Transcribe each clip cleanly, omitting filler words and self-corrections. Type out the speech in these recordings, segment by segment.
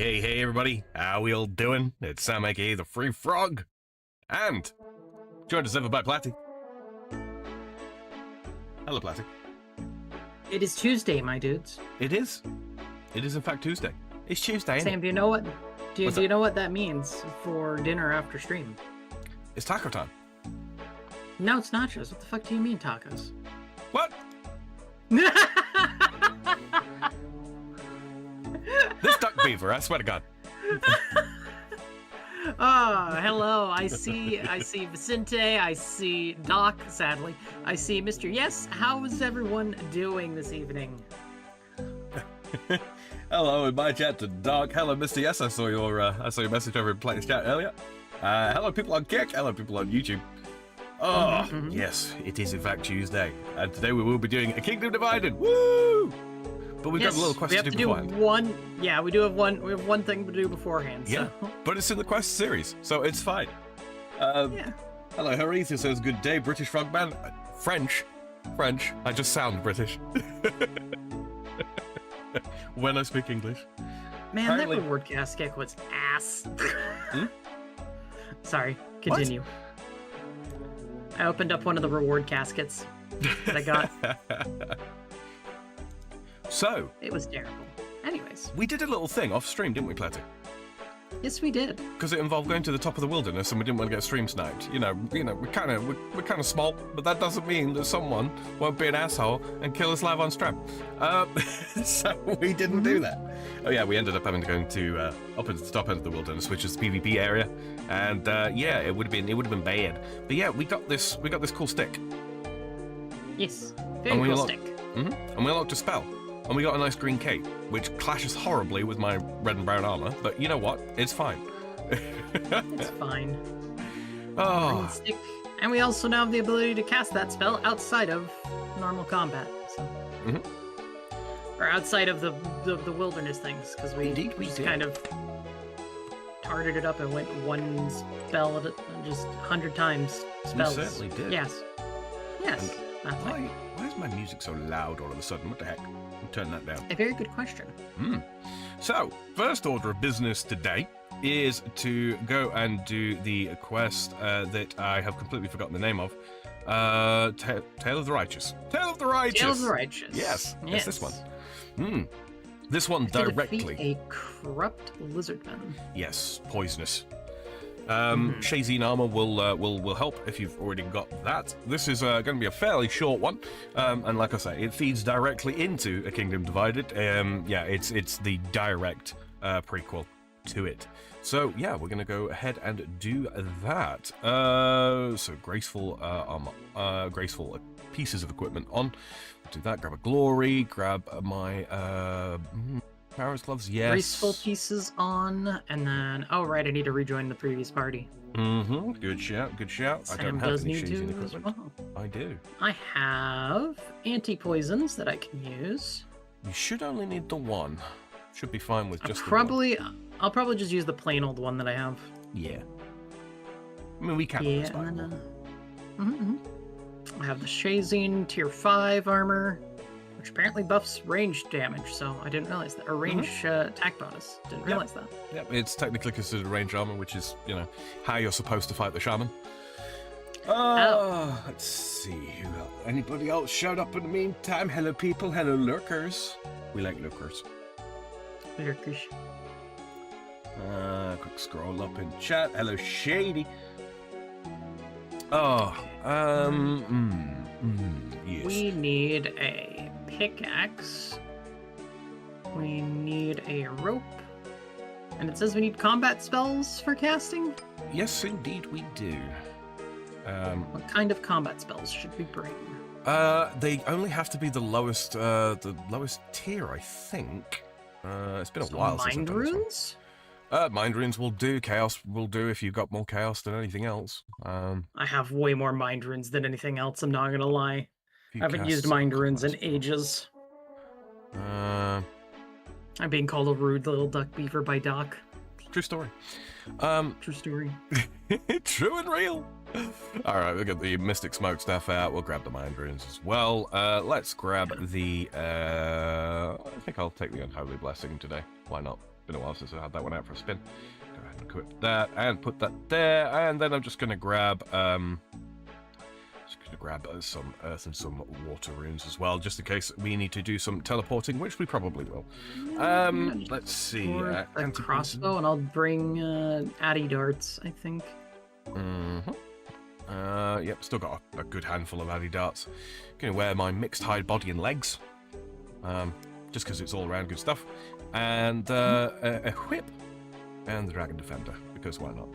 Hey, everybody. How we all doing? It's Sam, aka the Free Frog. And joined us over by Platty. Hello, Platty. It is Tuesday, my dudes. It is. It is, in fact, Tuesday. It's Tuesday, ain't Sam, it? do you know what? Do you know what that means for dinner after stream? It's taco time. No, it's nachos. What the fuck do you mean tacos? What? This duck beaver, I swear to God. Oh, hello. I see Vicente. I see Doc, sadly. I see Mr. Yes. How is everyone doing this evening? Hello, in my chat to Doc. Hello, Mr. Yes. I saw your message over in Platty's chat earlier. Hello, people on Kick. Hello, people on YouTube. Oh, yes, it is in fact Tuesday, and today we will be doing A Kingdom Divided. Woo! But we've got a little quest to do beforehand. Yeah, we do have one. We have one thing to do beforehand. So. Yeah, but it's in the quest series, so it's fine. Yeah. Hello, Horatio says good day, British Frogman. French. I just sound British. When I speak English. Man, Apparently... that reward casket was ass. Sorry, continue. What? I opened up one of the reward caskets that I got. So it was terrible. Anyways, we did a little thing off stream, didn't we, Platty? Yes, we did. Because it involved going to the top of the wilderness, and we didn't want to get stream sniped. You know, we're kind of small, but that doesn't mean that someone won't be an asshole and kill us live on stream. So we didn't do that. Oh yeah, we ended up having to go to up at the top end of the wilderness, which is the PvP area, and yeah, it would have been bad. But yeah, we got this cool stick. Yes, very cool stick. And we unlocked a spell. And we got a nice green cape, which clashes horribly with my red and brown armor, but you know what? It's fine. It's fine. Oh. Green stick. And we also now have the ability to cast that spell outside of normal combat. So. Or outside of the wilderness things, because we just kind of tarted it up and went one spell at it, just 100 times spells. We certainly did. Yes. Yes. Why is my music so loud all of a sudden? What the heck? I'll turn that down. A very good question. So, first order of business today is to go and do the quest that I have completely forgotten the name of. Tale of the Righteous. Tale of the Righteous! Tale of the Righteous. Yes. It's this one. This one directly. A corrupt lizardman. Yes, poisonous. Shazine armor will help if you've already got that. This is going to be a fairly short one, and like I say, it feeds directly into A Kingdom Divided. Yeah, it's the direct prequel to it. So yeah, we're going to go ahead and do that. So graceful armor, graceful pieces of equipment on. Do that. Grab a glory. Grab my Power's gloves, yes. Graceful pieces on, and then I need to rejoin the previous party. Good shout. Sam I don't have any need shazing to as equipment. well. I do. I have anti-poisons that I can use. You should only need the one. Should be fine with just the one. I'll probably just use the plain old one that I have. Yeah. I mean, we can. Yeah, and then, I have the Shazine tier 5 armor, which apparently buffs range damage, so I didn't realize that. Or range attack bonus. Didn't realize that. Yep, it's technically considered range armor, which is, how you're supposed to fight the shaman. Let's see. Anybody else showed up in the meantime? Hello, people. Hello, lurkers. We like lurkers. Lurkers. Quick scroll up in chat. Hello, Shady. Yes. We need a pickaxe. We need a rope. And it says we need combat spells for casting? Yes, indeed we do. What kind of combat spells should we bring? They only have to be the lowest tier, I think. It's been a while since I've done this one. Mind runes? Mind runes will do. Chaos will do if you've got more chaos than anything else. I have way more mind runes than anything else, I'm not gonna lie. I haven't used mind runes in ages. I'm being called a rude little duck beaver by Doc. True story. True story. True and real. All right, we'll get the Mystic Smoke stuff out. We'll grab the Mind Runes as well. Let's grab the... I think I'll take the Unholy Blessing today. Why not? Been a while since I had that one out for a spin. Go ahead and equip that and put that there. And then I'm just going to grab... some earth and some water runes as well, just in case we need to do some teleporting, which we probably will. Let's see. A crossbow, and I'll bring Addy darts, I think. Yep, still got a good handful of Addy darts. Gonna wear my mixed hide body and legs, just because it's all around good stuff. And a whip and the Dragon Defender, because why not?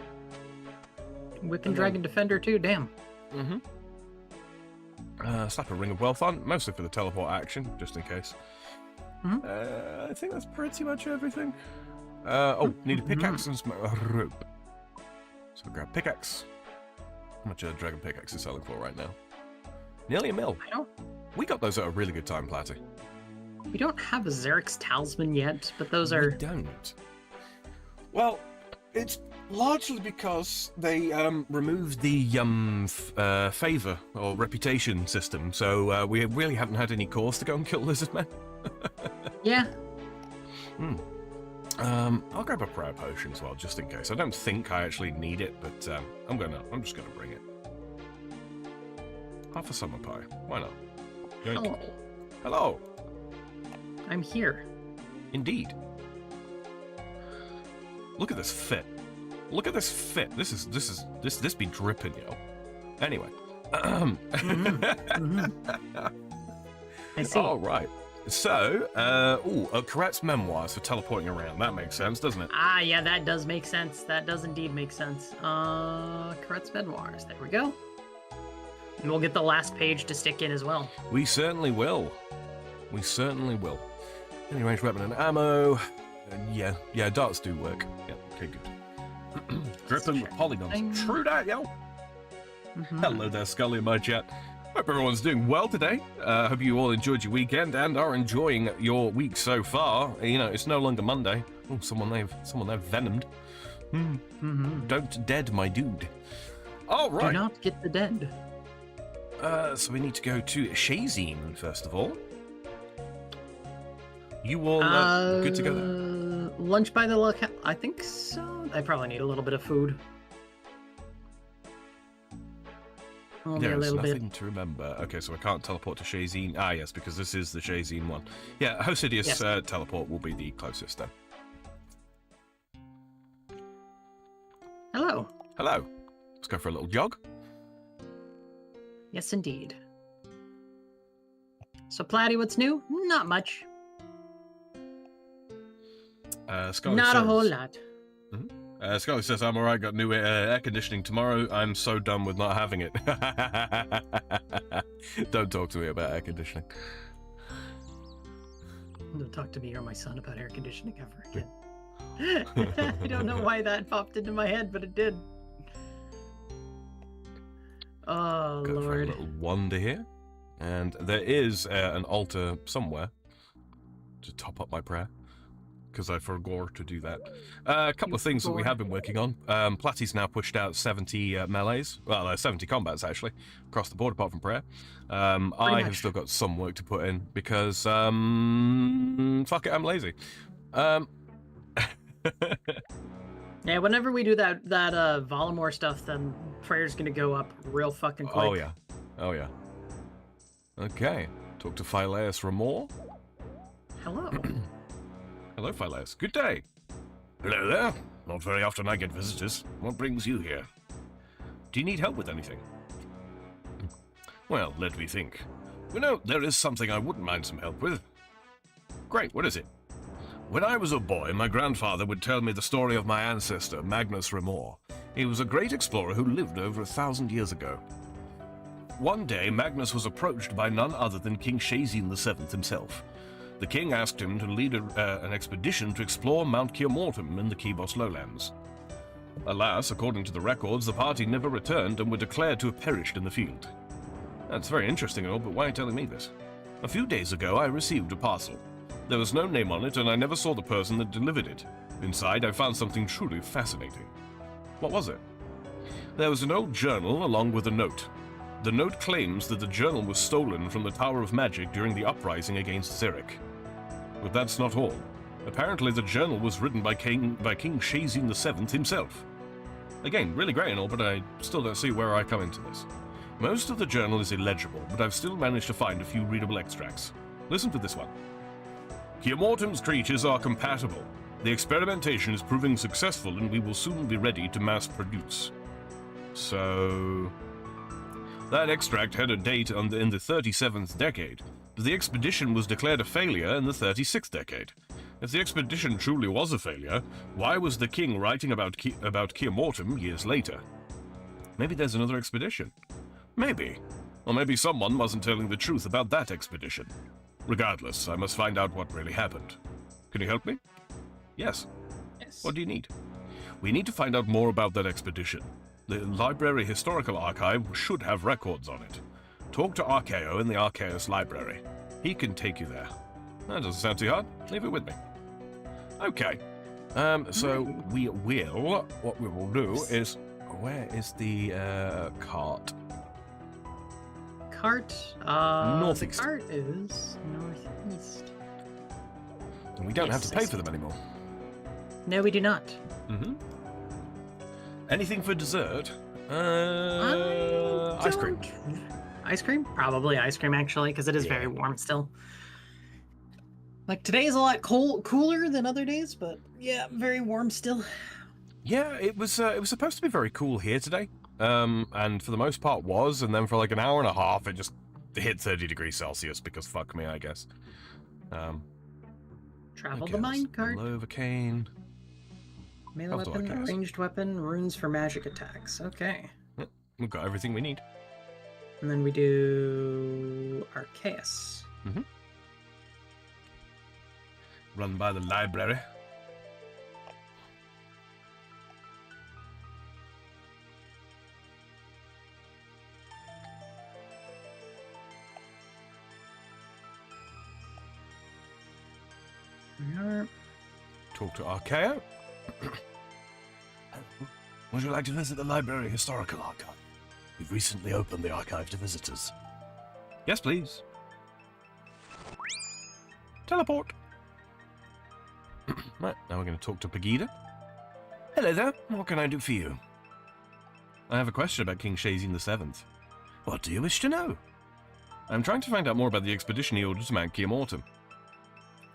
Whip and Dragon Defender too, damn. Slap a Ring of Wealth on, mostly for the teleport action, just in case. I think that's pretty much everything. Need a pickaxe and some rope. So grab pickaxe. How much a dragon pickaxe is selling for right now? Nearly $1 million. We got those at a really good time, Platty. We don't have a Xerix Talisman yet, but those are... We don't. Well, it's largely because they removed the favor or reputation system, so we really haven't had any cause to go and kill lizardmen. Yeah. I'll grab a prayer potion as well, just in case. I don't think I actually need it, but I'm just gonna bring it. Half a summer pie. Why not? Hello. Hello. I'm here. Indeed. Look at this fit. Look at this fit. This be dripping, yo. Anyway. I see. All right. So, Karat's memoirs for teleporting around. That makes sense, doesn't it? Ah, yeah, that does make sense. That does indeed make sense. Karat's memoirs. There we go. And we'll get the last page to stick in as well. We certainly will. We certainly will. Any ranged weapon and ammo. Yeah, darts do work. Yeah, okay, good. Dripping with polygons. True that, yo. Hello there, Scully in my chat. Hope everyone's doing well today. Hope you all enjoyed your weekend and are enjoying your week so far. You know, it's no longer Monday. Oh, someone they've venomed. Don't dead, my dude. All right. Do not get the dead. So we need to go to Shazine first of all. You all good together? Lunch by the locale. I think so. I probably need a little bit of food. There's nothing to remember. Okay, so I can't teleport to Shazine. Ah, yes, because this is the Shazine one. Yeah, Hosidius teleport will be the closest then. Hello. Hello. Let's go for a little jog. Yes, indeed. So, Platty, what's new? Not much. Scully Not says, a whole lot. Scully says, I'm alright, got new air conditioning tomorrow. I'm so done with not having it. Don't talk to me about air conditioning. Don't talk to me or my son about air conditioning ever again. I don't know why that popped into my head, but it did. Oh, Go Lord. for a little wander here. And there is an altar somewhere to top up my prayer, because I forgot to do that. A couple of things that we have been working on. Platty's now pushed out 70 melees. Well, 70 combats, actually, across the board, apart from prayer. I have still got some work to put in, because, fuck it, I'm lazy. Yeah, whenever we do that Volamore stuff, then prayer's gonna go up real fucking quick. Oh, yeah. Okay. Talk to Phileas Ramor. Hello. Hello, Phileas. Good day. Hello there. Not very often I get visitors. What brings you here? Do you need help with anything? Well, let me think. You know, there is something I wouldn't mind some help with. Great, what is it? When I was a boy, my grandfather would tell me the story of my ancestor, Magnus Ramor. He was a great explorer who lived over 1,000 years ago. One day, Magnus was approached by none other than King Shazine VII himself. The king asked him to lead an expedition to explore Mount Kiamortum in the Kibos lowlands. Alas, according to the records, the party never returned and were declared to have perished in the field. That's very interesting and all, but why are you telling me this? A few days ago, I received a parcel. There was no name on it, and I never saw the person that delivered it. Inside, I found something truly fascinating. What was it? There was an old journal along with a note. The note claims that the journal was stolen from the Tower of Magic during the uprising against Zurich. But that's not all. Apparently the journal was written by King Shazin VII himself. Again, really great and all, but I still don't see where I come into this. Most of the journal is illegible, but I've still managed to find a few readable extracts. Listen to this one. Keomortam's creatures are compatible. The experimentation is proving successful and we will soon be ready to mass produce. So... that extract had a date in the 37th decade, but the expedition was declared a failure in the 36th decade. If the expedition truly was a failure, why was the king writing about Keomortam years later? Maybe there's another expedition. Maybe. Or maybe someone wasn't telling the truth about that expedition. Regardless, I must find out what really happened. Can you help me? Yes. Yes. What do you need? We need to find out more about that expedition. The Library Historical Archive should have records on it. Talk to Archaeo in the Archaeus Library. He can take you there. That doesn't sound too hard. Leave it with me. Okay. So we will... what we will do is... where is the cart? Cart? Northeast. The cart is northeast. And we don't have to pay for them anymore. No, we do not. Mm-hmm. Anything for dessert? I Ice cream. Ice cream? Probably ice cream, actually, because it is very warm still. Like, today is a lot cooler than other days, but yeah, very warm still. Yeah, it was supposed to be very cool here today. And for the most part was, and then for like an hour and a half, it just hit 30 degrees Celsius because fuck me, I guess. Travel the minecart. Novocaine. Melee weapon, ranged weapon, runes for magic attacks. Okay. Yep, we've got everything we need. And then we do Archaeus. Mm-hmm. Run by the library. Talk to Archaeo. Would you like to visit the Library Historical Archive? We've recently opened the archive to visitors. Yes, please. Teleport. Right, now we're going to talk to Pegida. Hello there. What can I do for you? I have a question about King Shazin VII. What do you wish to know? I'm trying to find out more about the expedition he ordered to Mount Keomortam.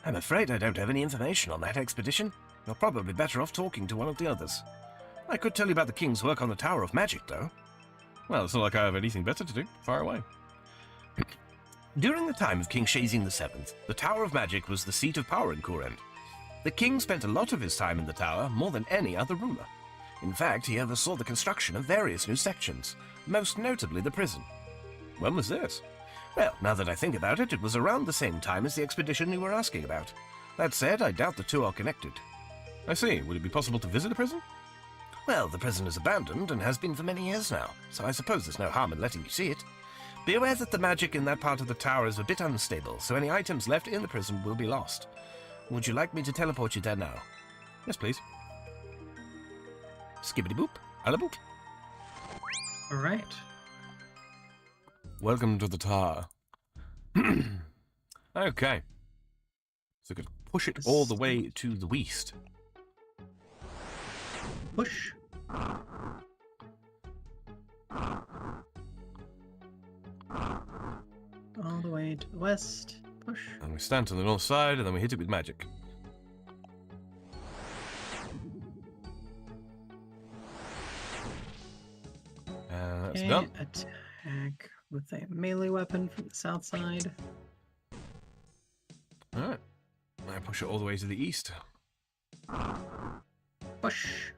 I'm afraid I don't have any information on that expedition. You're probably better off talking to one of the others. I could tell you about the king's work on the Tower of Magic, though. Well, it's not like I have anything better to do. Far away. During the time of King Shazin VII, the Tower of Magic was the seat of power in Courend. The king spent a lot of his time in the tower, more than any other ruler. In fact, he oversaw the construction of various new sections, most notably the prison. When was this? Well, now that I think about it, it was around the same time as the expedition you were asking about. That said, I doubt the two are connected. I see. Would it be possible to visit the prison? Well, the prison is abandoned and has been for many years now, so I suppose there's no harm in letting you see it. Be aware that the magic in that part of the tower is a bit unstable, so any items left in the prison will be lost. Would you like me to teleport you there now? Yes, please. Skibbity-boop, alla-boop. All right. Welcome to the tower. Okay. So we could push it all the way to the west. Push. All the way to the west. Push. And we stand to the north side, and then we hit it with magic. That's done. Attack with a melee weapon from the south side. Alright. I push it all the way to the east. Push.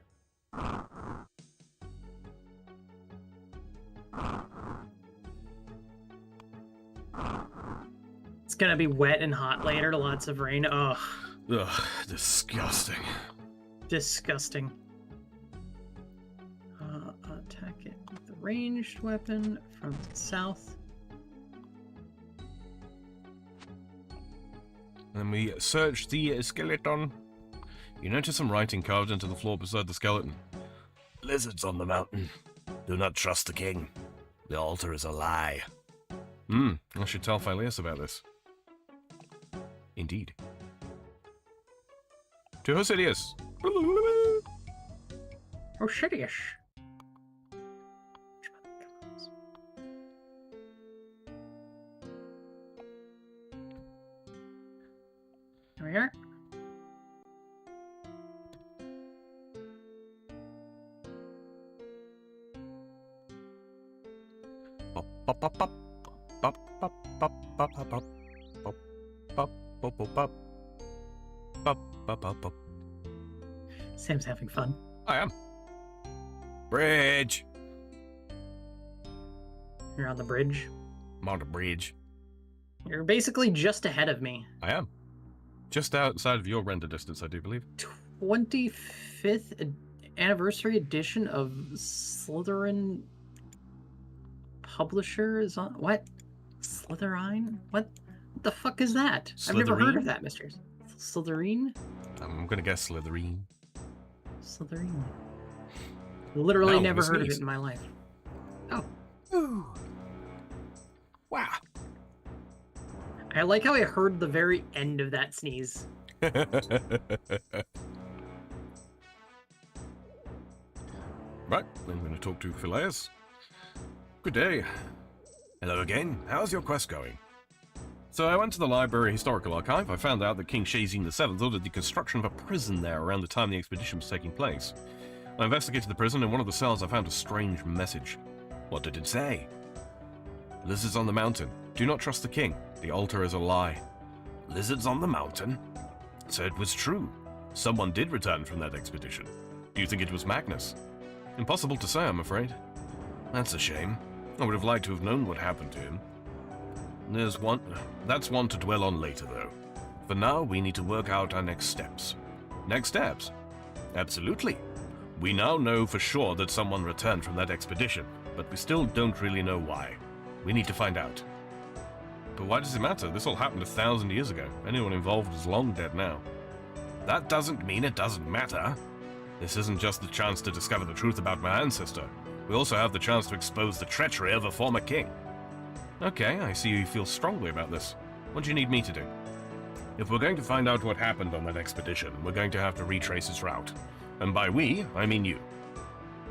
It's gonna be wet and hot later, lots of rain. Ugh. Ugh, disgusting. Disgusting. Attack it with the ranged weapon from the south. Then we search the skeleton. You notice some writing carved into the floor beside the skeleton. Lizards on the mountain. Do not trust the king. The altar is a lie. I should tell Phileas about this. Indeed. To Hosidius. Oh, shitty-ish. There we are. Pop, pop, pop, pop, pop, pop, pop, pop, pop, pop, pop, pop, pop, pop, pop, pop, pop, pop. Sam's having fun. I am. Bridge. You're on the bridge. I'm on the bridge. You're basically just ahead of me. I am. Just outside of your render distance, I do believe. 25th anniversary edition of Slytherin Publisher is on. What? Slytherin? What the fuck is that? I've never heard of that, Mr. Slytherin? I'm gonna guess Slytherin. Slytherin. Literally No, never Miss heard of Sneeze. it in my life. Oh. Ooh. Wow. I like how I heard the very end of that sneeze. Right, I'm going to talk to Phileas. Good day. Hello again. How's your quest going? So I went to the library historical archive. I found out that King Shazin VII ordered the construction of a prison there around the time the expedition was taking place. I investigated the prison, and in one of the cells I found a strange message. What did it say? Lizards on the mountain. Do not trust the king. The altar is a lie. Lizards on the mountain? So it was true. Someone did return from that expedition. Do you think it was Magnus? Impossible to say, I'm afraid. That's a shame. I would have liked to have known what happened to him. That's one to dwell on later, though. For now, we need to work out our next steps. Next steps? Absolutely. We now know for sure that someone returned from that expedition, but we still don't really know why. We need to find out. But why does it matter? This all happened 1,000 years ago. Anyone involved is long dead now. That doesn't mean it doesn't matter. This isn't just the chance to discover the truth about my ancestor. We also have the chance to expose the treachery of a former king. Okay, I see you feel strongly about this. What do you need me to do? If we're going to find out what happened on that expedition, we're going to have to retrace its route. And by we, I mean you.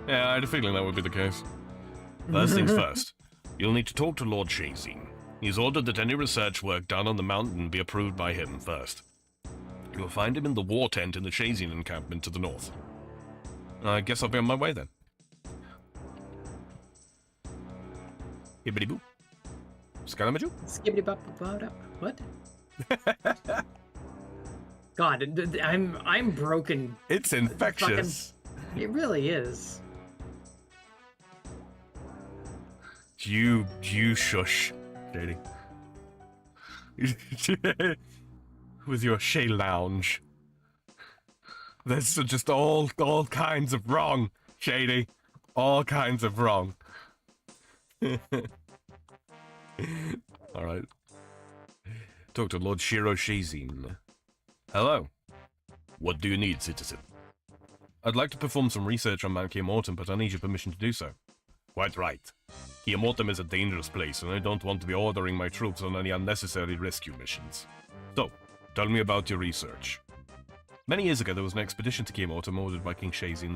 Yeah, I had a feeling that would be the case. First things first, you'll need to talk to Lord Shazin. He's ordered that any research work done on the mountain be approved by him first. You'll find him in the war tent in the Shazin encampment to the north. I guess I'll be on my way then. Hibbity-boo. Scaramajoo? Skibbity-bop-bop-bop. What? God, I'm broken. It's infectious. It really is. You shush, Katie. With your Shay Lounge. There's just all kinds of wrong, Shady. All kinds of wrong. Alright. Talk to Lord Shiro Shazin. Hello. What do you need, citizen? I'd like to perform some research on Mount Kiamorton, but I need your permission to do so. Quite right. Kiamorton is a dangerous place, and I don't want to be ordering my troops on any unnecessary rescue missions. So, tell me about your research. Many years ago, there was an expedition to Kiamorton ordered by King Shazin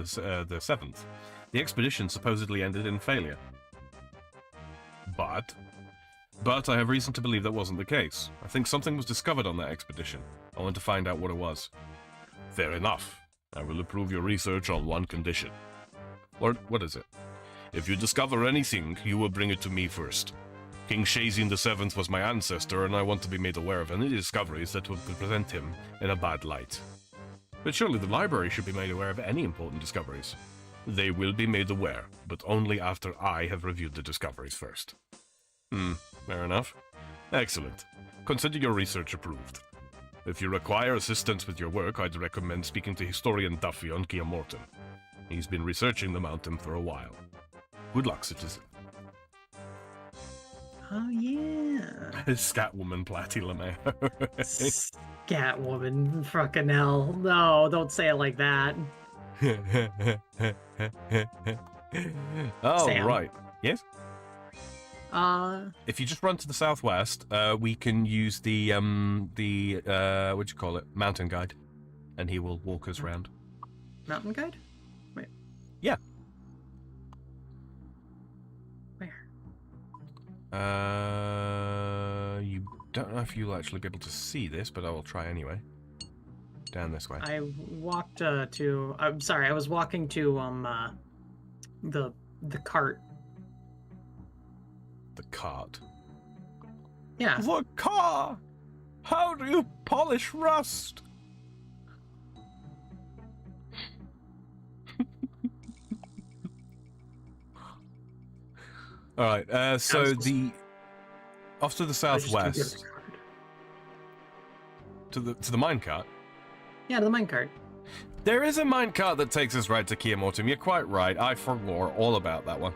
the Seventh. The expedition supposedly ended in failure. But I have reason to believe that wasn't the case. I think something was discovered on that expedition. I want to find out what it was. Fair enough. I will approve your research on one condition. What is it? If you discover anything, you will bring it to me first. King Shazin VII was my ancestor, and I want to be made aware of any discoveries that would present him in a bad light. But surely the library should be made aware of any important discoveries. They will be made aware, but only after I have reviewed the discoveries first. Fair enough. Excellent. Consider your research approved. If you require assistance with your work, I'd recommend speaking to historian Duffy on Kiamorton. He's been researching the mountain for a while. Good luck, citizen. Oh, yeah. Scatwoman Platty LeMayo. Scatwoman. Fucking hell. No, don't say it like that. Oh, Sam. right. Yes? If you just run to the southwest, we can use the what do you call it? Mountain guide. And he will walk us around. Mountain guide? Wait. Yeah. Where? You don't know if you'll actually be able to see this, but I will try anyway. Down this way. I walked to. I'm sorry. I was walking to the cart. The cart. Yeah. The car! How do you polish rust? All right. So the off to the southwest, to the minecart. Yeah, to the minecart. There is a minecart that takes us right to Kia Mortem. You're quite right. I forgot all about that one.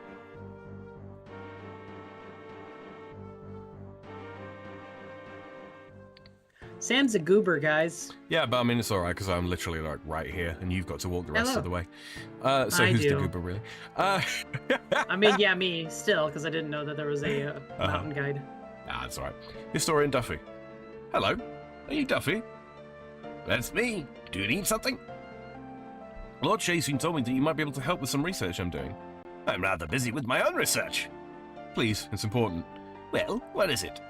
Sam's a goober, guys. Yeah, but I mean, it's alright, because I'm literally, like, right here, and you've got to walk the rest of the way. So I who's do. the goober, really? I mean, yeah, me, still, because I didn't know that there was a mountain guide. Ah, that's alright. Historian Duffy. Hello. Are you Duffy? That's me. Do you need something? Lord Chasing told me that you might be able to help with some research I'm doing. I'm rather busy with my own research. Please, it's important. Well, what is it?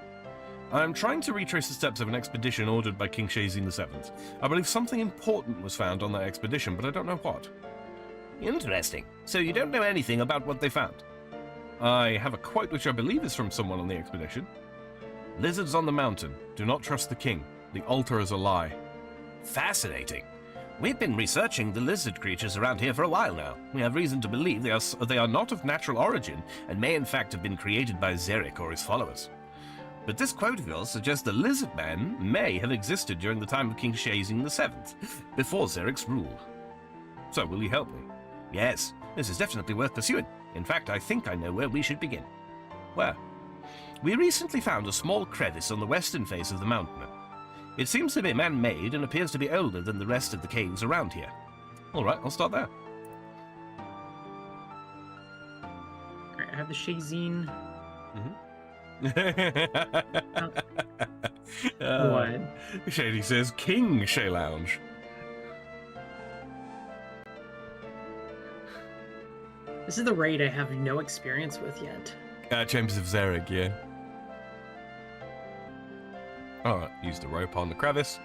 I'm trying to retrace the steps of an expedition ordered by King Shazin VII. I believe something important was found on that expedition, but I don't know what. Interesting. So you don't know anything about what they found? I have a quote which I believe is from someone on the expedition. Lizards on the mountain. Do not trust the king. The altar is a lie. Fascinating. We've been researching the lizard creatures around here for a while now. We have reason to believe they are not of natural origin and may in fact have been created by Xeric or his followers. But this quote of yours suggests the lizard man may have existed during the time of King Shazin VII, before Xeric's rule. So will you help me? Yes, this is definitely worth pursuing. In fact, I think I know where we should begin. Where? We recently found a small crevice on the western face of the mountain. It seems to be man-made and appears to be older than the rest of the caves around here. All right, I'll start there. All right, I have the Shazin. What? Shady says King Shay Lounge. This is the raid I have no experience with yet. Chambers of Xeric, yeah. Alright, use the rope on the crevice.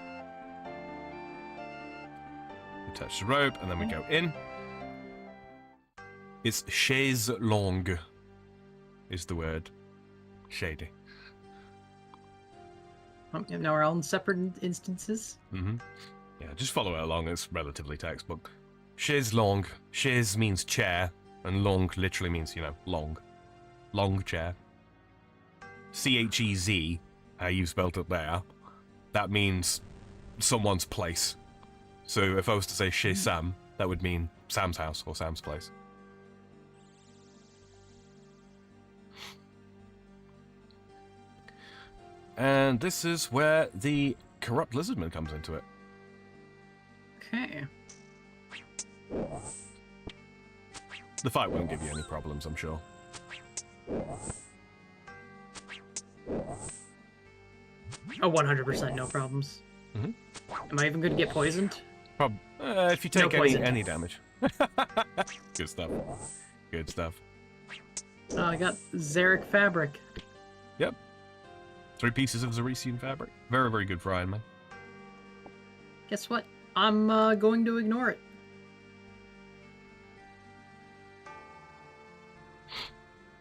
We touch the rope, and then we go in. It's chaise longue, is the word. Shady. Now we're all in separate instances. Yeah, just follow it along. It's relatively textbook. Chaise longue. Chaise means chair, and longue literally means, you know, long. Long chair. C-H-E-Z, how you spelt it there, that means someone's place. So if I was to say chez Sam, that would mean Sam's house or Sam's place. And this is where the corrupt lizardman comes into it. Okay. The fight won't give you any problems, I'm sure. Oh, 100% no problems. Am I even going to get poisoned? If you take No poison. any damage. Good stuff. Good stuff. Oh, I got Xeric fabric. Yep. 3 pieces of Xeresian fabric. Very, very good for Iron Man. Guess what? I'm going to ignore it.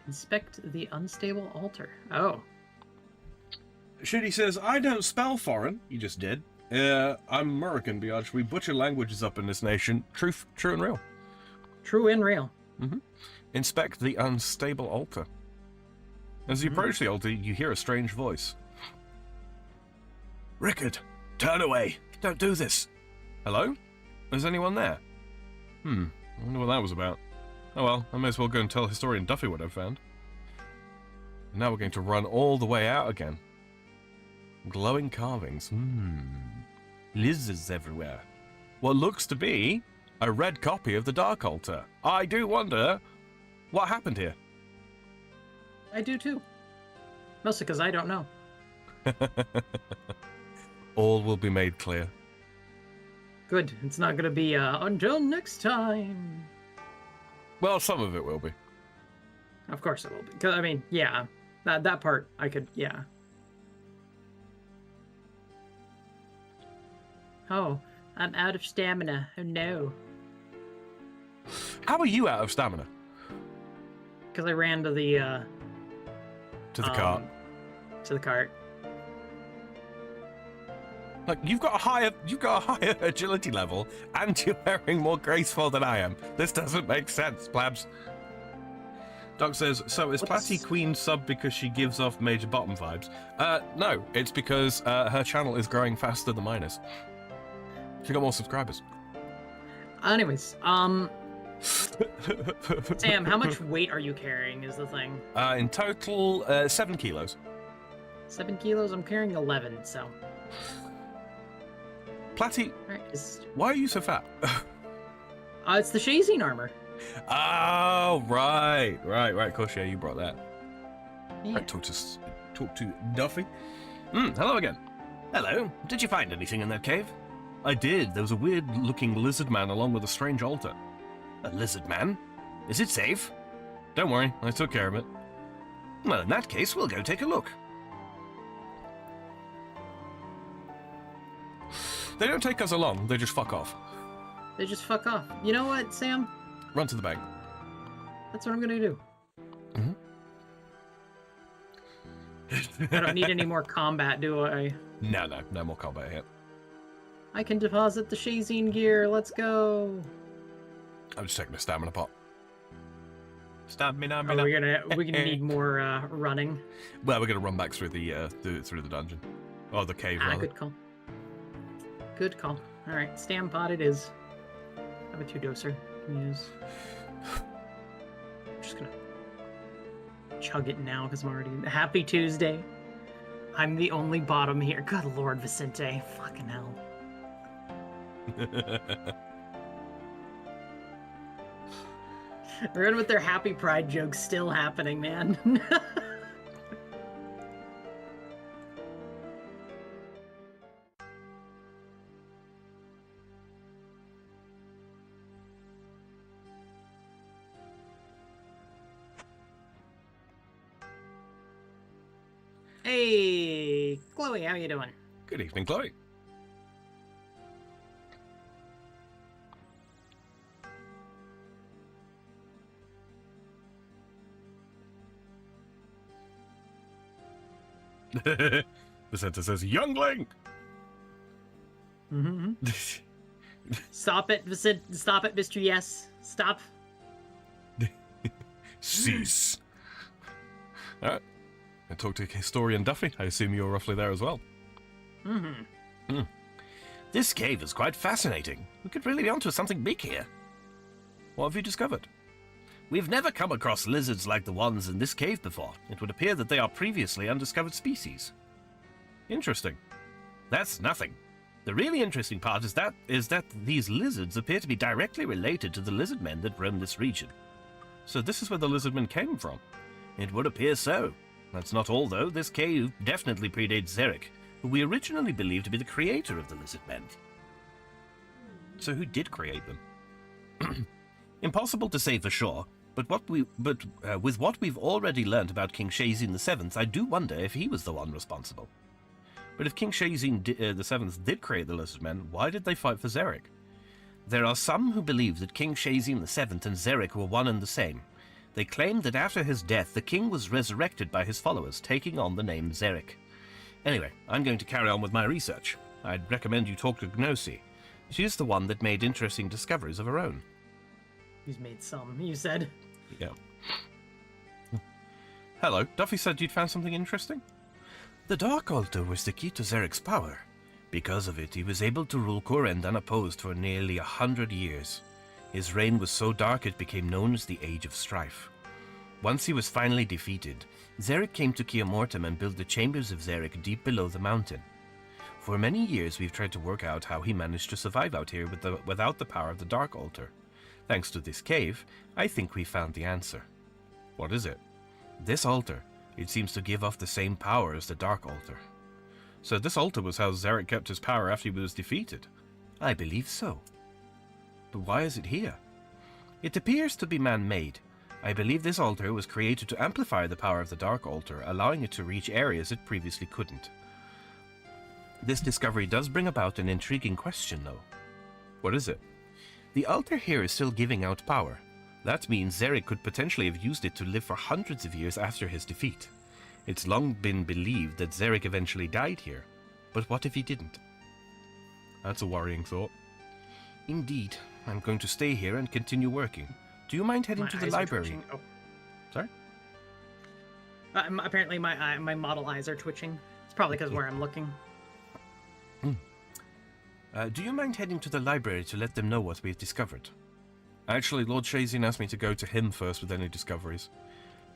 Inspect the unstable altar. Oh. Shitty says, I don't spell foreign. You just did. I'm American, biatch. We butcher languages up in this nation. Truth, true and real. True and real. Inspect the unstable altar. As you approach the altar, you hear a strange voice. Rickard, turn away. Don't do this. Hello? Is anyone there? I wonder what that was about. Oh well, I may as well go and tell Historian Duffy what I've found. And now we're going to run all the way out again. Glowing carvings. Lizards everywhere. What looks to be A red copy of the Dark Altar. I do wonder what happened here. I do too. Mostly because I don't know. All will be made clear. Good. It's not going to be until next time. Well, some of it will be. Of course it will be. 'Cause, I mean, yeah. That part, I could, yeah. Oh, I'm out of stamina. Oh no. How are you out of stamina? Because I ran to the, To the cart. To the cart. Like, you've got a higher agility level, and you're wearing more graceful than I am. This doesn't make sense, plebs. Doc says, so is Platty Queen sub because she gives off Major Bottom vibes? No, it's because her channel is growing faster than mine is. She got more subscribers. Anyways, Sam, how much weight are you carrying is the thing? In total, 7 kilos. 7 kilos? I'm carrying 11, so... Platty, Right, why are you so fat? it's the Shazine armor. Oh, right. Of course, yeah, you brought that. Yeah. Right, talk to Duffy. Hello again. Hello. Did you find anything in that cave? I did. There was a weird-looking lizard man along with a strange altar. A lizard man? Is it safe? Don't worry, I took care of it. Well, in that case, we'll go take a look. They don't take us along, they just fuck off. They just fuck off. You know what, Sam? Run to the bank. That's what I'm gonna do. Mm-hmm. I don't need any more combat, do I? No more combat here. I can deposit the Shazine gear. Let's go. I'm just taking a stamina pot. Stamina. Oh, we're gonna need more running. Well, we're gonna run back through the through the dungeon, or the cave. Rather. Good call. Good call. All right, stam pot it is. I have a 2-doser. Can use. I'm just gonna chug it now because I'm already happy Tuesday. I'm the only bottom here. Good Lord, Vicente. Fucking hell. Everyone with their happy pride jokes still happening, man. Hey, Chloe, how you doing? Good evening, Chloe. Vicente says, Youngling! Mm-hmm. Stop it, Vicente. Stop it, Mr. Yes. Stop. Cease. Alright. I talked to historian Duffy. I assume you're roughly there as well. Mm-hmm. This cave is quite fascinating. We could really be onto something big here. What have you discovered? We've never come across lizards like the ones in this cave before. It would appear that they are previously undiscovered species. Interesting. That's nothing. The really interesting part is that these lizards appear to be directly related to the lizard men that roam this region. So this is where the lizardmen came from? It would appear so. That's not all, though. This cave definitely predates Xeric, who we originally believed to be the creator of the lizard men. So who did create them? Impossible to say for sure, but with what we've already learned about King Shazine VII, I do wonder if he was the one responsible. But if King Shazine VII did create the lizard men, why did they fight for Xeric? There are some who believe that King Shazine VII and Xeric were one and the same. They claim that after his death, the king was resurrected by his followers, taking on the name Xeric. Anyway, I'm going to carry on with my research. I'd recommend you talk to Gnosi. She's the one that made interesting discoveries of her own. He's made some, you said. Yeah. Hello, Duffy said you'd found something interesting? The Dark Altar was the key to Xeric's power. Because of it, he was able to rule Korend unopposed for nearly 100 years. His reign was so dark it became known as the Age of Strife. Once he was finally defeated, Xeric came to Kia Mortem and built the Chambers of Xeric deep below the mountain. For many years, we've tried to work out how he managed to survive out here without the power of the Dark Altar. Thanks to this cave, I think we found the answer. What is it? This altar. It seems to give off the same power as the Dark Altar. So this altar was how Zarek kept his power after he was defeated? I believe so. But why is it here? It appears to be man-made. I believe this altar was created to amplify the power of the Dark Altar, allowing it to reach areas it previously couldn't. This discovery does bring about an intriguing question, though. What is it? The altar here is still giving out power. That means Zarek could potentially have used it to live for hundreds of years after his defeat. It's long been believed that Zarek eventually died here. But what if he didn't? That's a worrying thought. Indeed. I'm going to stay here and continue working. Do you mind heading to the library? Oh. Sorry? Apparently my model eyes are twitching. It's probably because where I'm looking. Do you mind heading to the library to let them know what we've discovered? Actually, Lord Shazin asked me to go to him first with any discoveries.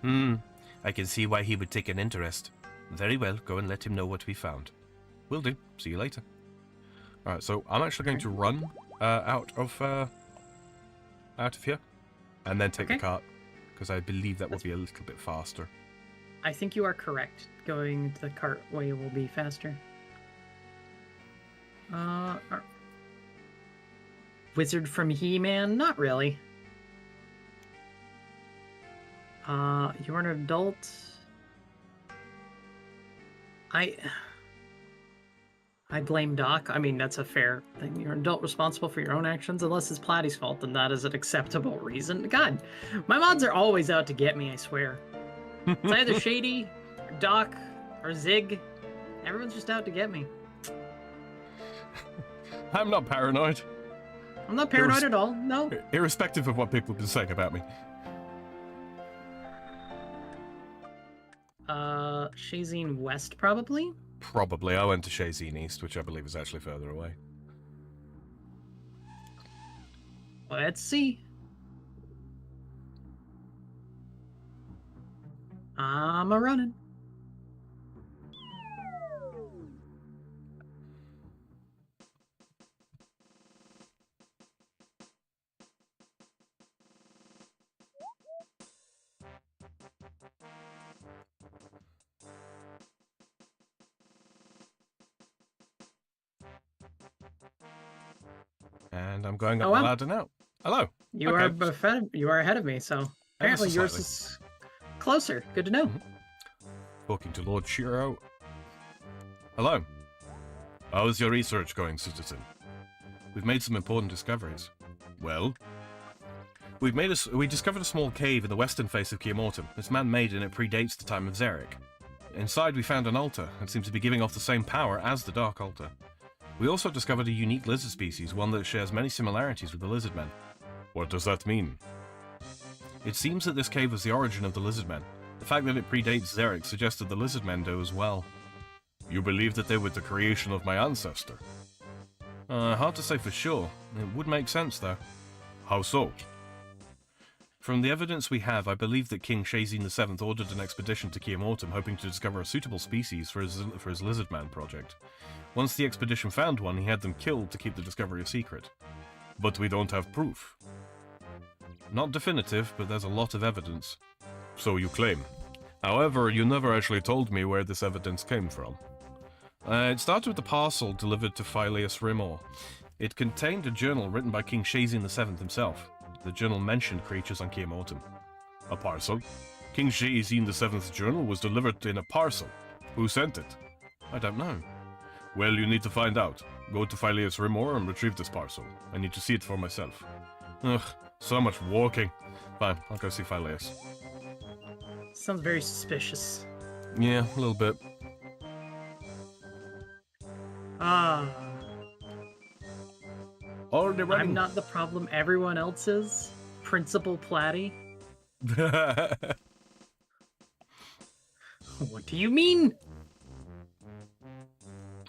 I can see why he would take an interest. Very well, go and let him know what we found. Will do. See you later. Alright, so I'm actually going to run out of here, and then take the cart, because I believe that will be a little bit faster. I think you are correct. Going the cart way will be faster. Wizard from He-Man? Not really. You're an adult. I blame Doc. I mean, that's a fair thing. You're an adult responsible for your own actions, unless it's Platty's fault, then that is an acceptable reason. God, my mods are always out to get me, I swear. It's either Shady, or Doc, or Zig. Everyone's just out to get me. I'm not paranoid. I'm not paranoid at all, no. Irrespective of what people have been saying about me. Shazine West, probably? Probably. I went to Shazine East, which I believe is actually further away. Let's see. I'm a-running. And I'm going up the ladder now. Hello. You are ahead of me, so apparently yours is closer. Good to know. Talking to Lord Shiro. Hello. How's your research going, citizen? We've made some important discoveries. Well? We discovered a small cave in the western face of Kiamortum. It's man-made and it predates the time of Zarek. Inside we found an altar and seems to be giving off the same power as the Dark Altar. We also discovered a unique lizard species, one that shares many similarities with the lizardmen. What does that mean? It seems that this cave was the origin of the lizardmen. The fact that it predates Zarek suggested the lizardmen do as well. You believe that they were the creation of my ancestor? Hard to say for sure. It would make sense, though. How so? From the evidence we have, I believe that King Shazin VII ordered an expedition to Kiamortum, hoping to discover a suitable species for his lizardman project. Once the expedition found one, he had them killed to keep the discovery a secret. But we don't have proof. Not definitive, but there's a lot of evidence. So you claim. However, you never actually told me where this evidence came from. It started with a parcel delivered to Phileas Rimor. It contained a journal written by King Shazin VII himself. The journal mentioned creatures on Kiamortum. A parcel? King Shazin VII's journal was delivered in a parcel. Who sent it? I don't know. Well, you need to find out. Go to Phileas Rimor and retrieve this parcel. I need to see it for myself. Ugh, so much walking. Fine, I'll go see Phileas. Sounds very suspicious. Yeah, a little bit. Already running. I'm not the problem, everyone else is. Principal Platty. What do you mean?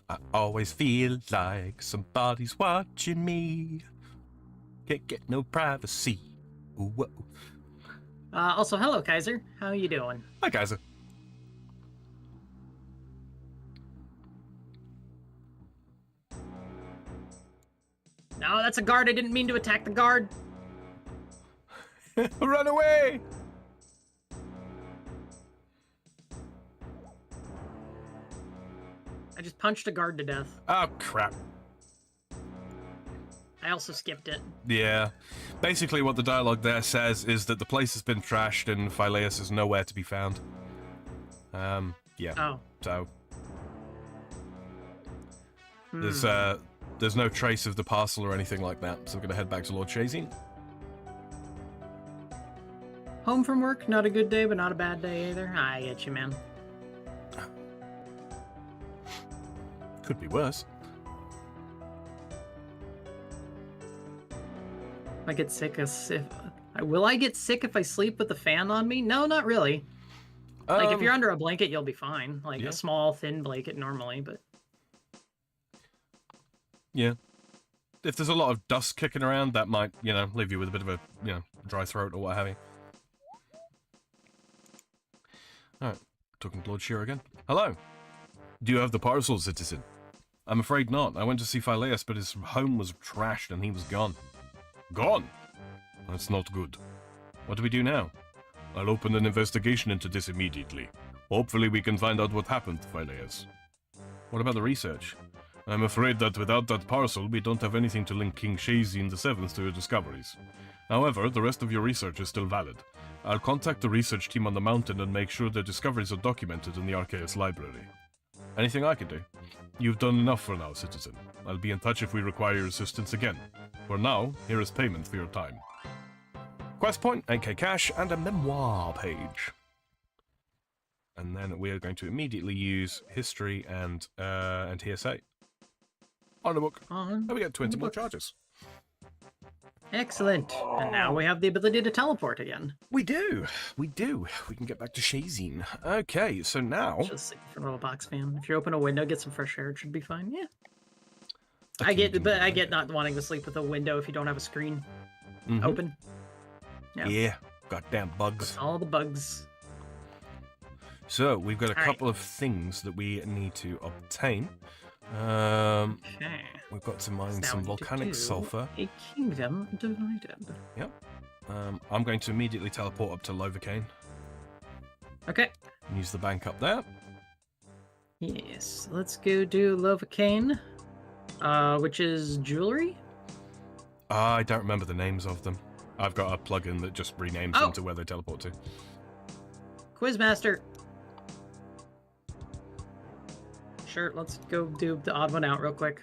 I always feel like somebody's watching me. Can't get no privacy. Ooh, whoa. Also, hello, Kaiser. How you doing? Hi, Kaiser. No, that's a guard. I didn't mean to attack the guard. Run away! I just punched a guard to death. Oh, crap. I also skipped it. Yeah. Basically, what the dialogue there says is that the place has been trashed and Phileas is nowhere to be found. Yeah. Oh. So... There's no trace of the parcel or anything like that, so we're gonna head back to Lord Shazine. Home from work, not a good day, but not a bad day either. I get you, man. Could be worse. I get sick will I get sick if I sleep with the fan on me? No, not really. Like if you're under a blanket, you'll be fine. Like a small, thin blanket normally, but yeah. If there's a lot of dust kicking around, that might, leave you with a bit of a, dry throat or what have you. Alright, talking to Lord Shearer again. Hello. Do you have the parcel, citizen? I'm afraid not. I went to see Phileas, but his home was trashed and he was gone. Gone? That's not good. What do we do now? I'll open an investigation into this immediately. Hopefully we can find out what happened to Phileas. What about the research? I'm afraid that without that parcel, we don't have anything to link King Shazine VII to your discoveries. However, the rest of your research is still valid. I'll contact the research team on the mountain and make sure their discoveries are documented in the Archaeus library. Anything I can do? You've done enough for now, citizen. I'll be in touch if we require your assistance again. For now, here is payment for your time. Quest point, 8k cash, and a memoir page. And then we are going to immediately use history and TSA. On the book. And we get 20 more charges. Excellent. And now we have the ability to teleport again. We do. We do. We can get back to Shazine. Okay, so now... Just sit for a little box fan. If you open a window, get some fresh air, it should be fine. Yeah. I get not wanting to sleep with a window if you don't have a screen open. Yeah. Goddamn bugs. All the bugs. So, we've got a couple of things that we need to obtain. Okay. We've got to mine some volcanic sulfur. A kingdom divided. Yep. I'm going to immediately teleport up to Lovercane. Okay. Use the bank up there. Yes. Let's go do Lovercane, which is jewelry. I don't remember the names of them. I've got a plugin that just renames them to where they teleport to. Quizmaster. Sure, let's go do the odd one out real quick.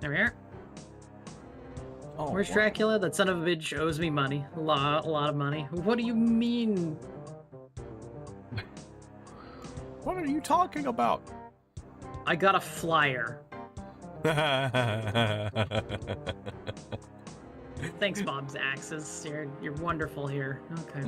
There we are. Where's Dracula? That son of a bitch owes me money. A lot of money. What do you mean? What are you talking about? I got a flyer. Thanks, Bob's Axes. You're wonderful here. Okay.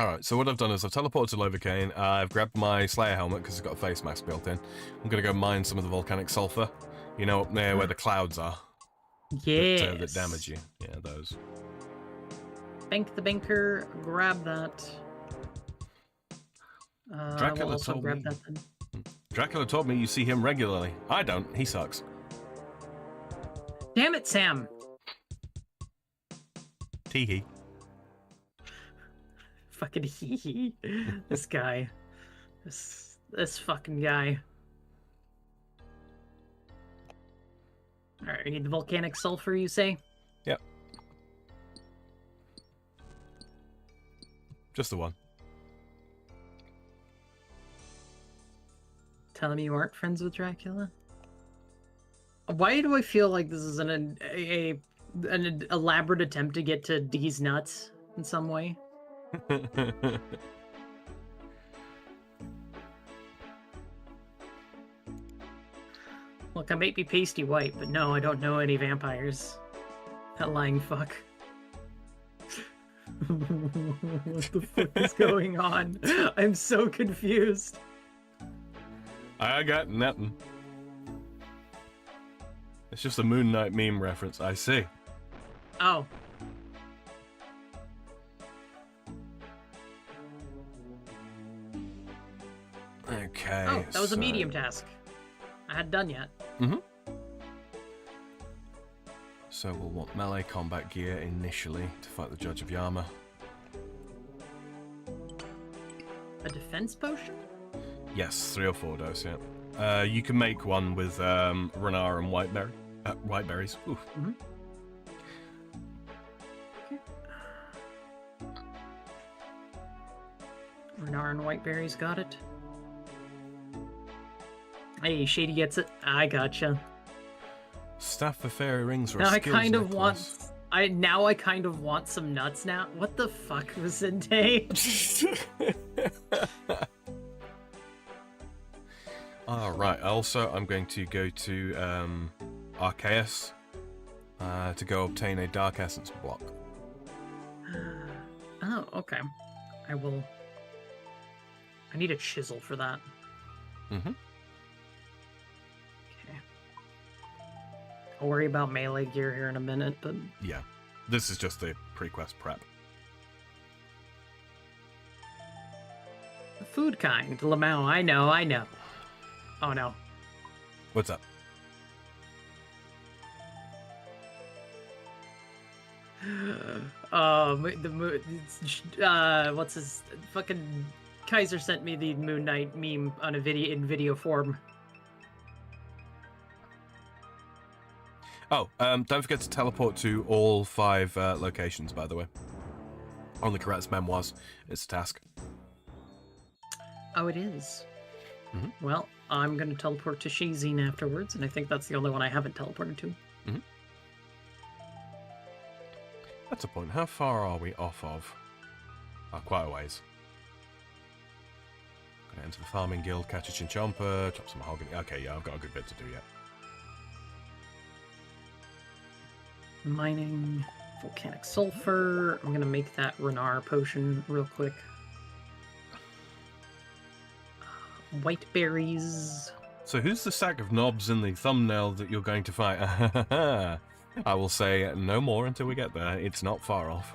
Alright, so what I've done is I've teleported to Lovercane. I've grabbed my Slayer helmet because it's got a face mask built in. I'm going to go mine some of the volcanic sulfur. You know, up there where the clouds are. Yes. That damage you. Yeah, those. Bank the banker. Grab that. Dracula told me. Dracula told me you see him regularly. I don't. He sucks. Damn it, Sam. Tee-hee. Fucking hee-hee. This guy. This fucking guy. Alright, we need the volcanic sulfur, you say? Yep. Just the one. Telling me you aren't friends with Dracula? Why do I feel like this is an elaborate attempt to get to D's nuts in some way? Look, I might be pasty white, but no, I don't know any vampires. That lying fuck. What the fuck is going on? I'm so confused. I got nothing. It's just a Moon Knight meme reference, I see. Oh. Okay. Oh, that was a medium task. I hadn't done yet. Mm-hmm. So we'll want melee combat gear initially to fight the Judge of Yama. A defense potion? Yes, 3 or 4 dose, yeah. You can make one with Renar and white berries. Oof. Mm-hmm. Renar and Whiteberries got it. Hey, Shady gets it. I gotcha. Staff for fairy rings or Now a I skills kind of necklace. I kind of want some nuts now. What the fuck, Vicente? Alright, also I'm going to go to Arceus to go obtain a Dark Essence block. Oh, okay. I need a chisel for that. Mm-hmm. Okay. I'll worry about melee gear here in a minute, but... Yeah, this is just the pre-quest prep. Food kind, Lamau, I know. Oh no. What's up? What's his fucking Kaiser sent me the Moon Knight meme on in video form. Oh, don't forget to teleport to all 5 locations, by the way. On the Karat's memoirs, it's a task. Oh, it is. Mhm. Well, I'm gonna teleport to Shazine afterwards, and I think that's the only one I haven't teleported to. Mm-hmm. That's a point. How far are we off of? Oh, quite a ways. Gonna enter the farming guild, catch a chinchomper, chop some mahogany. Okay, yeah, I've got a good bit to do yet. Mining volcanic sulfur. I'm gonna make that Renar potion real quick. White berries. So who's the sack of knobs in the thumbnail that you're going to fight? I will say no more until we get there. It's not far off.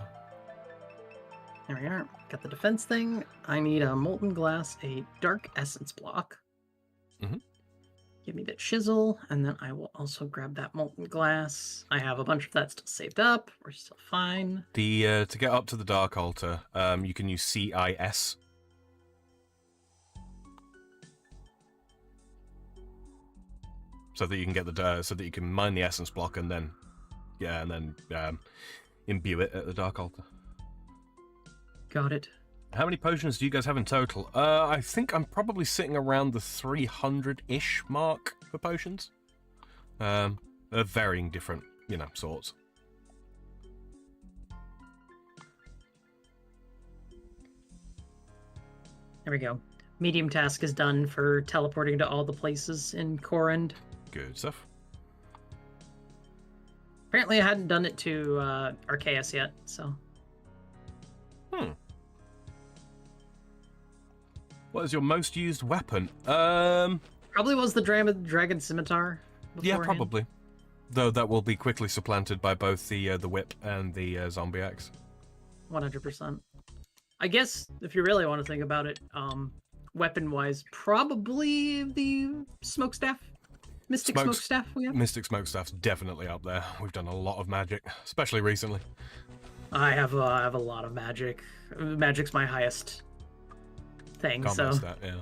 There we are. Got the defense thing. I need a molten glass, a dark essence block. Mhm. Give me the chisel, and then I will also grab that molten glass. I have a bunch of that still saved up. We're still fine. The to get up to the Dark Altar, you can use CIS. So that you can get so that you can mine the essence block and then, imbue it at the Dark Altar. Got it. How many potions do you guys have in total? I think I'm probably sitting around the 300-ish mark for potions. Of varying different, sorts. There we go. Medium task is done for teleporting to all the places in Korend. Good stuff. Apparently I hadn't done it to Arceus yet, so... What is your most used weapon? Probably was the Dragon Scimitar. Yeah, beforehand. probably. Though that will be quickly supplanted by both the whip and the zombie axe. 100%. I guess, if you really want to think about it, weapon-wise, probably the smokestaff. Mystic smokestaff we have. Mystic smokestaff's definitely up there. We've done a lot of magic, especially recently. I have a lot of magic. Magic's my highest thing, Combat so... stat, yeah.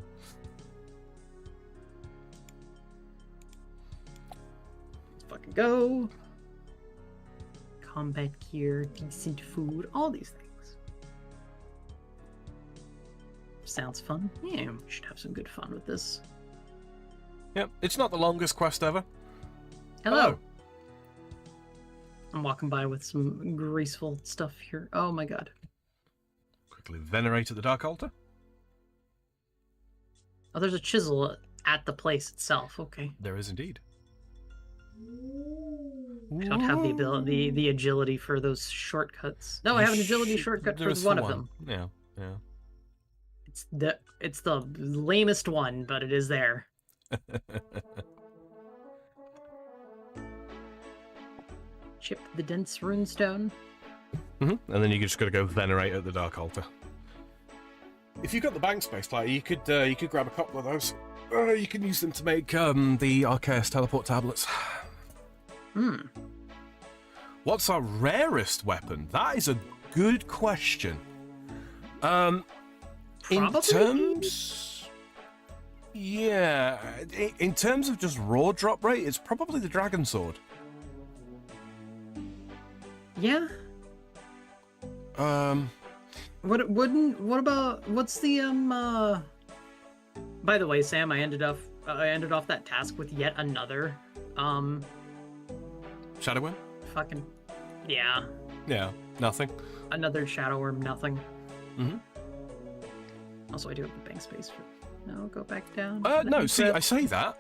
Let's fucking go. Combat gear, decent food, all these things. Sounds fun. Yeah, we should have some good fun with this. Yep, it's not the longest quest ever. Hello. I'm walking by with some graceful stuff here. Oh my god. Quickly venerate at the Dark Altar. Oh, there's a chisel at the place itself. Okay. There is indeed. I don't have the ability, the agility for those shortcuts. No, I have an agility shortcut for one of them. Yeah, yeah. It's the lamest one, but it is there. Chip the dense runestone. And then you just got to go venerate at the Dark Altar. If you've got the bank space, Platty, you could grab a couple of those. You can use them to make the Arceus teleport tablets. What's our rarest weapon? That is a good question. In terms... Yeah, in terms of just raw drop rate, it's probably the Dragon Sword. Yeah. What about what's the By the way, Sam, I ended off that task with yet another Shadow Worm? Fucking yeah. Yeah, nothing. Another Shadow Worm, nothing. Also, I do have the bank space for. No, go back down. No, see, I say that,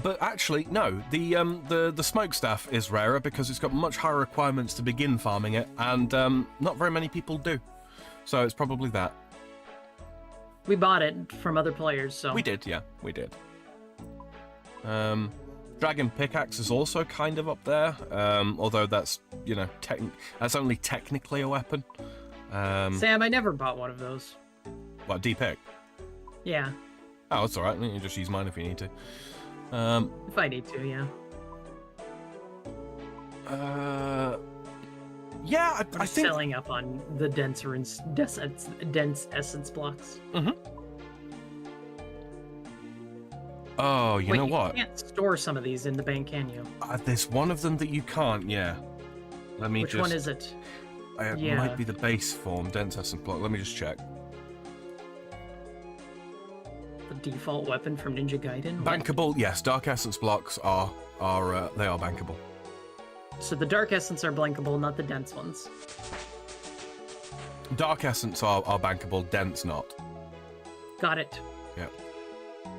but actually, no. The smokestaff is rarer because it's got much higher requirements to begin farming it, and not very many people do. So it's probably that. We bought it from other players, so... We did, yeah, we did. Dragon Pickaxe is also kind of up there, although that's, you know, that's only technically a weapon. Sam, I never bought one of those. What, D-Pick? Yeah. Oh, that's alright, you can just use mine if you need to. If I need to, yeah. Yeah, I think... filling up on the dense essence blocks. Oh, you know what? You can't store some of these in the bank, can you? There's one of them that you can't, yeah. Let me Which one is it? It might be the base form, dense essence block. Let me just check. The default weapon from Ninja Gaiden? Bankable, yes. Dark essence blocks are bankable. So the dark essence are blankable, not the dense ones. Dark essence are bankable, dense not. Got it. Yep.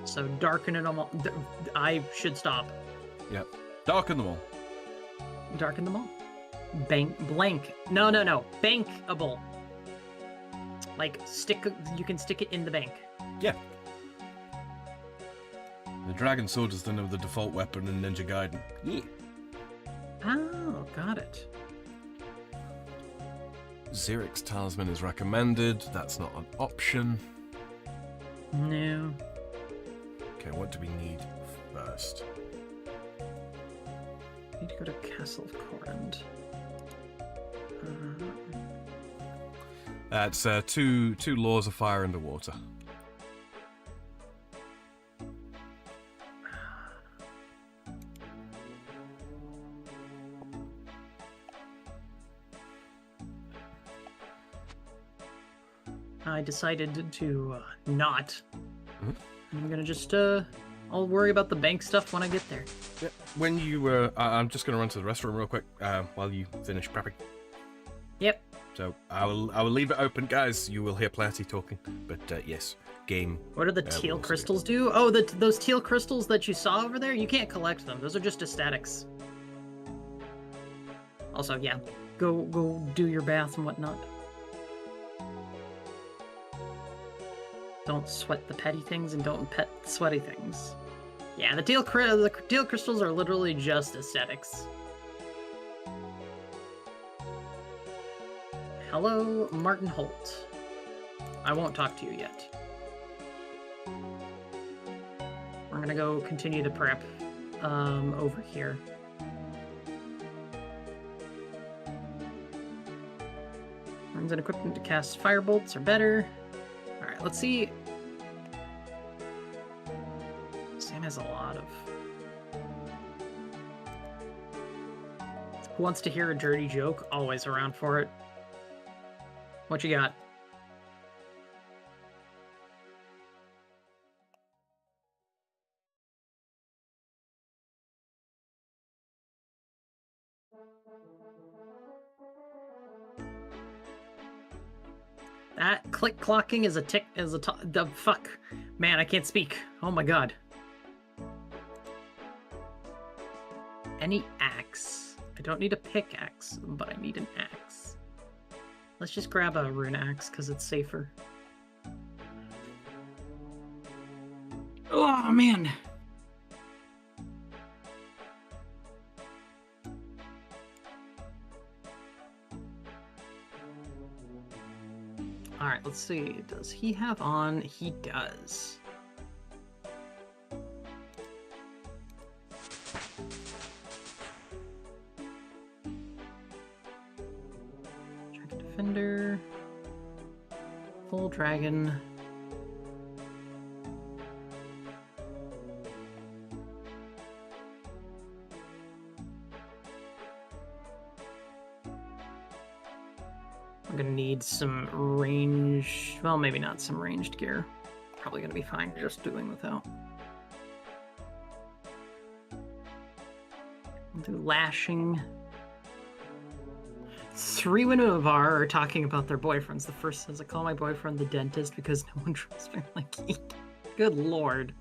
So darken them all. I should stop. Yep. Darken them all. Darken them all. Blank. No. Bankable. Like you can stick it in the bank. Yeah. The Dragon Sword is the default weapon in Ninja Gaiden. Yeah. Oh, got it. Xeric's Talisman is recommended. That's not an option. No. Okay, what do we need first? Need to go to Castle of Corund. That's two laws of fire and the water. I decided to not. I'm gonna just I'll worry about the bank stuff when I get there. Yep. When you I'm just gonna run to the restroom real quick while you finish prepping. Yep. So I will leave it open, guys. You will hear Platty talking, but yes, game. What do the teal crystals do? Oh, those teal crystals that you saw over there. You can't collect them. Those are just aesthetics. Also, yeah, go do your bath and whatnot. Don't sweat the petty things and don't pet the sweaty things. Yeah, the teal crystals are literally just aesthetics. Hello, Martin Holt. I won't talk to you yet. We're gonna go continue the prep over here. Runs and equipment to cast firebolts are better. Alright, let's see. Sam has a lot of... Who wants to hear a dirty joke? Always around for it. What you got? That click clocking is the fuck. Man, I can't speak. Oh my god. Any axe. I don't need a pickaxe, but I need an axe. Let's just grab a rune axe because it's safer. Oh man. All right, let's see. Does he have on? He does. Dragon Defender. Full Dragon. I'm gonna need some range. Well, maybe not some ranged gear. Probably gonna be fine just doing without. I'll do lashing. 3 women of Var are talking about their boyfriends. The first says, "I call my boyfriend the dentist because no one trusts me like he." Good lord,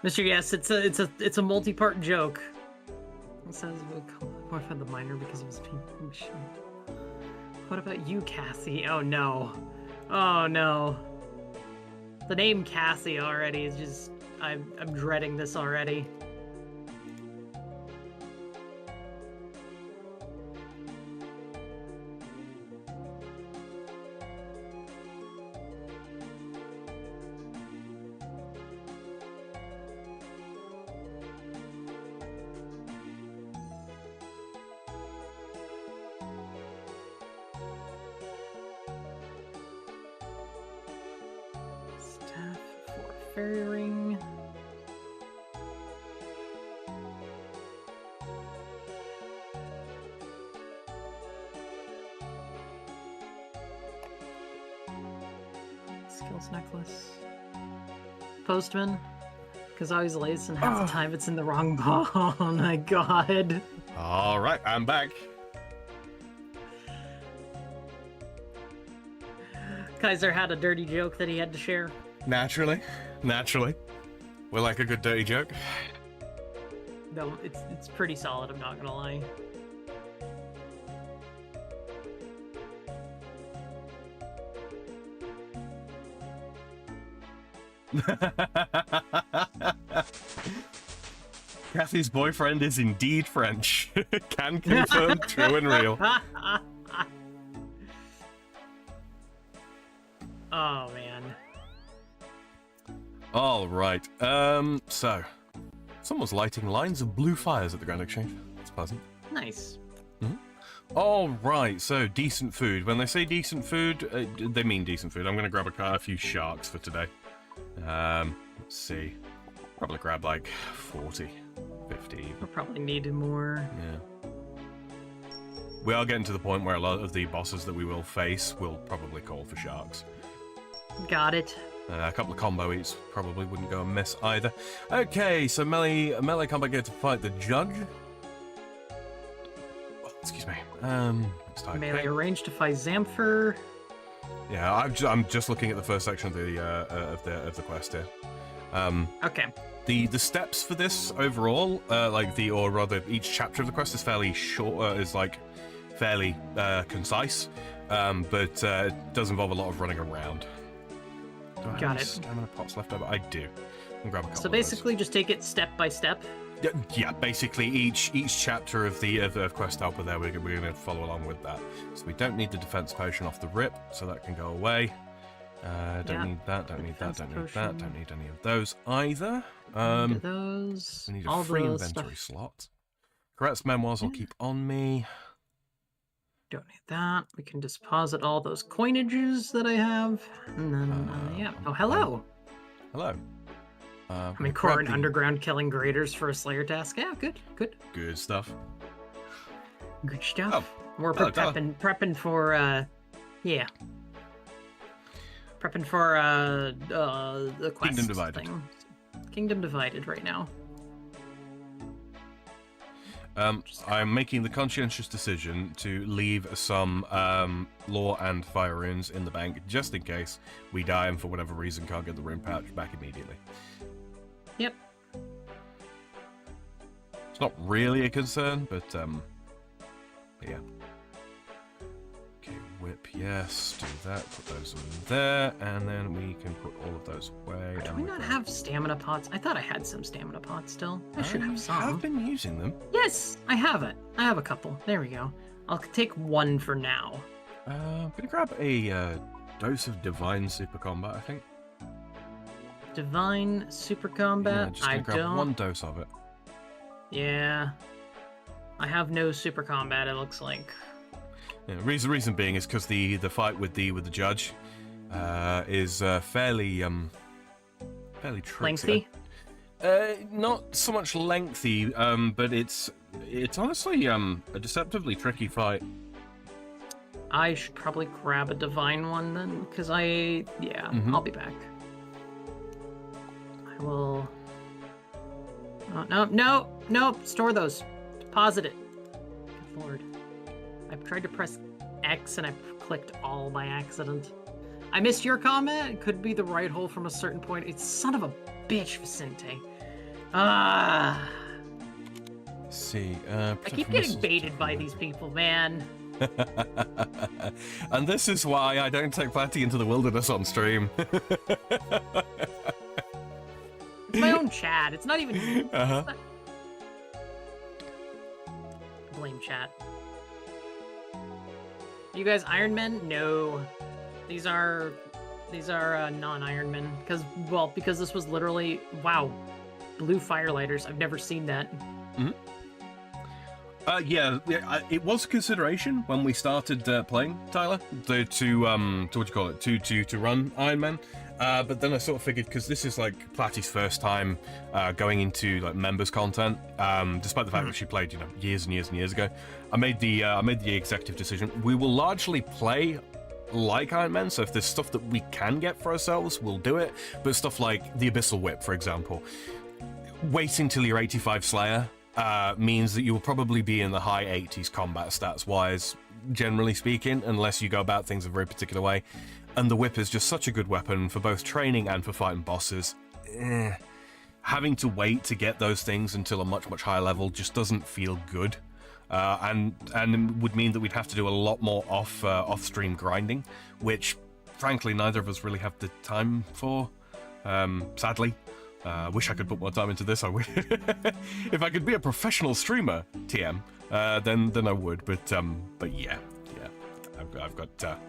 Mr. Yes, it's a multi-part joke. It says, "We'll call my boyfriend the miner because he was being shit." What about you, Cassie? Oh no. Oh no. The name Cassie already is just... I'm dreading this already. Fairy ring. Skills necklace. Postman. Because I always lace and half the time it's in the wrong ball. Oh my god. Alright, I'm back. Kaiser had a dirty joke that he had to share. Naturally. We like a good dirty joke. No, it's pretty solid, I'm not gonna lie. Kathy's boyfriend is indeed French. Can confirm, true and real. Oh man. All right. So someone's lighting lines of blue fires at the Grand Exchange. That's pleasant. Nice. All right. So decent food. When they say decent food, they mean decent food. I'm gonna grab a few sharks for today. Let's see. Probably grab like 40, 50. We'll probably need more. Yeah. We are getting to the point where a lot of the bosses that we will face will probably call for sharks. Got it. A couple of combo eats probably wouldn't go amiss either. Okay, so melee combat gear to fight the judge. Oh, excuse me. Melee range to fight Zamfir. Yeah, I'm just looking at the first section of the quest here. Okay. The steps for this overall, or rather each chapter of the quest is fairly short, is like fairly concise, but it does involve a lot of running around. Do I have Got any it. stamina pots left over? I do. I'll grab a couple So basically, just take it step by step. Yeah, basically each chapter of the quest helper there, we're going to follow along with that. So we don't need the defense potion off the rip, so that can go away. Don't need that, don't need that, don't need that, don't need any of those either. Those. We need all a free the inventory stuff. slot. Correct memoirs I'll keep on me. Don't need that. We can deposit all those coinages that I have. And then, yeah. Oh, hello. Hello. I mean, core and underground killing graders for a Slayer task. Yeah, good. Good stuff. Good stuff. Oh, We're hello, prepping for, yeah. Prepping for, the quest Kingdom Divided. thing. Kingdom Divided right now. I'm making the conscientious decision to leave some lore and fire runes in the bank just in case we die and for whatever reason can't get the rune pouch back immediately. Yep. It's not really a concern, but yeah. Okay, whip, yes, do that, put those in there, and then we can put all of those away. Do we not have stamina pots? I thought I had some stamina pots still. I should have some. I've been using them. Yes, I have it. I have a couple. There we go. I'll take one for now. I'm gonna grab a dose of divine super combat, I think. Divine super combat? Yeah, just gonna grab one dose of it. Yeah. I have no super combat, it looks like. Yeah, reason being is because the fight with the judge is fairly tricky. Lengthy? Not so much lengthy, but it's honestly a deceptively tricky fight. I should probably grab a divine one then, because I'll be back. I will. Oh, no, store those. Deposit it. Good lord. I've tried to press X and I've clicked all by accident. I missed your comment. It could be the right hole from a certain point. It's son of a bitch, Vicente. Ah. Let's see. I keep getting baited by these people, man. And this is why I don't take Platty into the wilderness on stream. It's my own chat. It's not even. Uh-huh. Blame chat. You guys Iron Men? No. These are non-Iron Men. Because this was literally, wow, blue firelighters. I've never seen that. Mm-hmm. Yeah, it was a consideration when we started playing, Tyler, to what do you call it, to run Iron Man. But then I sort of figured, because this is like Platty's first time going into like members content, despite the fact that she played, years and years and years ago, I made the executive decision. We will largely play like Iron Man, so if there's stuff that we can get for ourselves, we'll do it. But stuff like the Abyssal Whip, for example, waiting till you're 85 Slayer means that you will probably be in the high 80s combat stats wise, generally speaking, unless you go about things a very particular way. And the whip is just such a good weapon for both training and for fighting bosses. Having to wait to get those things until a much higher level just doesn't feel good, and would mean that we'd have to do a lot more off-stream grinding, which frankly neither of us really have the time for, sadly. Wish I could put more time into this. I would. If I could be a professional streamer, TM, then I would. But yeah, I've got.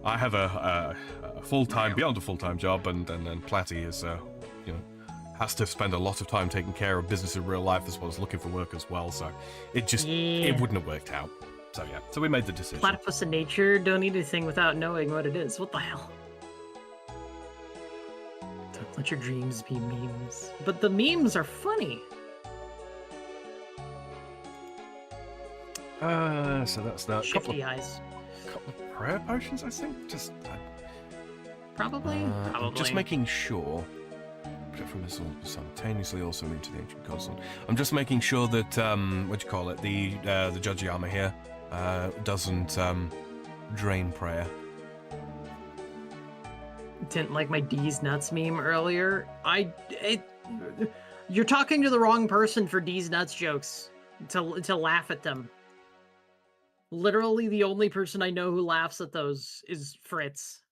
I have a full-time, beyond a full-time job, and Platty is, has to spend a lot of time taking care of business in real life as well as looking for work as well. So it just it wouldn't have worked out. So yeah, so we made the decision. Platypus in nature, don't eat anything without knowing what it is. What the hell? Don't let your dreams be memes. But the memes are funny. So that's that. Shifty eyes. Couple of prayer potions, I think. Probably. I'm just making sure. From this simultaneously also into the ancient console. I'm just making sure that what do you call it? The Judgy armor here doesn't drain prayer. Didn't like my D's nuts meme earlier. You're talking to the wrong person for D's nuts jokes to laugh at them. Literally, the only person I know who laughs at those is Fritz,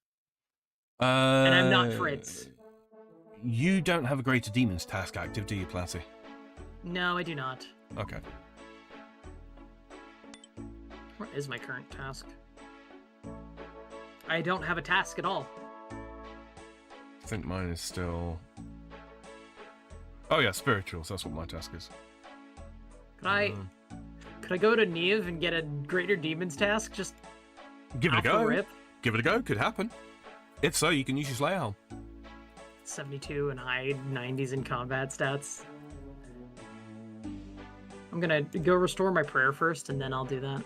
and I'm not Fritz. You don't have a Greater Demons task active, do you, Platty? No, I do not. Okay. What is my current task? I don't have a task at all. I think mine is still... Oh yeah, spirituals, that's what my task is. Could I go to Neve and get a Greater Demons task? Just give it a go. Rip? Give it a go, could happen. If so, you can use your Slayer Helm. 72 and high 90s in combat stats. I'm gonna go restore my prayer first, and then I'll do that.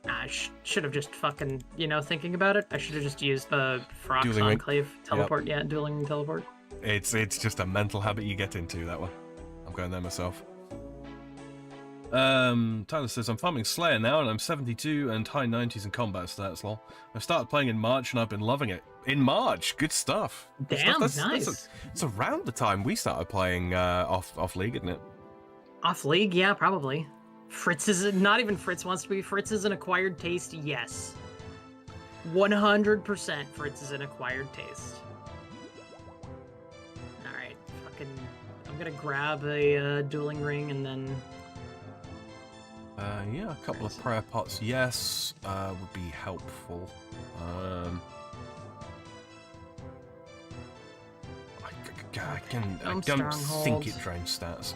I should have just fucking, thinking about it, I should have just used the Frox Enclave teleport. Yep. Yeah, dueling teleport. It's just a mental habit you get into, that one. I'm going there myself. Tyler says, I'm farming Slayer now, and I'm 72 and high 90s in combat stats, lol. I started playing in March, and I've been loving it. In March, good stuff. Damn, nice. It's around the time we started playing off League, isn't it? Off league, yeah, probably. Fritz is not even Fritz wants to be. Fritz is an acquired taste, yes. 100% Fritz is an acquired taste. Alright, fucking... I'm gonna grab a dueling ring and then... Yeah, a couple of prayer pots, yes, would be helpful. I don't think it drains stats.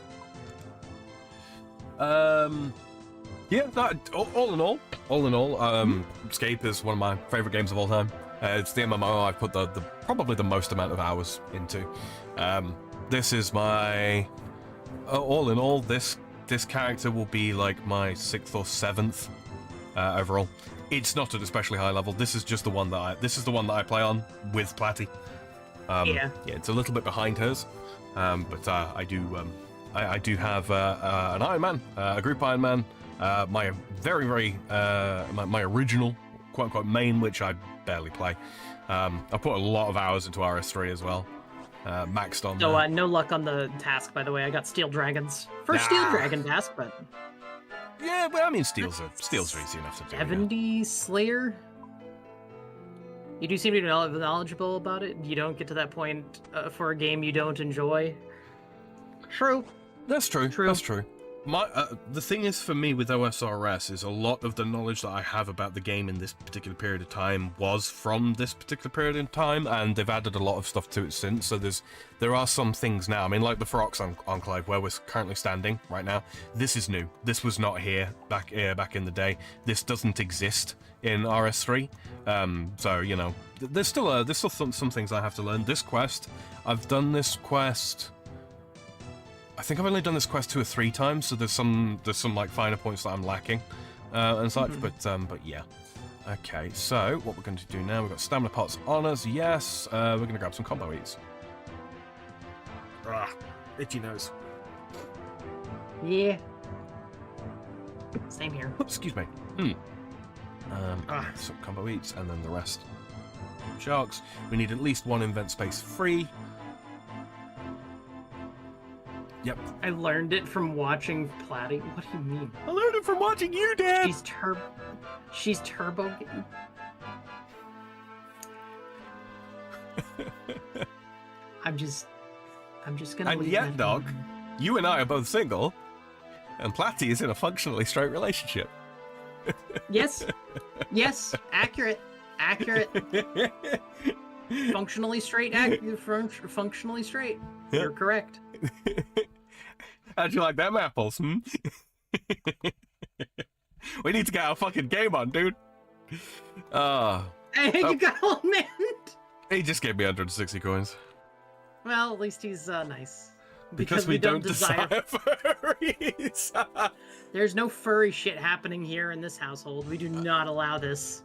Yeah, all in all, Escape is one of my favorite games of all time. It's the MMO I've put the probably the most amount of hours into. This is my all in all, this character will be like my 6th or 7th overall. It's not at especially high level. This is just the one that I play on with Platty. Yeah, it's a little bit behind hers, but I do have an Iron Man, a group Iron Man, my my original quote unquote main, which I barely play. I put a lot of hours into RS3 as well, maxed on. So no luck on the task, by the way. I got Steel Dragons. First Steel Dragon task, but yeah, but I mean steals are easy enough to do. 70 yeah. Slayer. You do seem to be knowledgeable about it. You don't get to that point for a game you don't enjoy. True. That's true. That's true. The thing is for me with OSRS is a lot of the knowledge that I have about the game in this particular period of time was from this particular period in time, and they've added a lot of stuff to it since. So there are some things now. I mean, like the Ferox Enclave, where we're currently standing right now. This is new. This was not here back in the day. This doesn't exist in RS3. So you know, there's still some things I have to learn. This quest, I've done this quest. I think I've only done this quest 2 or 3 times, so there's some like finer points that I'm lacking and such. But yeah. Okay, so what we're going to do now? We've got stamina pots on us. Yes, we're going to grab some combo eats. Itchy nose. Yeah. Same here. Oops, excuse me. Some combo eats, and then the rest. Sharks. We need at least 1 invent space free. Yep. I learned it from watching Platty. What do you mean? I learned it from watching you, Dad! She's turbo. I'm just gonna and leave yet, that dog, alone. You and I are both single, and Platty is in a functionally straight relationship. Yes. Yes. Accurate. Functionally straight. Functionally straight. You're correct. How'd you like them apples, We need to get our fucking game on, dude. Hey, you got old man. He just gave me 160 coins. Well, at least he's nice. Because we don't desire furries. There's no furry shit happening here in this household. We do not allow this.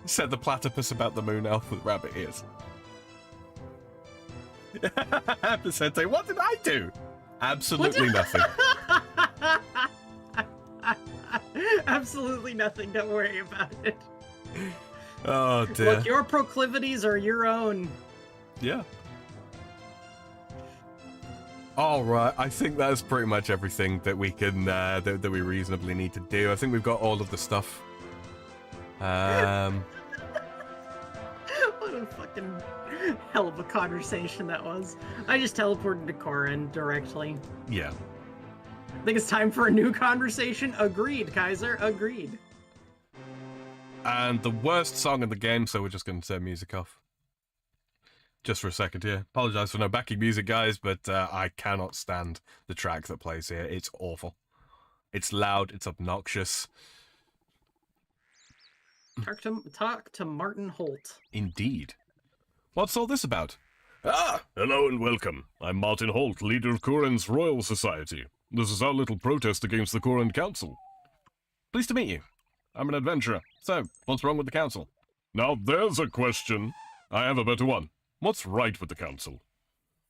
Said the platypus about the moon elf with rabbit ears. Percente, what did I do? Absolutely nothing. Absolutely nothing. Don't worry about it. Oh dear. Look, your proclivities are your own. Yeah. All right. I think that's pretty much everything that we can that we reasonably need to do. I think we've got all of the stuff. What a fucking hell of a conversation that was. I just teleported to Corin directly. Yeah. I think it's time for a new conversation. Agreed, Kaiser. Agreed. And the worst song in the game, so we're just going to turn music off. Just for a second here. Apologize for no backing music, guys, but I cannot stand the track that plays here. It's awful. It's loud. It's obnoxious. Talk to Martin Holt. Indeed. What's all this about? Hello and welcome. I'm Martin Holt, leader of Corin's Royal Society. This is our little protest against the Corin Council. Pleased to meet you. I'm an adventurer. So, what's wrong with the council? Now there's a question. I have a better one. What's right with the council?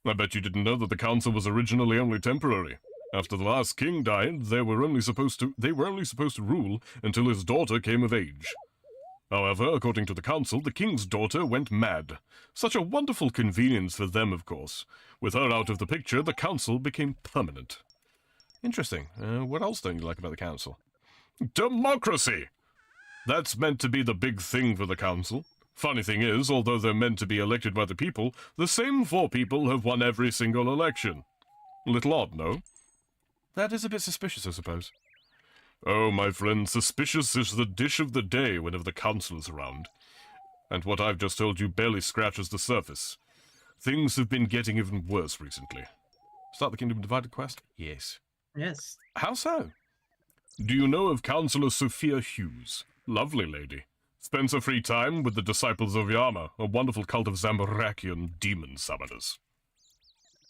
I bet you didn't know that the council was originally only temporary. After the last king died, they were only supposed to rule until his daughter came of age. However, according to the council, the king's daughter went mad. Such a wonderful convenience for them, of course. With her out of the picture, the council became permanent. Interesting. What else don't you like about the council? Democracy! That's meant to be the big thing for the council. Funny thing is, although they're meant to be elected by the people, the same 4 people have won every single election. A little odd, no? That is a bit suspicious, I suppose. Oh, my friend, suspicious is the dish of the day whenever the council is around. And what I've just told you barely scratches the surface. Things have been getting even worse recently. Start the Kingdom Divided quest? Yes. Yes. How so? Do you know of Councillor Sophia Hughes? Lovely lady. Spends her free time with the Disciples of Yama, a wonderful cult of Zambrakian demon summoners.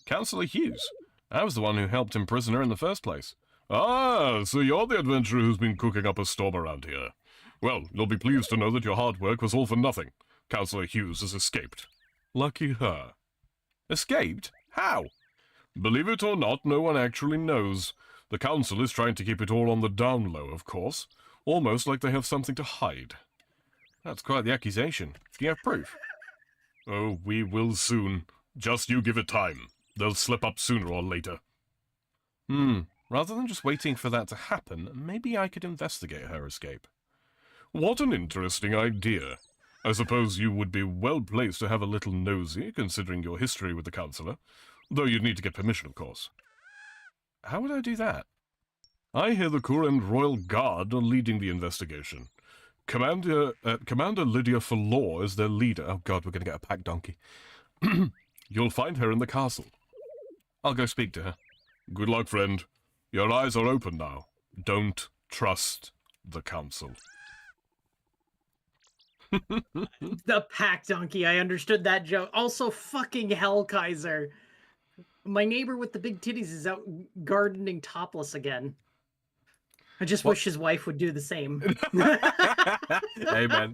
Councillor Hughes? I was the one who helped imprison her in the first place. Ah, so you're the adventurer who's been cooking up a storm around here. Well, you'll be pleased to know that your hard work was all for nothing. Councillor Hughes has escaped. Lucky her. Escaped? How? Believe it or not, no one actually knows. The council is trying to keep it all on the down low, of course. Almost like they have something to hide. That's quite the accusation. Do you have proof? Oh, we will soon. Just you give it time. They'll slip up sooner or later. Rather than just waiting for that to happen, maybe I could investigate her escape. What an interesting idea. I suppose you would be well placed to have a little nosy, considering your history with the councillor. Though you'd need to get permission, of course. How would I do that? I hear the Kurand Royal Guard are leading the investigation. Commander Lydia Falor is their leader. Oh god, we're going to get a pack donkey. You'll find her in the castle. I'll go speak to her. Good luck, friend. Your eyes are open now. Don't trust the council. The pack donkey, I understood that joke. Also, fucking hell, Kaiser. My neighbor with the big titties is out gardening topless again. I just wish his wife would do the same. Hey, man.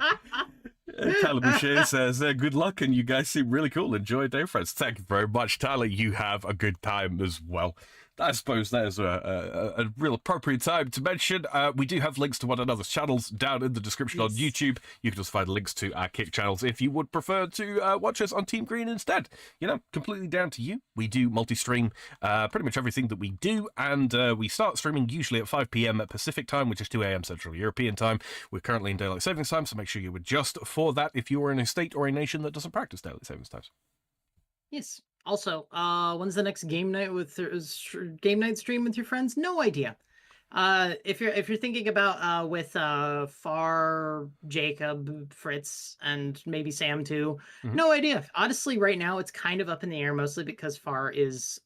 Tyler Boucher says, good luck, and you guys seem really cool. Enjoy your day, friends. Thank you very much, Tyler. You have a good time as well. I suppose that is a real appropriate time to mention. We do have links to one another's channels down in the description on YouTube. You can also find links to our Kick channels if you would prefer to watch us on Team Green instead. You know, completely down to you. We do multi-stream pretty much everything that we do, and we start streaming usually at 5 p.m. at Pacific time, which is 2 a.m. Central European time. We're currently in Daylight Savings Time, so make sure you adjust for that if you are in a state or a nation that doesn't practice Daylight Savings Times. Yes. Also, when's the next game night stream with your friends? No idea. If you're thinking about with Far, Jacob, Fritz, and maybe Sam too, no idea. Honestly, right now it's kind of up in the air, mostly because Far is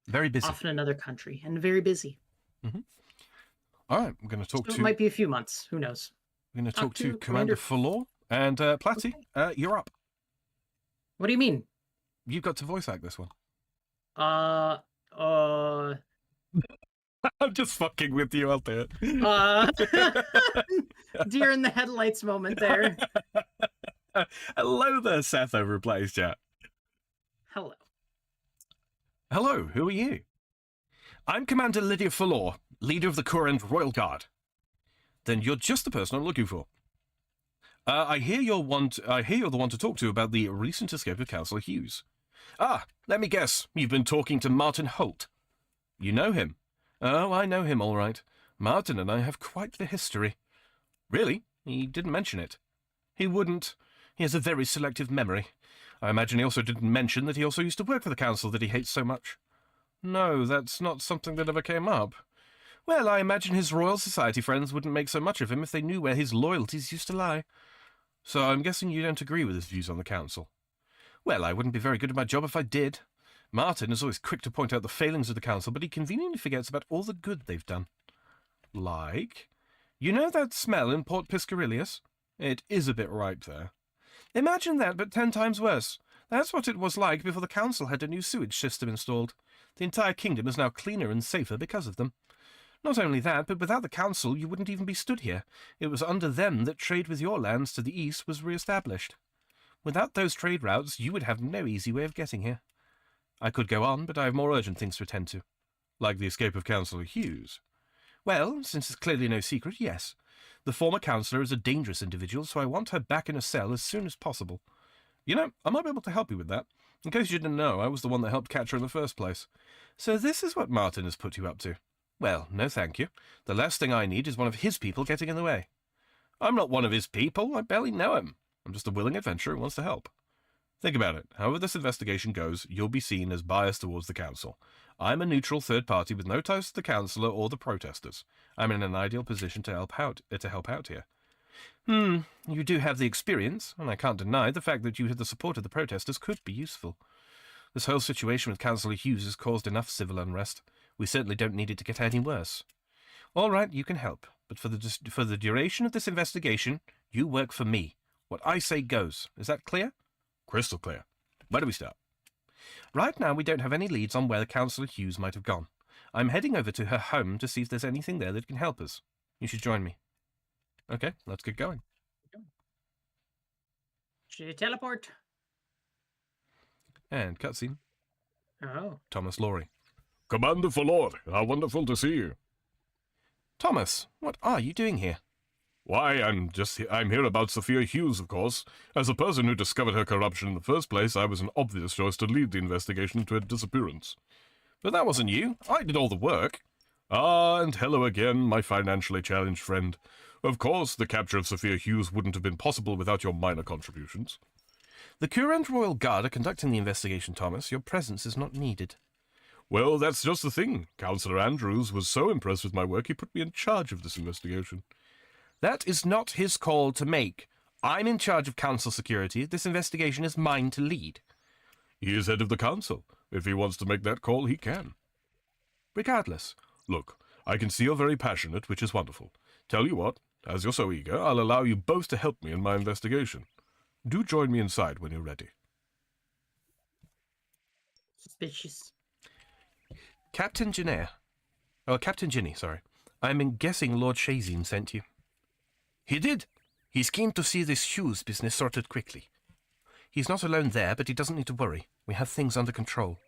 very busy, off in another country and very busy. All right, I'm going to talk to. It might be a few months. Who knows? I'm going to talk to Commander Falor and Platty. You're up. What do you mean? You've got to voice act this one. I'm just fucking with you out there. Deer in the headlights moment there. Hello there, Seth over at Platty's chat. Hello. Hello, who are you? I'm Commander Lydia Falor, leader of the Kurand Royal Guard. Then you're just the person I'm looking for. I hear you're the one to talk to about the recent escape of Councillor Hughes. Ah, let me guess. You've been talking to Martin Holt. You know him? Oh, I know him all right. Martin and I have quite the history. Really? He didn't mention it. He wouldn't. He has a very selective memory. I imagine he also didn't mention that he also used to work for the council that he hates so much. No, that's not something that ever came up. Well, I imagine his Royal Society friends wouldn't make so much of him if they knew where his loyalties used to lie. So I'm guessing you don't agree with his views on the council. Well, I wouldn't be very good at my job if I did. Martin is always quick to point out the failings of the council, but he conveniently forgets about all the good they've done. Like? You know that smell in Port Piscarilius? It is a bit ripe there. Imagine that, but 10 times worse. That's what it was like before the council had a new sewage system installed. The entire kingdom is now cleaner and safer because of them. Not only that, but without the council, you wouldn't even be stood here. It was under them that trade with your lands to the east was re-established. Without those trade routes, you would have no easy way of getting here. I could go on, but I have more urgent things to attend to. Like the escape of Councillor Hughes. Well, since it's clearly no secret, yes. The former councillor is a dangerous individual, so I want her back in a cell as soon as possible. You know, I might be able to help you with that. In case you didn't know, I was the one that helped catch her in the first place. So this is what Martin has put you up to. Well, no thank you. The last thing I need is one of his people getting in the way. I'm not one of his people. I barely know him. I'm just a willing adventurer who wants to help. Think about it. However this investigation goes, you'll be seen as biased towards the council. I'm a neutral third party with no ties to the councillor or the protesters. I'm in an ideal position to help out here. You do have the experience, and I can't deny the fact that you had the support of the protesters could be useful. This whole situation with Councillor Hughes has caused enough civil unrest. We certainly don't need it to get any worse. All right, you can help, but for the duration of this investigation, you work for me. What I say goes. Is that clear? Crystal clear. Where do we start? Right now, we don't have any leads on where Councillor Hughes might have gone. I'm heading over to her home to see if there's anything there that can help us. You should join me. Okay, let's get going. Should you teleport? And cutscene. Oh. Thomas Laurie. Commander Falord, how wonderful to see you. Thomas, what are you doing here? Why, I'm here about Sophia Hughes, of course. As a person who discovered her corruption in the first place, I was an obvious choice to lead the investigation into her disappearance. But that wasn't you. I did all the work. Ah, and hello again, my financially challenged friend. Of course, the capture of Sophia Hughes wouldn't have been possible without your minor contributions. The current Royal Guard are conducting the investigation, Thomas. Your presence is not needed. Well, that's just the thing. Councillor Andrews was so impressed with my work, he put me in charge of this investigation. That is not his call to make. I'm in charge of council security. This investigation is mine to lead. He is head of the council. If he wants to make that call, he can. Regardless. Look, I can see you're very passionate, which is wonderful. Tell you what, as you're so eager, I'll allow you both to help me in my investigation. Do join me inside when you're ready. Suspicious. Captain Ginny, sorry. I'm guessing Lord Shazine sent you. He did. He's keen to see this Hughes business sorted quickly. He's not alone there, but he doesn't need to worry. We have things under control.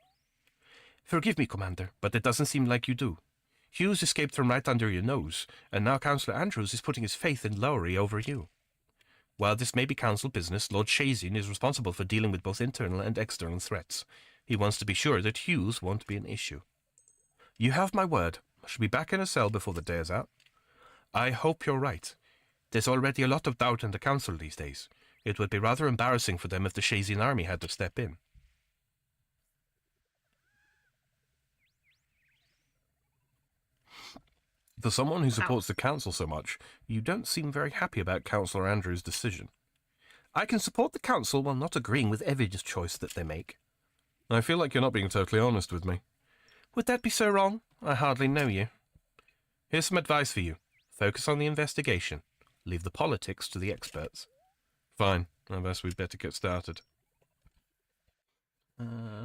Forgive me, Commander, but it doesn't seem like you do. Hughes escaped from right under your nose, and now Councillor Andrews is putting his faith in Lowry over you. While this may be council business, Lord Shazine is responsible for dealing with both internal and external threats. He wants to be sure that Hughes won't be an issue. You have my word. I shall be back in a cell before the day is out. I hope you're right. There's already a lot of doubt in the council these days. It would be rather embarrassing for them if the Shazine army had to step in. For someone who supports the council so much, you don't seem very happy about Councillor Andrews' decision. I can support the council while not agreeing with every choice that they make. I feel like you're not being totally honest with me. Would that be so wrong? I hardly know you. Here's some advice for you. Focus on the investigation. Leave the politics to the experts. Fine. I guess we'd better get started.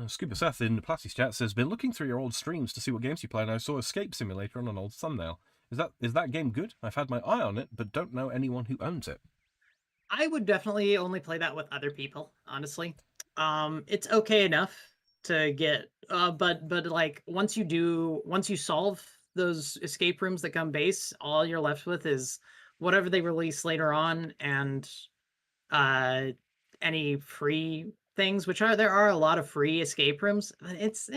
Scuba Seth in the Platty's chat says, been looking through your old streams to see what games you play, and I saw Escape Simulator on an old thumbnail. Is that game good? I've had my eye on it, but don't know anyone who owns it. I would definitely only play that with other people, honestly. It's okay enough to get, but like once you solve those escape rooms that come base, all you're left with is whatever they release later on, and any free things, there are a lot of free escape rooms. It's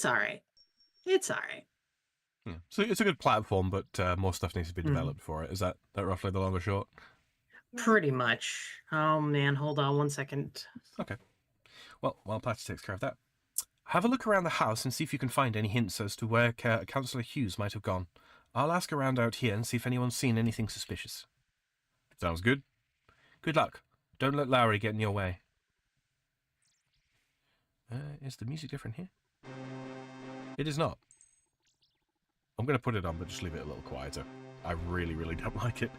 all right. It's all right. Yeah. So it's a good platform, but more stuff needs to be developed for it. Is that roughly the long or short? Pretty much. Oh man, hold on 1 second. Okay. Well, while Platty takes care of that, have a look around the house and see if you can find any hints as to where Councillor Hughes might have gone. I'll ask around out here and see if anyone's seen anything suspicious. Sounds good. Good luck. Don't let Lowry get in your way. Is the music different here? It is not. I'm going to put it on, but just leave it a little quieter. I really, really don't like it.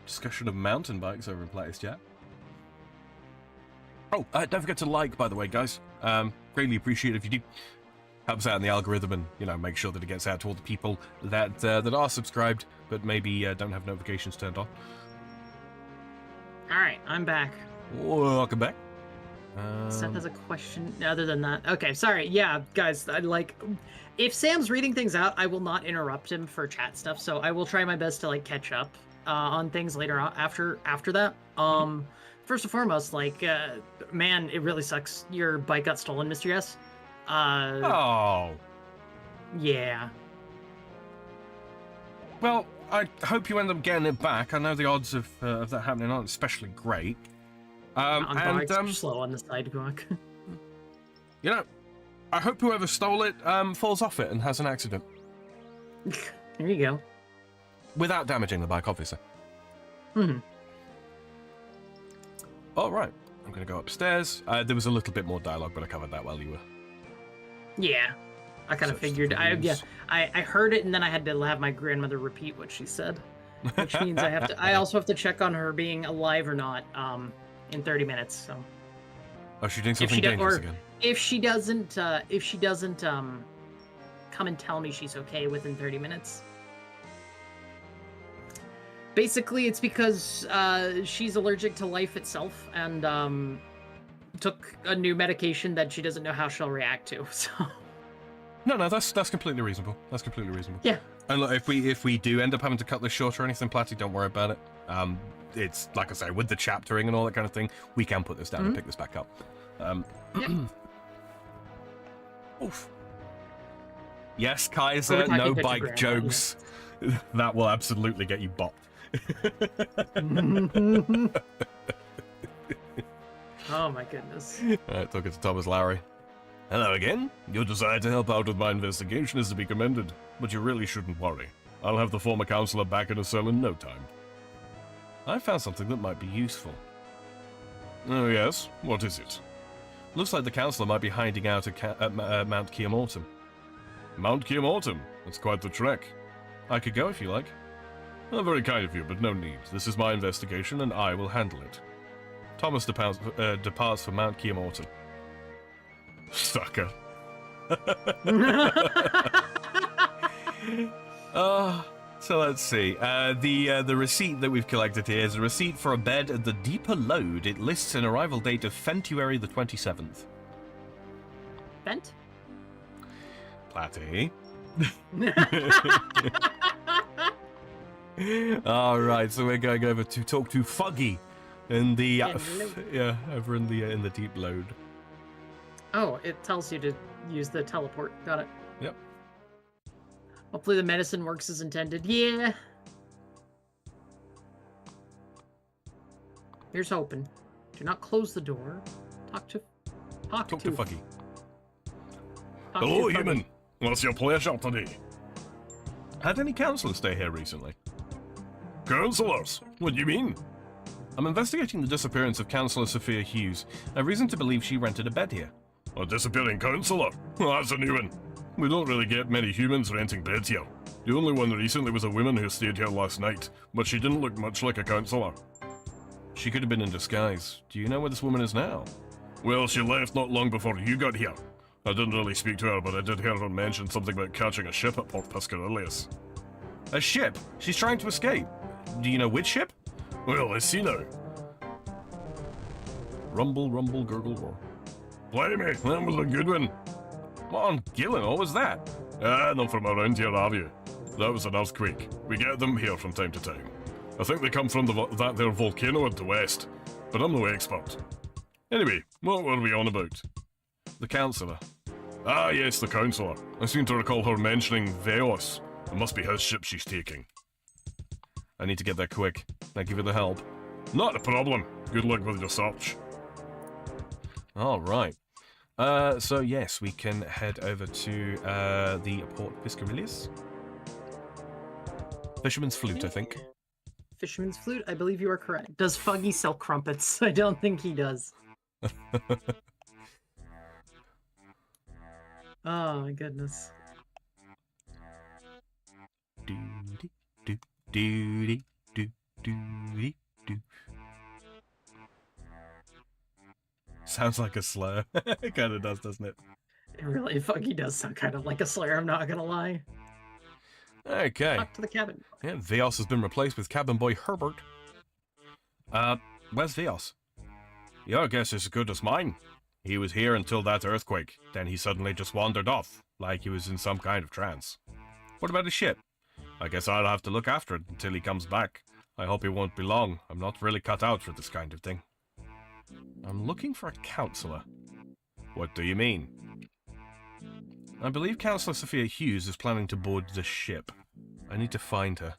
Discussion of mountain bikes over in Platty's chat. Oh, don't forget to like, by the way, guys. Greatly appreciate it if you do. Helps out in the algorithm, and make sure that it gets out to all the people that are subscribed, but maybe don't have notifications turned on. All right, I'm back. Welcome back. Seth has a question other than that. Okay, sorry. Yeah, guys, if Sam's reading things out, I will not interrupt him for chat stuff, so I will try my best to like catch up on things later on after that. First and foremost, man, it really sucks your bike got stolen, Mr. S. Oh. Yeah. Well, I hope you end up getting it back. I know the odds of that happening aren't especially great. Slow on the sidewalk. You know, I hope whoever stole it falls off it and has an accident. There you go. Without damaging the bike, obviously. All right, I'm going to go upstairs. There was a little bit more dialogue, but I covered that while you were... Yeah, I kind of figured. I heard it, and then I had to have my grandmother repeat what she said, which means I also have to check on her being alive or not in 30 minutes. So. Oh, she's doing something dangerous again. If she doesn't come and tell me she's okay within 30 minutes. Basically, it's because she's allergic to life itself and took a new medication that she doesn't know how she'll react to. So. No, that's completely reasonable. That's completely reasonable. Yeah. And look, if we do end up having to cut this short or anything, Platty, don't worry about it. It's like I say, with the chaptering and all that kind of thing, we can put this down and pick this back up. Oof. Yes, Kaiser, no bike jokes. That will absolutely get you bopped. Oh my goodness. Alright, talking to Thomas Lowry. Hello again. Your desire to help out with my investigation is to be commended, but you really shouldn't worry. I'll have the former counselor back in a cell in no time. I found something that might be useful. Oh yes? What is it? Looks like the counselor might be hiding out at Mount Keomortem. Mount Keomortem? That's quite the trek. I could go if you like. Oh, very kind of you, but no need. This is my investigation, and I will handle it. Thomas departs for Mount Keomortem. Sucker. So let's see. The receipt that we've collected here is a receipt for a bed at the Deeper Lode. It lists an arrival date of February the 27th. Bent? Platty. All right, so we're going over to talk to Foggy in the over in the Deep Lode. Oh, it tells you to use the teleport. Got it. Yep. Hopefully the medicine works as intended. Yeah. Here's hoping. Do not close the door. Talk to Foggy. Hello, human. What's your pleasure today? Had any counselors stay here recently? Counselors? What do you mean? I'm investigating the disappearance of Councillor Sophia Hughes. I have reason to believe she rented a bed here. A disappearing counselor? Well, that's a new one. We don't really get many humans renting beds here. The only one recently was a woman who stayed here last night, but she didn't look much like a counselor. She could have been in disguise. Do you know where this woman is now? Well, she left not long before you got here. I didn't really speak to her, but I did hear her mention something about catching a ship at Port Piscarilius. A ship? She's trying to escape. Do you know which ship? Well, I see now. Rumble, rumble, gurgle, roar. Blimey, that was a good one. What on Gillen? What was that? Not from around here, are you? That was an earthquake. We get them here from time to time. I think they come from that there volcano at the west, but I'm no expert. Anyway, what were we on about? The counsellor. Ah, yes, the counsellor. I seem to recall her mentioning Veos. It must be his ship she's taking. I need to get there quick. Thank you for the help. Not a problem. Good luck with your search. All right. So yes, we can head over to the Port Piscarilius. Fisherman's Flute, I think. Fisherman's Flute? I believe you are correct. Does Foggy sell crumpets? I don't think he does. Oh my goodness. Doody, doo, doody, doo, doody, doo. Sounds like a slur. It kind of does, doesn't it? It really, Foggy does sound kind of like a slur, I'm not gonna lie. Okay. Talk to the cabin. Yeah, Veos has been replaced with cabin boy Herbert. Where's Veos? Your guess is as good as mine. He was here until that earthquake, then he suddenly just wandered off, like he was in some kind of trance. What about his ship? I guess I'll have to look after it until he comes back. I hope he won't be long. I'm not really cut out for this kind of thing. I'm looking for a counselor. What do you mean? I believe Councillor Sophia Hughes is planning to board the ship. I need to find her.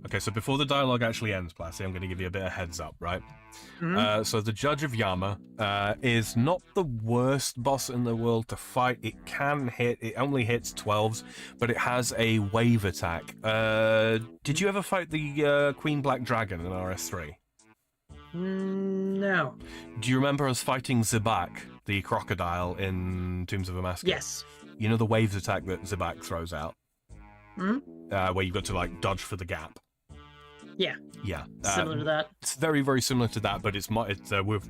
Okay, so before the dialogue actually ends, Platty, I'm going to give you a bit of heads up, right? So the Judge of Yama is not the worst boss in the world to fight. It can hit, it only hits 12s, but it has a wave attack. Did you ever fight the Queen Black Dragon in RS3? No. Do you remember us fighting Zebak, the crocodile in Tombs of Amaska? Yes. You know the waves attack that Zebak throws out? Where you've got to, like, dodge for the gap? Yeah. Yeah. Similar to that. It's very, very similar to that, but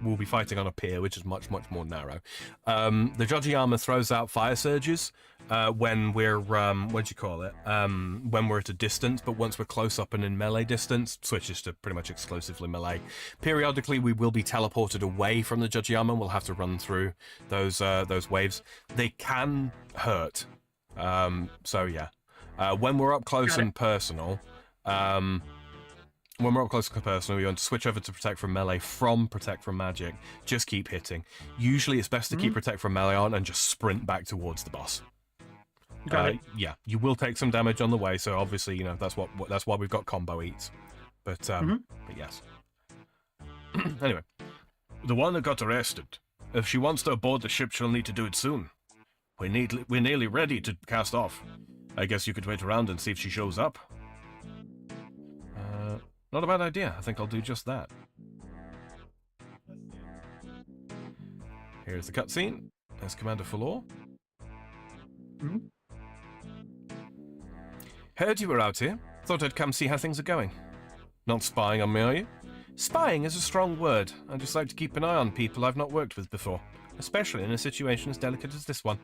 we'll be fighting on a pier, which is much, much more narrow. The Jojiyama throws out fire surges when we're, what do you call it? When we're at a distance, but once we're close up and in melee distance, switches to pretty much exclusively melee. Periodically, we will be teleported away from the Jojiyama, and we'll have to run through those waves. They can hurt. So, yeah. When we're up close and personal, we want to switch over to Protect from Melee from Protect from Magic. Just keep hitting. Usually it's best to keep Protect from Melee on and just sprint back towards the boss. Got it. Yeah, you will take some damage on the way, so obviously, you know, that's why we've got combo eats. But yes. Anyway. The one that got arrested. If she wants to board the ship, she'll need to do it soon. We're nearly ready to cast off. I guess you could wait around and see if she shows up. Not a bad idea. I think I'll do just that. Here's the cutscene. There's Commander Falor. Heard you were out here. Thought I'd come see how things are going. Not spying on me, are you? Spying is a strong word. I just like to keep an eye on people I've not worked with before, especially in a situation as delicate as this one.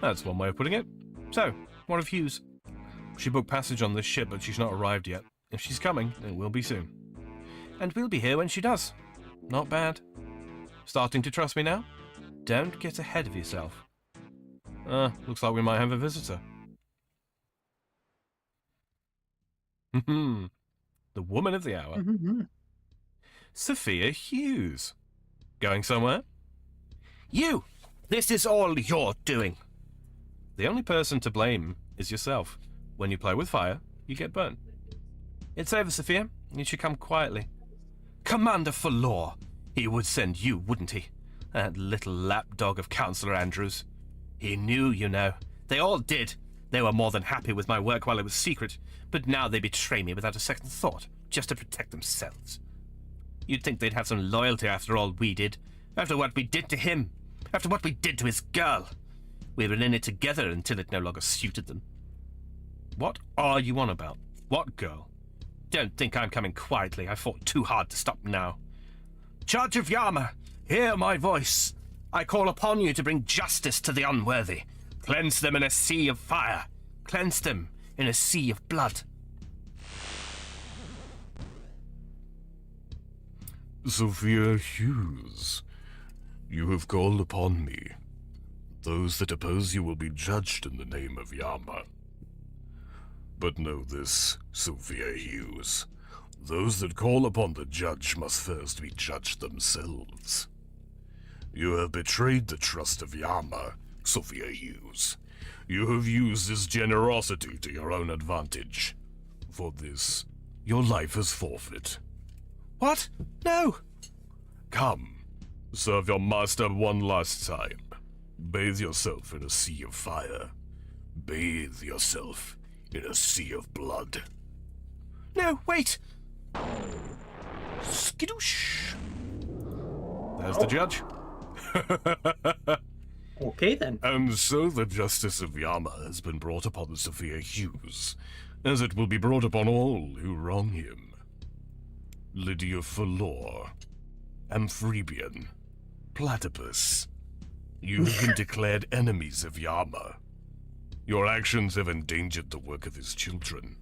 That's one way of putting it. So, what of Hughes? She booked passage on this ship, but she's not arrived yet. If she's coming, it will be soon. And we'll be here when she does. Not bad. Starting to trust me now? Don't get ahead of yourself. Looks like we might have a visitor. The woman of the hour. Sophia Hughes. Going somewhere? You! This is all your doing. The only person to blame is yourself. When you play with fire, you get burnt. It's over, Sophia. You should come quietly. Commander Falor. He would send you, wouldn't he? That little lapdog of Councillor Andrews. He knew, you know. They all did. They were more than happy with my work while it was secret, but now they betray me without a second thought, just to protect themselves. You'd think they'd have some loyalty after all we did, after what we did to him, after what we did to his girl. We were in it together until it no longer suited them. What are you on about? What girl? Don't think I'm coming quietly. I fought too hard to stop now. Judge of Yama, hear my voice. I call upon you to bring justice to the unworthy. Cleanse them in a sea of fire. Cleanse them in a sea of blood. Sophia Hughes, you have called upon me. Those that oppose you will be judged in the name of Yama. But know this, Sophia Hughes. Those that call upon the judge must first be judged themselves. You have betrayed the trust of Yama, Sophia Hughes. You have used his generosity to your own advantage. For this, your life is forfeit. What? No! Come, serve your master one last time. Bathe yourself in a sea of fire. Bathe yourself in a sea of blood. No, wait! Skidoosh! There's the judge. Okay, then. And so the justice of Yama has been brought upon Sophia Hughes, as it will be brought upon all who wrong him. Lydia Falor, Amphibian, Platypus, you have been declared enemies of Yama. Your actions have endangered the work of his children.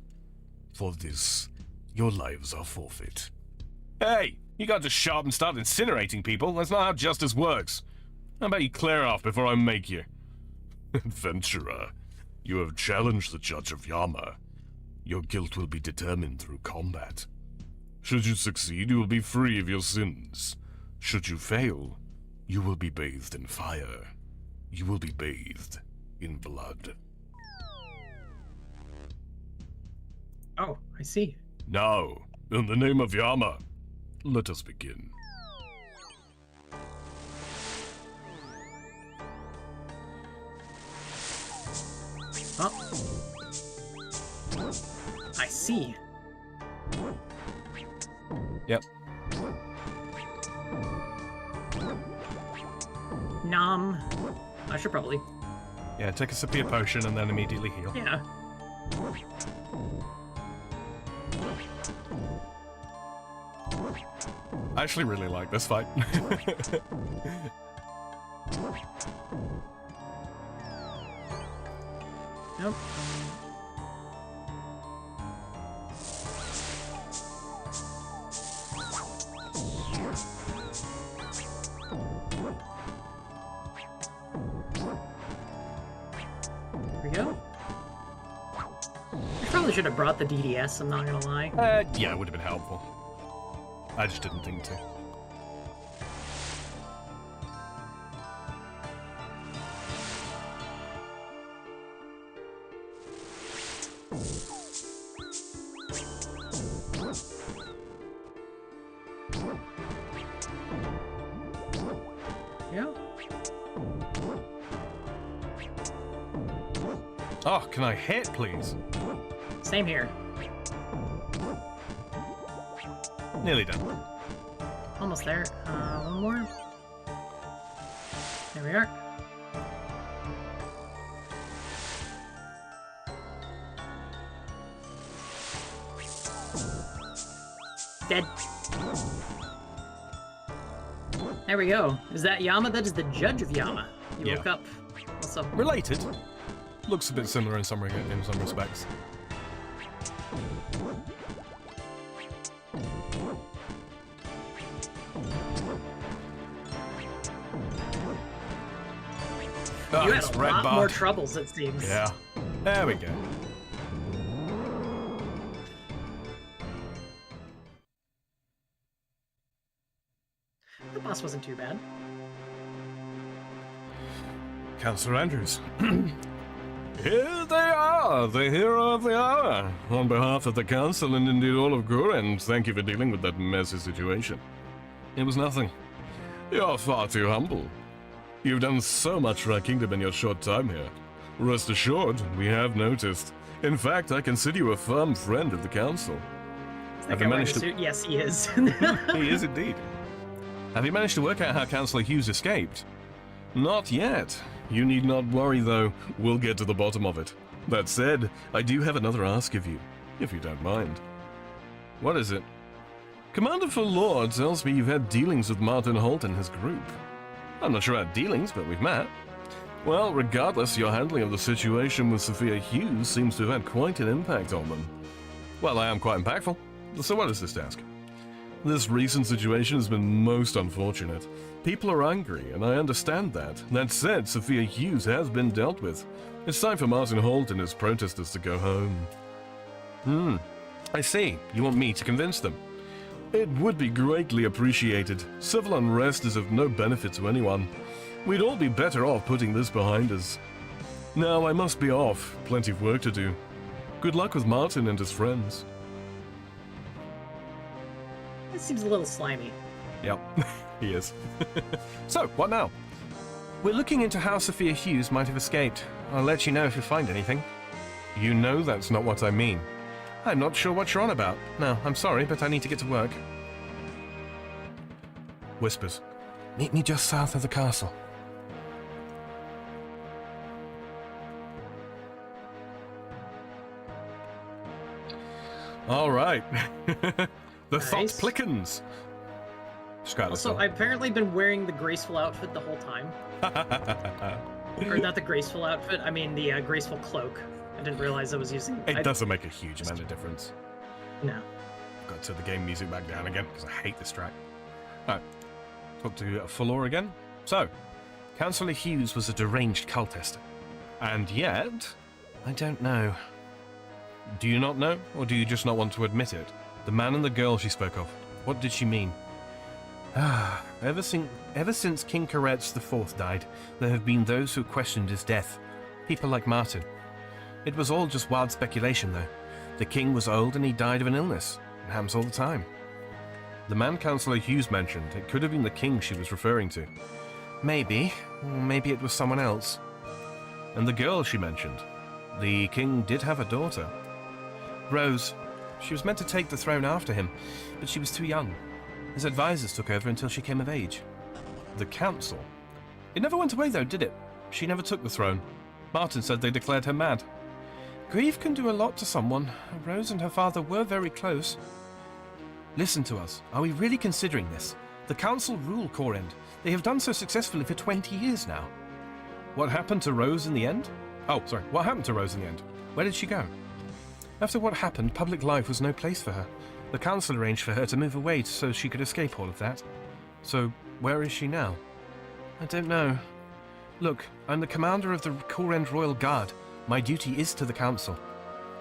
For this, your lives are forfeit. Hey, You can't just show up and start incinerating people. That's not how justice works. How about you clear off before I make you? Adventurer, you have challenged the Judge of Yama. Your guilt will be determined through combat. Should you succeed, you will be free of your sins. Should you fail, you will be bathed in fire. You will be bathed in blood. Oh, I see. Now, in the name of Yama, let us begin. Oh. I see. Yep. Nom. I should probably. Yeah, take a sip of your potion and then immediately heal. Yeah. I actually really like this fight. Nope. There we go. I probably should have brought the DDS, I'm not gonna lie. Yeah, it would have been helpful. I just didn't think to. Yeah. Oh, can I hit, please? Same here. Nearly done. Almost there. One more. There we are. Dead. There we go. Is that Yama? That is the Judge of Yama. You Yeah. woke up. What's up? Related. Looks a bit similar in some respects. Oh, You had it's a red lot barred. more troubles, it seems. Yeah. There we go. The boss wasn't too bad. Councillor Andrews. Here they are, the hero of the hour. On behalf of the council and indeed all of Gurren, thank you for dealing with that messy situation. It was nothing. You're far too humble. You've done so much for our kingdom in your short time here. Rest assured, we have noticed. In fact, I consider you a firm friend of the council. Have you managed to... Yes, he is. He is indeed. Have you managed to work out how Councillor Hughes escaped? Not yet. You need not worry, though. We'll get to the bottom of it. That said, I do have another ask of you, if you don't mind. What is it? Commander for Law tells me you've had dealings with Martin Holt and his group. I'm not sure about dealings, but we've met. Well, regardless, your handling of the situation with Sophia Hughes seems to have had quite an impact on them. Well, I am quite impactful. So what is this task? This recent situation has been most unfortunate. People are angry, and I understand that. That said, Sophia Hughes has been dealt with. It's time for Martin Holt and his protesters to go home. I see. You want me to convince them? It would be greatly appreciated. Civil unrest is of no benefit to anyone. We'd all be better off putting this behind us. Now I must be off. Plenty of work to do. Good luck with Martin and his friends. That seems a little slimy. Yep, he is. So, what now? We're looking into how Sophia Hughes might have escaped. I'll let you know if you find anything. You know that's not what I mean. I'm not sure what you're on about. No, I'm sorry, but I need to get to work. Whispers. Meet me just south of the castle. All right. The thought Nice. plickens. Also, I've apparently been wearing the graceful outfit the whole time. Or not the graceful outfit, I mean the graceful cloak. I didn't realize I was using... It doesn't make a huge amount of difference. No. Got to turn the game music back down again because I hate this track. Alright. Talk to Falor again. So, Councillor Hughes was a deranged cultist. And yet, I don't know. Do you not know, or do you just not want to admit it? The man and the girl she spoke of, what did she mean? Ever since King Koretz IV died, there have been those who questioned his death. People like Martin. It was all just wild speculation, though. The king was old and he died of an illness. It happens all the time. The man Councillor Hughes mentioned, it could have been the king she was referring to. Maybe. Maybe it was someone else. And the girl she mentioned. The king did have a daughter. Rose. She was meant to take the throne after him, but she was too young. His advisors took over until she came of age. The council? It never went away, though, did it? She never took the throne. Martin said they declared her mad. Grief can do a lot to someone. Rose and her father were very close. Listen to us. Are we really considering this? The council rule Korend. They have done so successfully for 20 years now. What happened to Rose in the end? Oh, sorry. What happened to Rose in the end? Where did she go? After what happened, public life was no place for her. The council arranged for her to move away so she could escape all of that. So, where is she now? I don't know. Look, I'm the commander of the Korend Royal Guard. My duty is to the council.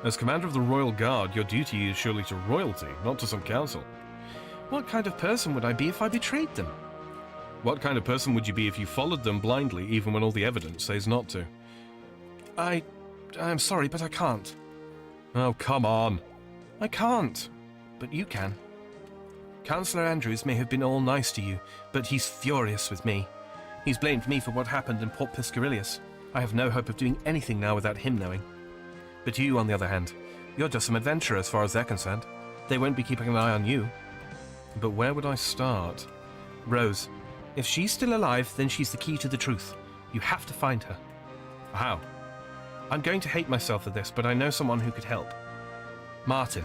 As commander of the Royal Guard, your duty is surely to royalty, not to some council. What kind of person would I be if I betrayed them? What kind of person would you be if you followed them blindly, even when all the evidence says not to? I'm sorry, but I can't. Oh, come on. I can't. But you can. Councillor Andrews may have been all nice to you, but he's furious with me. He's blamed me for what happened in Port Piscarilius. I have no hope of doing anything now without him knowing. But you, on the other hand, you're just some adventurer as far as they're concerned. They won't be keeping an eye on you. But where would I start? Rose. If she's still alive, then she's the key to the truth. You have to find her. How? I'm going to hate myself for this, but I know someone who could help. Martin.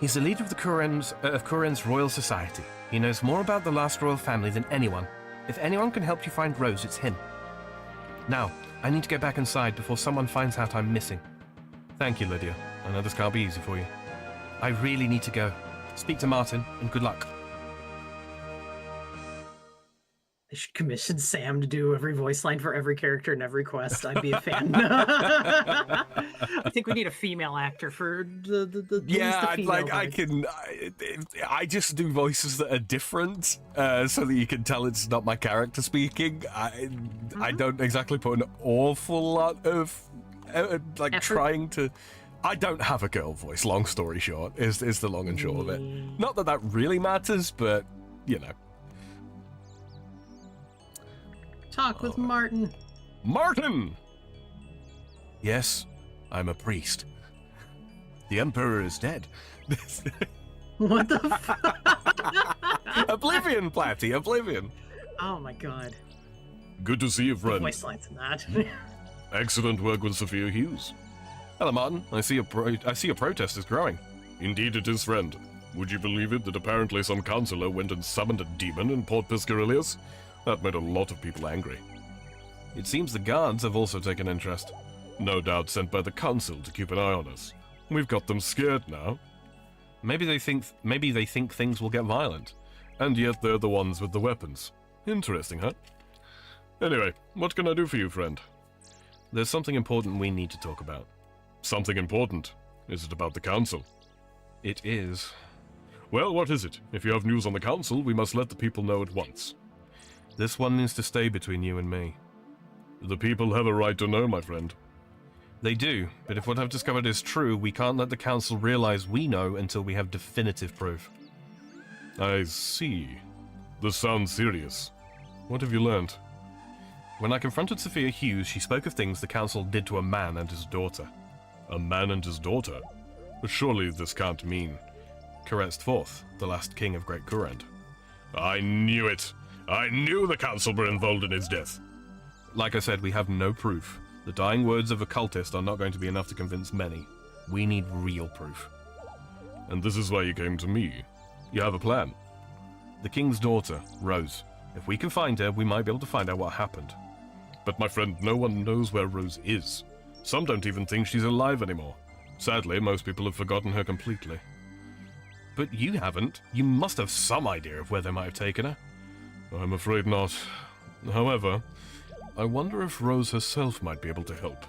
He's the leader of the Korend's Royal Society. He knows more about the last royal family than anyone. If anyone can help you find Rose, it's him. Now, I need to get back inside before someone finds out I'm missing. Thank you, Lydia. I know this can't be easy for you. I really need to go. Speak to Martin, and good luck. They should commission Sam to do every voice line for every character in every quest. I'd be a fan. I think we need a female actor for the yeah, the like voice. I just do voices that are different, so that you can tell it's not my character speaking. I don't exactly put an awful lot of like effort. trying to. I don't have a girl voice. Long story short, is the long and short of it. Not that really matters, but you know. Talk with Martin. Martin! Yes, I'm a priest. The Emperor is dead. What the fuck? Oblivion, Platty, Oblivion. Oh my god. Good to see you, The friend. voice lines in that. Excellent work with Sophia Hughes. Hello, Martin. I see your protest is growing. Indeed it is, friend. Would you believe it that apparently some counselor went and summoned a demon in Port Piscarilius? That made a lot of people angry. It seems the guards have also taken interest. No doubt sent by the council to keep an eye on us. We've got them scared now. Maybe they think things will get violent. And yet they're the ones with the weapons. Interesting, huh? Anyway, what can I do for you, friend? There's something important we need to talk about. Something important. Is it about the council? It is. Well, what is it? If you have news on the council, we must let the people know at once. This one needs to stay between you and me. The people have a right to know, my friend. They do, but if what I've discovered is true, we can't let the council realize we know until we have definitive proof. I see. This sounds serious. What have you learned? When I confronted Sophia Hughes, she spoke of things the council did to a man and his daughter. A man and his daughter? Surely this can't mean... Koretz IV, the last king of Great Korend. I knew it! I knew the council were involved in his death. Like I said, we have no proof. The dying words of a cultist are not going to be enough to convince many. We need real proof. And this is why you came to me. You have a plan. The king's daughter, Rose. If we can find her, we might be able to find out what happened. But my friend, no one knows where Rose is. Some don't even think she's alive anymore. Sadly, most people have forgotten her completely. But you haven't. You must have some idea of where they might have taken her. I'm afraid not. However, I wonder if Rose herself might be able to help.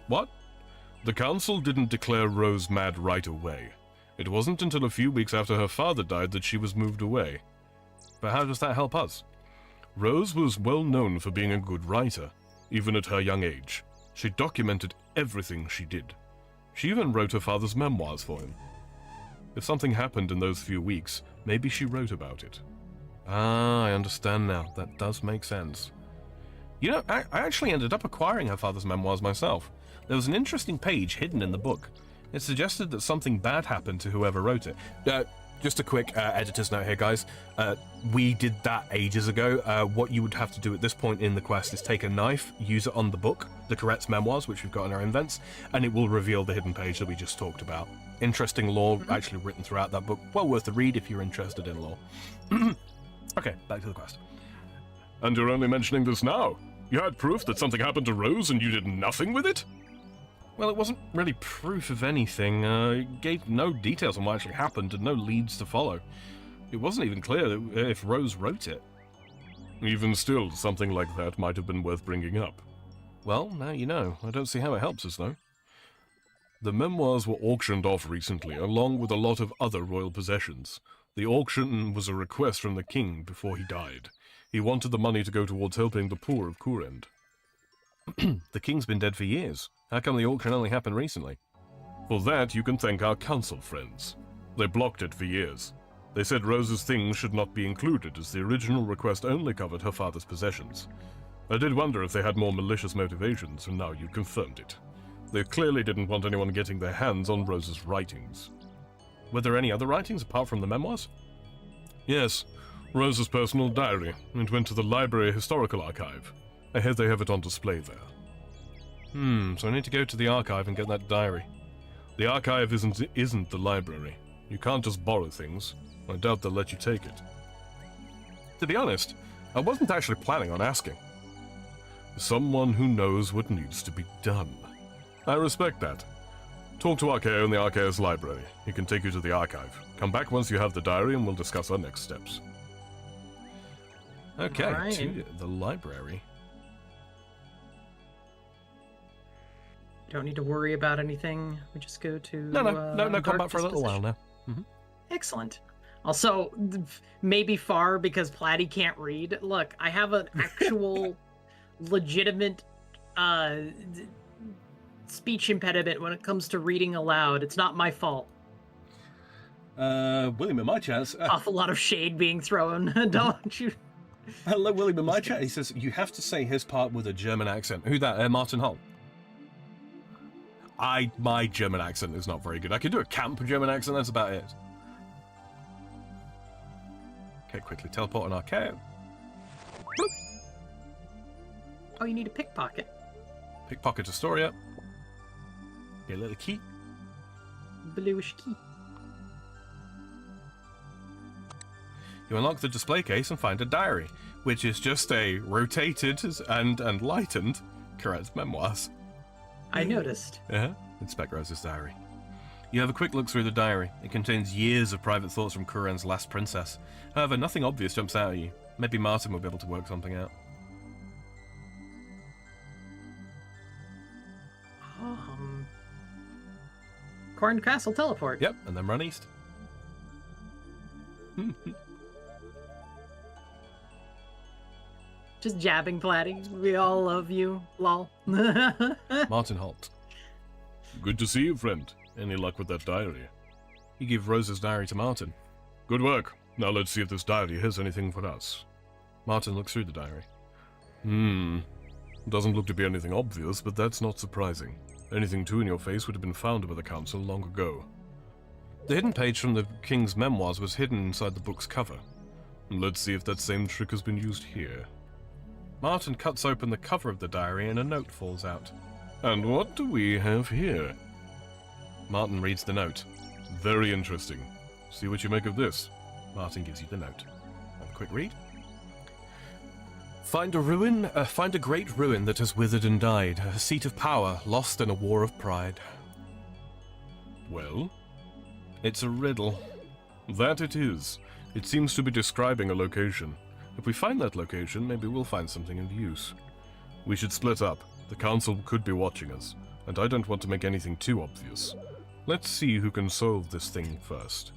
What? The council didn't declare Rose mad right away. It wasn't until a few weeks after her father died that she was moved away. But how does that help us? Rose was well known for being a good writer, even at her young age. She documented everything she did. She even wrote her father's memoirs for him. If something happened in those few weeks, maybe she wrote about it. Ah, I understand now. That does make sense. You know, I actually ended up acquiring her father's memoirs myself. There was an interesting page hidden in the book. It suggested that something bad happened to whoever wrote it. Just a quick editor's note here, guys. We did that ages ago. What you would have to do at this point in the quest is take a knife, use it on the book, the correct memoirs, which we've got in our invents, and it will reveal the hidden page that we just talked about. Interesting lore actually written throughout that book. Well worth the read if you're interested in lore. Okay, back to the quest. And you're only mentioning this now? You had proof that something happened to Rose and you did nothing with it? Well, it wasn't really proof of anything. It gave no details on what actually happened and no leads to follow. It wasn't even clear if Rose wrote it. Even still, something like that might have been worth bringing up. Well, now you know. I don't see how it helps us, though. The memoirs were auctioned off recently, along with a lot of other royal possessions. The auction was a request from the king before he died. He wanted the money to go towards helping the poor of Courend. The king's been dead for years. How come the auction only happened recently? For that, you can thank our council friends. They blocked it for years. They said Rose's things should not be included, as the original request only covered her father's possessions. I did wonder if they had more malicious motivations, and now you confirmed it. They clearly didn't want anyone getting their hands on Rose's writings. Were there any other writings apart from the memoirs? Yes, Rose's personal diary. It went to the Library Historical Archive. I heard they have it on display there. So I need to go to the archive and get that diary. The archive isn't the library. You can't just borrow things. I doubt they'll let you take it. To be honest, I wasn't actually planning on asking. Someone who knows what needs to be done. I respect that. Talk to Arkeo in the Arkeo's library. He can take you to the archive. Come back once you have the diary and we'll discuss our next steps. Okay, Right. to the library. Don't need to worry about anything. We just go to No Dark combat for a little while Disposition. now. Excellent. Also, maybe far because Platty can't read. Look, I have an actual legitimate speech impediment when it comes to reading aloud. It's not my fault. William in my chat. Awful lot of shade being thrown. Don't you? Hello, William in my chat. He says you have to say his part with a German accent. Who that? Martin Holt. My German accent is not very good. I can do a camp German accent. That's about it. Okay, quickly teleport an Arkeo. Oh, you need a pickpocket. Pickpocket Astoria. Get a little key. Bluish key. You unlock the display case and find a diary, which is just a rotated and lightened correct memoirs. I noticed. Inspect Rose's diary. You have a quick look through the diary. It contains years of private thoughts from Kuren's last princess. However, nothing obvious jumps out at you. Maybe Martin will be able to work something out. Corn Castle teleport. Yep, and then run east. Just jabbing Platty. We all love you. Lol. Martin Holt. Good to see you, friend. Any luck with that diary? You give Rose's diary to Martin. Good work. Now let's see if this diary has anything for us. Martin looks through the diary. Doesn't look to be anything obvious, but that's not surprising. Anything too in your face would have been found by the council long ago. The hidden page from the king's memoirs was hidden inside the book's cover. Let's see if that same trick has been used here. Martin cuts open the cover of the diary and a note falls out. And what do we have here? Martin reads the note. Very interesting. See what you make of this. Martin gives you the note. Have a quick read. Find a great ruin that has withered and died, a seat of power lost in a war of pride. Well? It's a riddle. That it is. It seems to be describing a location. If we find that location, maybe we'll find something of use. We should split up. The council could be watching us, and I don't want to make anything too obvious. Let's see who can solve this thing first.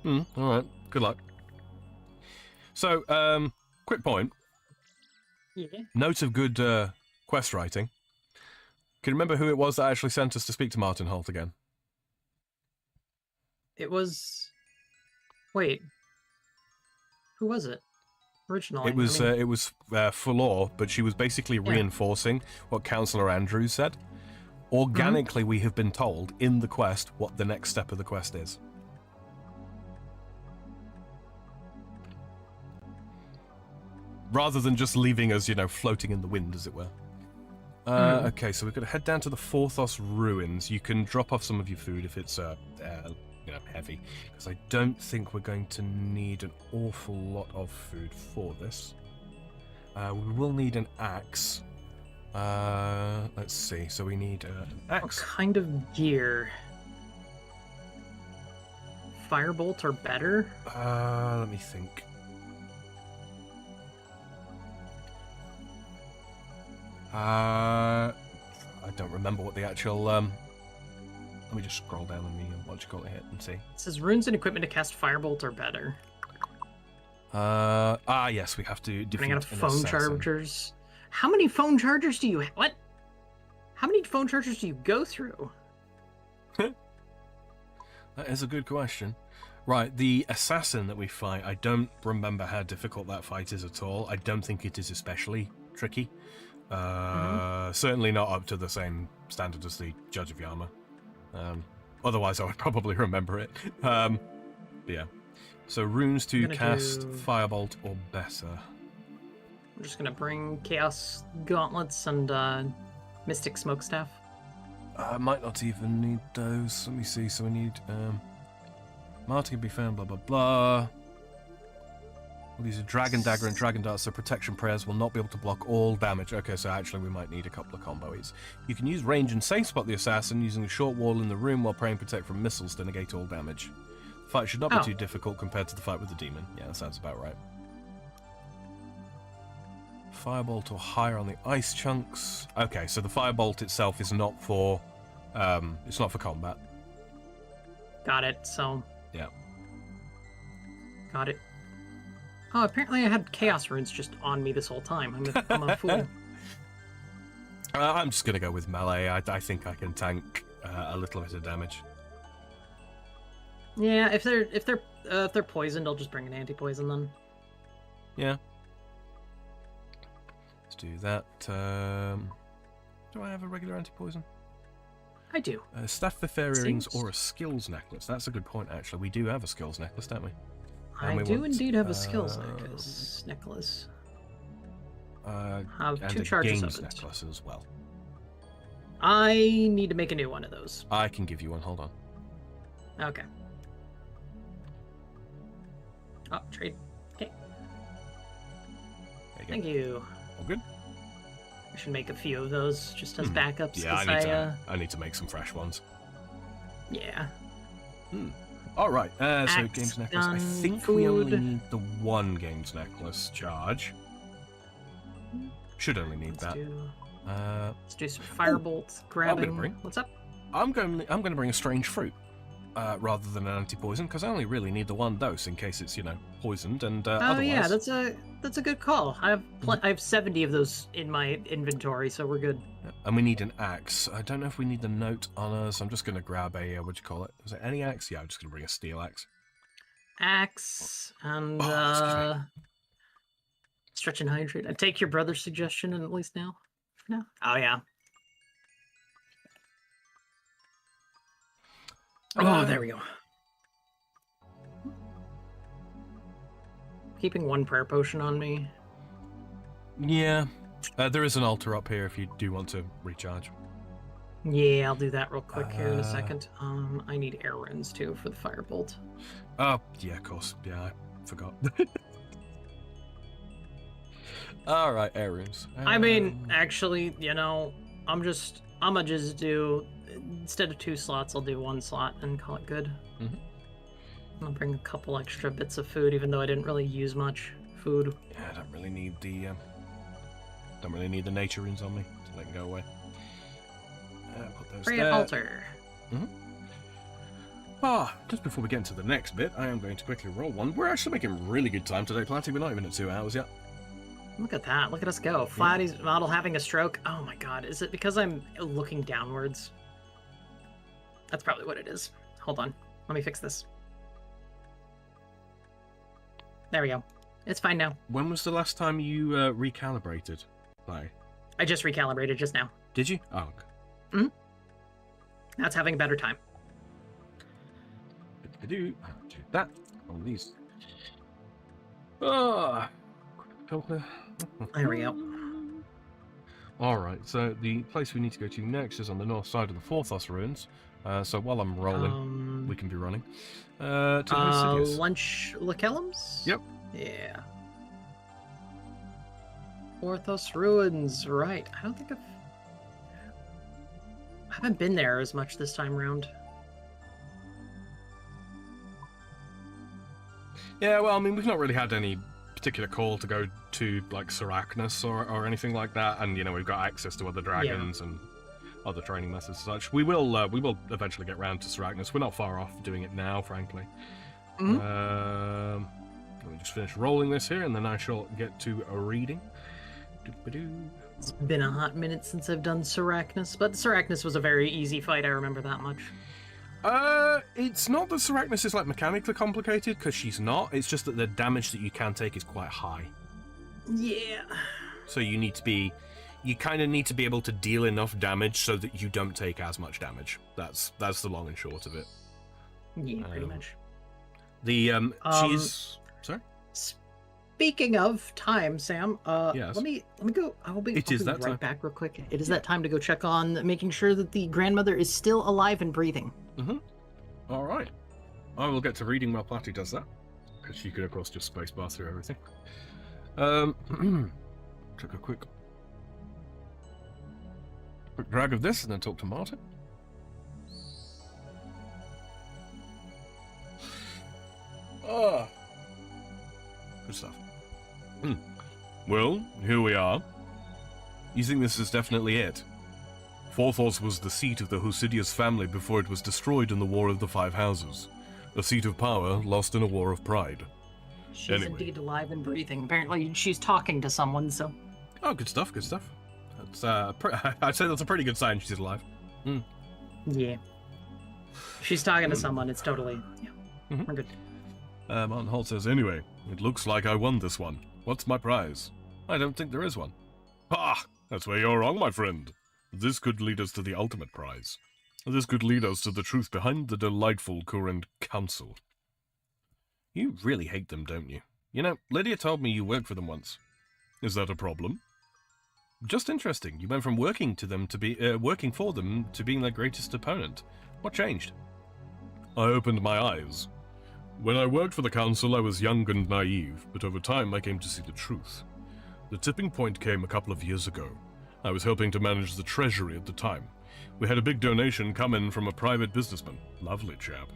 Alright. Good luck. So, quick point. Yeah. Note of good quest writing. Can you remember who it was that actually sent us to speak to Martin Holt again? It was... Wait. Who was it? Originally. It was Fulor, but she was basically reinforcing what Councillor Andrews said. Organically, we have been told in the quest what the next step of the quest is. Rather than just leaving us, floating in the wind, as it were. Okay, so we've got to head down to the Forthos ruins. You can drop off some of your food if it's heavy, because I don't think we're going to need an awful lot of food for this. We will need an axe. Let's see. So we need an axe. What kind of gear? Firebolt or better? Let me think. I don't remember what the actual. Let me just scroll down on the hit and see. It says runes and equipment to cast firebolt or better. Yes, we have to defeat Running out of phone assassin. chargers. How many phone chargers do you what? How many phone chargers do you go through? That is a good question. Right, the assassin that we fight, I don't remember how difficult that fight is at all. I don't think it is especially tricky. Certainly not up to the same standard as the Judge of Yama. Otherwise, I would probably remember it. But yeah. So runes to cast Firebolt or better. I'm just gonna bring Chaos Gauntlets and Mystic Smokestaff. I might not even need those. Let me see. So we need Marty can be found. Blah blah blah. We'll use a Dragon Dagger and Dragon Dart, so protection prayers will not be able to block all damage. Okay, so actually we might need a couple of combo hits. You can use range and safe spot the assassin using a short wall in the room while praying protect from missiles to negate all damage. The fight should not be too difficult compared to the fight with the demon. Yeah, that sounds about right. Firebolt or higher on the ice chunks. Okay, so the firebolt itself is not for it's not for combat. Got it. So yeah. Got it. Oh, apparently I had chaos runes just on me this whole time. I'm a fool. I'm just gonna go with melee. I think I can tank a little bit of damage. Yeah, if they're poisoned, I'll just bring an anti-poison then. Yeah. Let's do that. Do I have a regular anti-poison? I do. Staff Fair earrings or a skills necklace. That's a good point, actually. We do have a skills necklace, don't we? I do indeed have a skills necklace. Have and 2 a charges games of it. necklace as well. I need to make a new one of those. I can give you one. Hold on. Okay. Oh, trade. Okay. There you go. Thank you. All good. I should make a few of those just as backups. Yeah, I need to make some fresh ones. Yeah. All right. So Axe, games necklace. I gun, think we only food. need the one games necklace charge. Should only need Let's that. let's do some firebolt grabbing. bring- What's up? I'm going to bring a strange fruit rather than an anti-poison because I only really need the one dose in case it's poisoned and Oh otherwise. yeah, that's a good call. I have 70 of those in my inventory, so we're good. And we need an axe. I don't know if we need the note on us. I'm just going to grab a what do you call it? Is there any axe? Yeah, I'm just going to bring a steel axe. Axe and stretch and hydrate. I take your brother's suggestion, and at least now. No. Oh yeah. Oh, there we go. Keeping one prayer potion on me. Yeah. There is an altar up here if you do want to recharge. Yeah, I'll do that real quick here in a second. I need air runes too for the firebolt. Oh, yeah, of course. Yeah, I forgot. All right, air runes. I mean, actually, I'm gonna just do, instead of 2 slots, I'll do 1 slot and call it good. I'll bring a couple extra bits of food, even though I didn't really use much food. Yeah, I don't really need the nature runes on me, so they can go away. Put those Free there. altar. Just before we get into the next bit, I am going to quickly roll one. We're actually making really good time today, Platty. We're not even at 2 hours yet. Look at that. Look at us go. Flatty's model having a stroke. Oh my god. Is it because I'm looking downwards? That's probably what it is. Hold on. Let me fix this. There we go. It's fine now. When was the last time you recalibrated? Like, I just recalibrated just now. did you? Oh, okay. That's having a better time. Do that. On these. Ah. Filter. There we go. Alright, so the place we need to go to next is on the north side of the Forthos ruins. So while I'm rolling, we can be running. To the Sidious. Lunch Lacellums? Yep. Yeah. Orthos Ruins, right. I don't think I haven't been there as much this time around. Yeah, well, I mean, we've not really had any particular call to go to, like, Sarachnis or anything like that, and, you know, we've got access to other dragons and other training methods and such. We will eventually get round to Sarachnis. We're not far off doing it now, frankly. Let me just finish rolling this here, and then I shall get to a reading. It's been a hot minute since I've done Sarachnis, but Sarachnis was a very easy fight, I remember that much. It's not that Sarachnis is, like, mechanically complicated, because she's not. It's just that the damage that you can take is quite high. Yeah. So you kind of need to be able to deal enough damage so that you don't take as much damage. That's the long and short of it. Yeah, pretty much. She's... Sorry? Speaking of time, Sam, yes. let me go. I'll be that right time. back real quick. It is that time to go check on making sure that the grandmother is still alive and breathing. All right. I will get to reading while Platty does that, because she could, of course, just spacebar through everything. Took a quick drag of this and then talk to Martin. Good stuff. Well, here we are. You think this is definitely it? Forthos was the seat of the Husidius family before it was destroyed in the War of the Five Houses. A seat of power lost in a war of pride. She's indeed alive and breathing. Apparently, she's talking to someone, so... Oh, good stuff, good stuff. That's, I'd say that's a pretty good sign she's alive. Yeah. If she's talking to someone, it's totally... Yeah, we're good. Martin Holt says, anyway, it looks like I won this one. What's my prize? I don't think there is one. Ah, that's where you're wrong, my friend. This could lead us to the ultimate prize. This could lead us to the truth behind the delightful current council. You really hate them, don't you? You know, Lydia told me you worked for them once. Is that a problem? Just interesting. You went from working for them to being their greatest opponent. What changed? I opened my eyes. When I worked for the council, I was young and naive, but over time I came to see the truth. The tipping point came a couple of years ago. I was helping to manage the treasury at the time. We had a big donation come in from a private businessman. Lovely chap.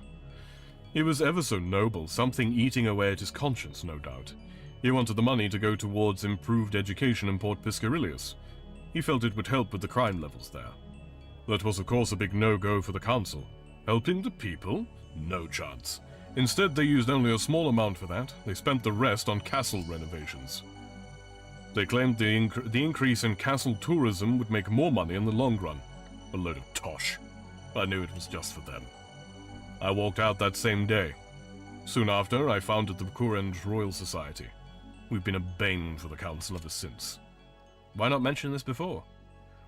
He was ever so noble, something eating away at his conscience, no doubt. He wanted the money to go towards improved education in Port Piscarilius. He felt it would help with the crime levels there. That was of course a big no-go for the council. Helping the people? No chance. Instead, they used only a small amount for that. They spent the rest on castle renovations. They claimed the increase in castle tourism would make more money in the long run. A load of tosh. I knew it was just for them. I walked out that same day. Soon after, I founded the Kurend Royal Society. We've been a bane for the council ever since. Why not mention this before?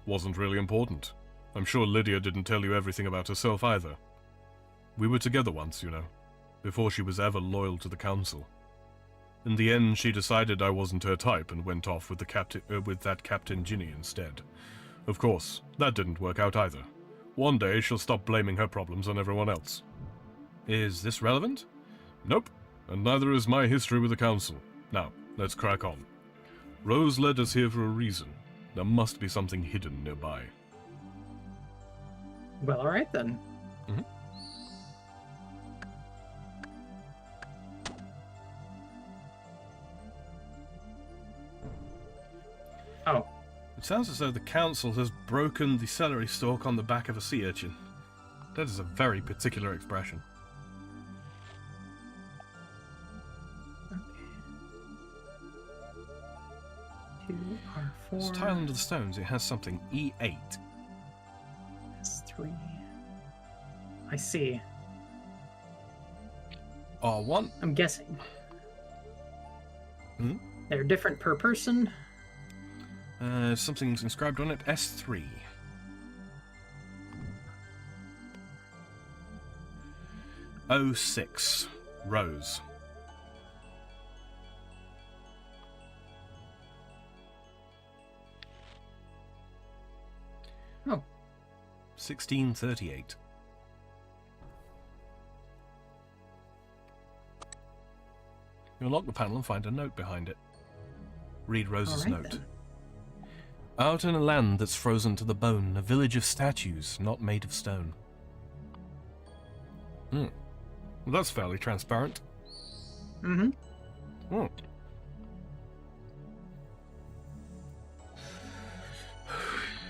Wasn't really important. I'm sure Lydia didn't tell you everything about herself either. We were together once, you know, before she was ever loyal to the council. In the end, she decided I wasn't her type and went off with that Captain Ginny instead. Of course, that didn't work out either. One day she'll stop blaming her problems on everyone else. Is this relevant? Nope, and neither is my history with the council. Now, let's crack on. Rose led us here for a reason. There must be something hidden nearby. Well, alright then. Oh. It sounds as though the council has broken the celery stalk on the back of a sea urchin. That is a very particular expression. Okay. 2R4. This tile under the stones, it has something E8. S3. I see. R1. I'm guessing. Hmm? They're different per person. Something's inscribed on it. S3. O6. Rose. Oh. 1638. You unlock the panel and find a note behind it. Read Rose's All right, note. then. Out in a land that's frozen to the bone, a village of statues, not made of stone. Well, that's fairly transparent. Mm-hmm. Hmm.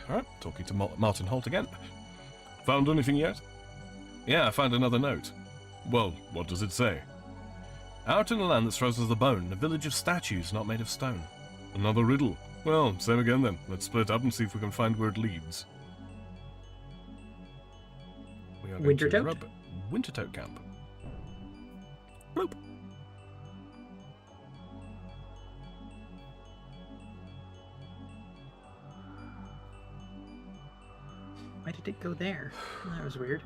Alright, talking to Martin Holt again. Found anything yet? Yeah, I found another note. Well, what does it say? Out in a land that's frozen to the bone, a village of statues, not made of stone. Another riddle. Well, same again then. Let's split up and see if we can find where it leads. We are going to Wintertote? Wintertote Camp. Bloop. Why did it go there? That was weird.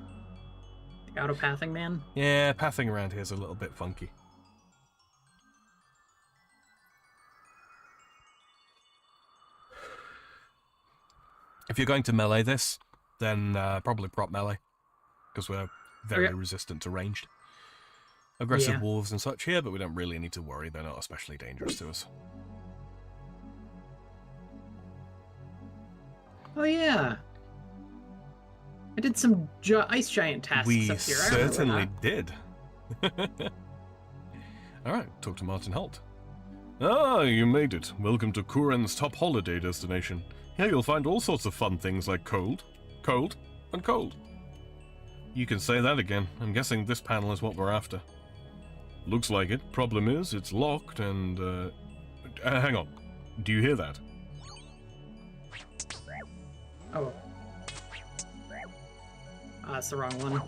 The auto-pathing man? Yeah, pathing around here is a little bit funky. If you're going to melee this, then probably prop melee, because we're very Okay. resistant to ranged. Aggressive Yeah. wolves and such here, but we don't really need to worry. They're not especially dangerous to us. Oh yeah. I did some ice giant tasks We up here. I remember certainly that. did. Alright, talk to Martin Holt. Ah, you made it. Welcome to Kuren's top holiday destination. Here you'll find all sorts of fun things like cold, cold, and cold. You can say that again. I'm guessing this panel is what we're after. Looks like it. Problem is, it's locked and, hang on. Do you hear that? Oh. Ah, that's the wrong one.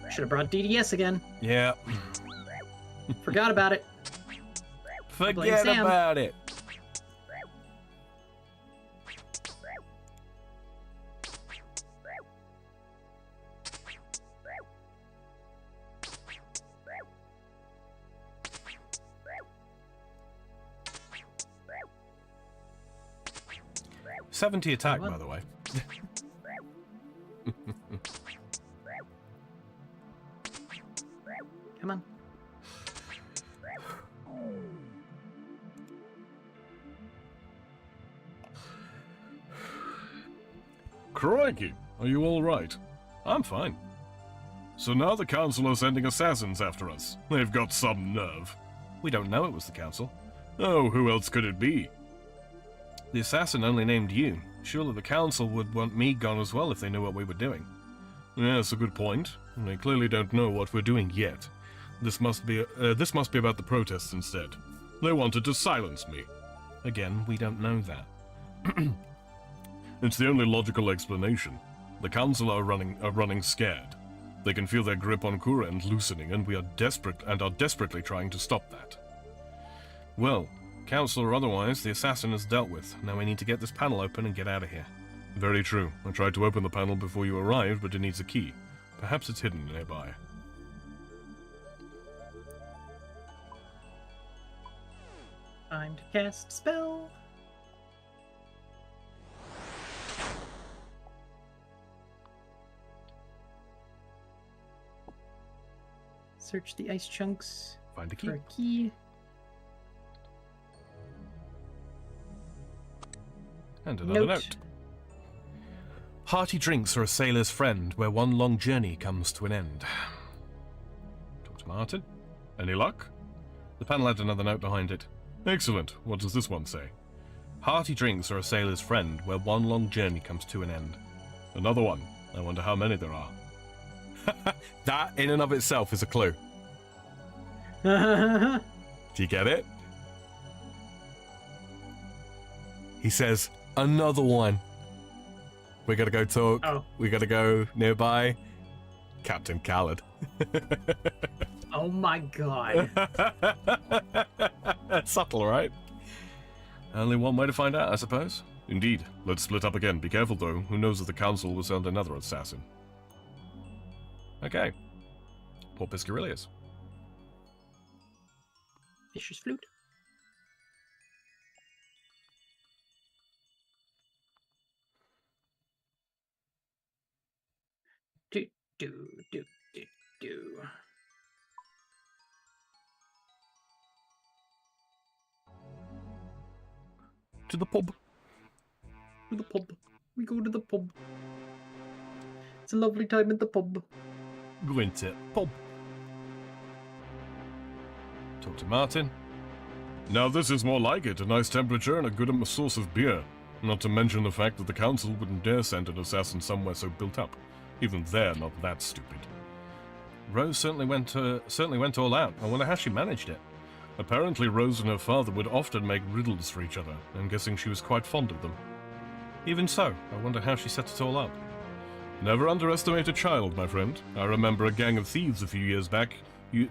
Should have brought DDS again. Yeah. Forgot about it. Blame Forget Sam. about it. $70 attack, by the way. Come on. Crikey, are you all right? I'm fine. So now the council are sending assassins after us. They've got some nerve. We don't know it was the council. Oh, who else could it be? The assassin only named you. Surely the council would want me gone as well if they knew what we were doing. Yes, a good point. They clearly don't know what we're doing yet. This must be about the protests instead. They wanted to silence me. Again, we don't know that. It's the only logical explanation. The council are running scared. They can feel their grip on Kurend loosening, and we are desperately trying to stop that. Well, council or otherwise, the assassin is dealt with. Now we need to get this panel open and get out of here. Very true. I tried to open the panel before you arrived, but it needs a key. Perhaps it's hidden nearby. Time to cast spell. Search the ice chunks Find a key. for a key. And another note. Hearty drinks are a sailor's friend where one long journey comes to an end. Talk to Martin. Any luck? The panel had another note behind it. Excellent. What does this one say? Hearty drinks are a sailor's friend where one long journey comes to an end. Another one. I wonder how many there are. That in and of itself is a clue. Oh, Do you get it? He says, another one. We gotta go talk. Oh. We gotta go nearby. Captain Khaled. oh my god. Subtle, right? Only one way to find out, I suppose. Indeed. Let's split up again. Be careful, though. Who knows if the Council will send another assassin? Okay. Poor Piscarilius. Fisher's flute. Do, do, do, do, do. To the pub. To the pub. We go to the pub. It's a lovely time at the pub. Go into pub. Talk to Martin. Now this is more like it. A nice temperature and a good source of beer. Not to mention the fact that the Council wouldn't dare send an assassin somewhere so built up. Even they're not that stupid. Rose certainly went all out. I wonder how she managed it. Apparently Rose and her father would often make riddles for each other. I'm guessing she was quite fond of them. Even so, I wonder how she set it all up. Never underestimate a child, my friend. I remember a gang of thieves a few years back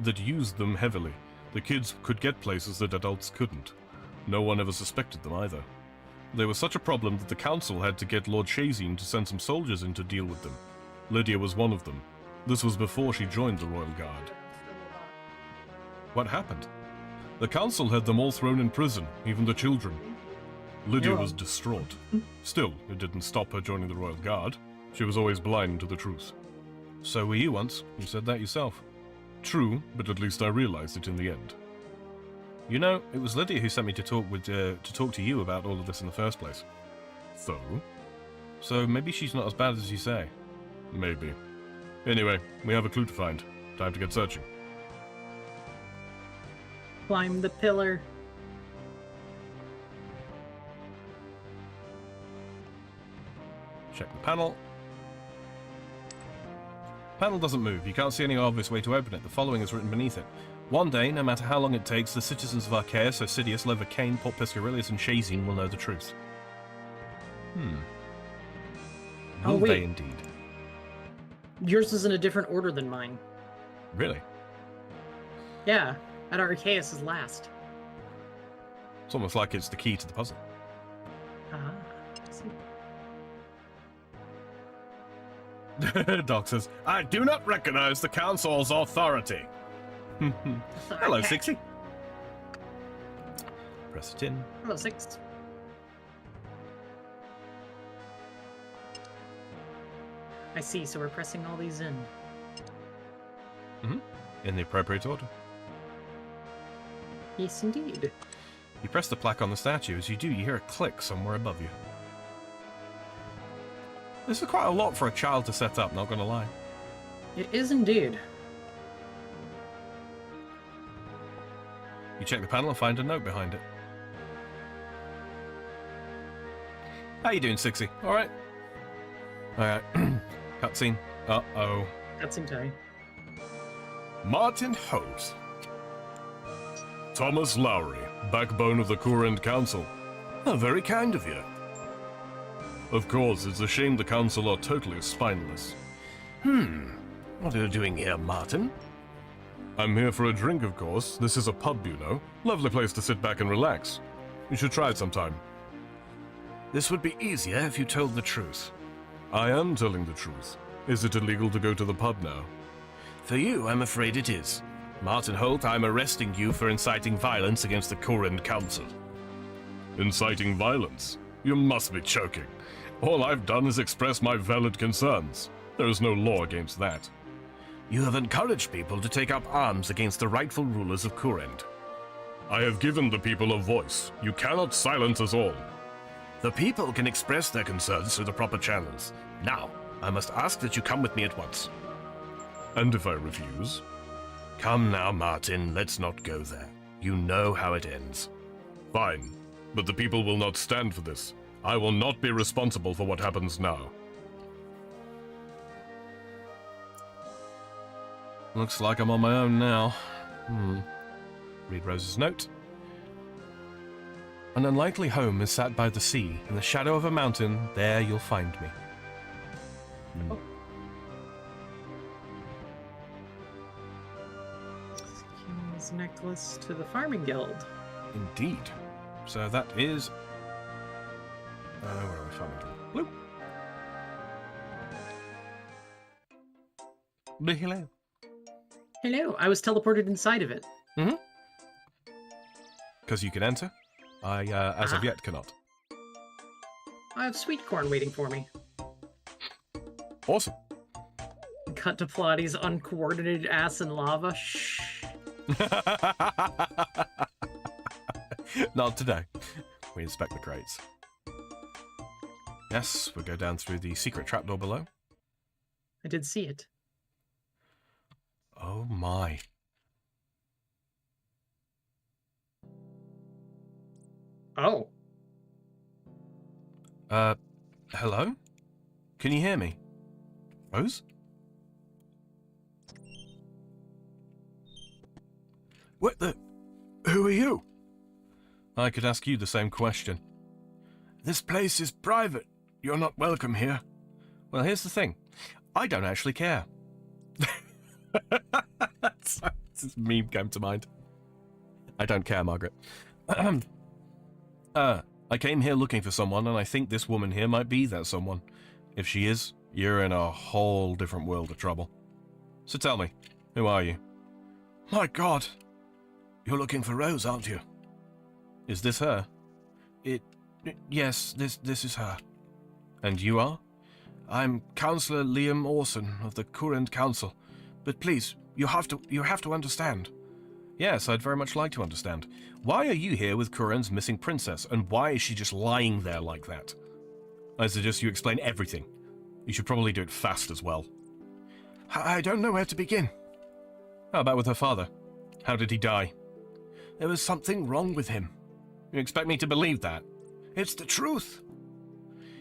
that used them heavily. The kids could get places that adults couldn't. No one ever suspected them either. They were such a problem that the Council had to get Lord Shazine to send some soldiers in to deal with them. Lydia was one of them. This was before she joined the Royal Guard. What happened? The Council had them all thrown in prison, even the children. Lydia Yeah. was distraught. Still, it didn't stop her joining the Royal Guard. She was always blind to the truth. So were you once. You said that yourself. True, but at least I realized it in the end. You know, it was Lydia who sent me to talk to you about all of this in the first place. So? So maybe she's not as bad as you say. Maybe. Anyway, we have a clue to find. Time to get searching. Climb the pillar. Check the panel. Panel doesn't move. You can't see any obvious way to open it. The following is written beneath it. One day, no matter how long it takes, the citizens of Archaeus, Osidius, Levercain, Port Piscarilius, and Shazine will know the truth. Oh, Will wait. they indeed? Yours is in a different order than mine. Really? Yeah, at Archaeus is last. It's almost like it's the key to the puzzle. Ah, I see. Doc says, I do not recognize the Council's authority. Hello, Okay. 60. Press it in. Hello, 6. I see, so we're pressing all these in. In the appropriate order. Yes, indeed. You press the plaque on the statue. As you do, you hear a click somewhere above you. This is quite a lot for a child to set up, not gonna lie. It is indeed. You check the panel and find a note behind it. How you doing, Sixty? Alright? Alright. Cutscene. Uh-oh. Cutscene time. Martin Holt. Thomas Lowry, backbone of the Courant Council. How very kind of you. Of course, it's a shame the Council are totally spineless. What are you doing here, Martin? I'm here for a drink, of course. This is a pub, you know. Lovely place to sit back and relax. You should try it sometime. This would be easier if you told the truth. I am telling the truth. Is it illegal to go to the pub now? For you, I'm afraid it is. Martin Holt, I'm arresting you for inciting violence against the Courant Council. Inciting violence? You must be joking. All I've done is express my valid concerns. There is no law against that. You have encouraged people to take up arms against the rightful rulers of Courant. I have given the people a voice. You cannot silence us all. The people can express their concerns through the proper channels. Now, I must ask that you come with me at once. And if I refuse? Come now, Martin, let's not go there. You know how it ends. Fine, but the people will not stand for this. I will not be responsible for what happens now. Looks like I'm on my own now. Read Rose's note. An unlikely home is sat by the sea. In the shadow of a mountain, there you'll find me. King's necklace to the farming guild. Indeed. So that is... where are we farming guild? Bloop. Hello. Hello, I was teleported inside of it. Because you can enter. I, as of yet, cannot. I have sweet corn waiting for me. Awesome. Cut to Platty's uncoordinated ass in lava. Shh. Not today. We inspect the crates. Yes, we'll go down through the secret trapdoor below. I did see it. Oh my. Oh. Hello? Can you hear me? Rose? What the... Who are you? I could ask you the same question. This place is private. You're not welcome here. Well, here's the thing. I don't actually care. This meme came to mind. I don't care, Margaret. I came here looking for someone, and I think this woman here might be that someone. If she is, you're in a whole different world of trouble. So tell me, who are you? My God. You're looking for Rose, aren't you? Is this her? Yes, this is her. And you are? I'm Councillor Liam Orson of the Current Council. But please, you have to understand. Yes, I'd very much like to understand. Why are you here with Kuren's missing princess, and why is she just lying there like that? I suggest you explain everything. You should probably do it fast as well. I don't know where to begin. How about with her father? How did he die? There was something wrong with him. You expect me to believe that? It's the truth.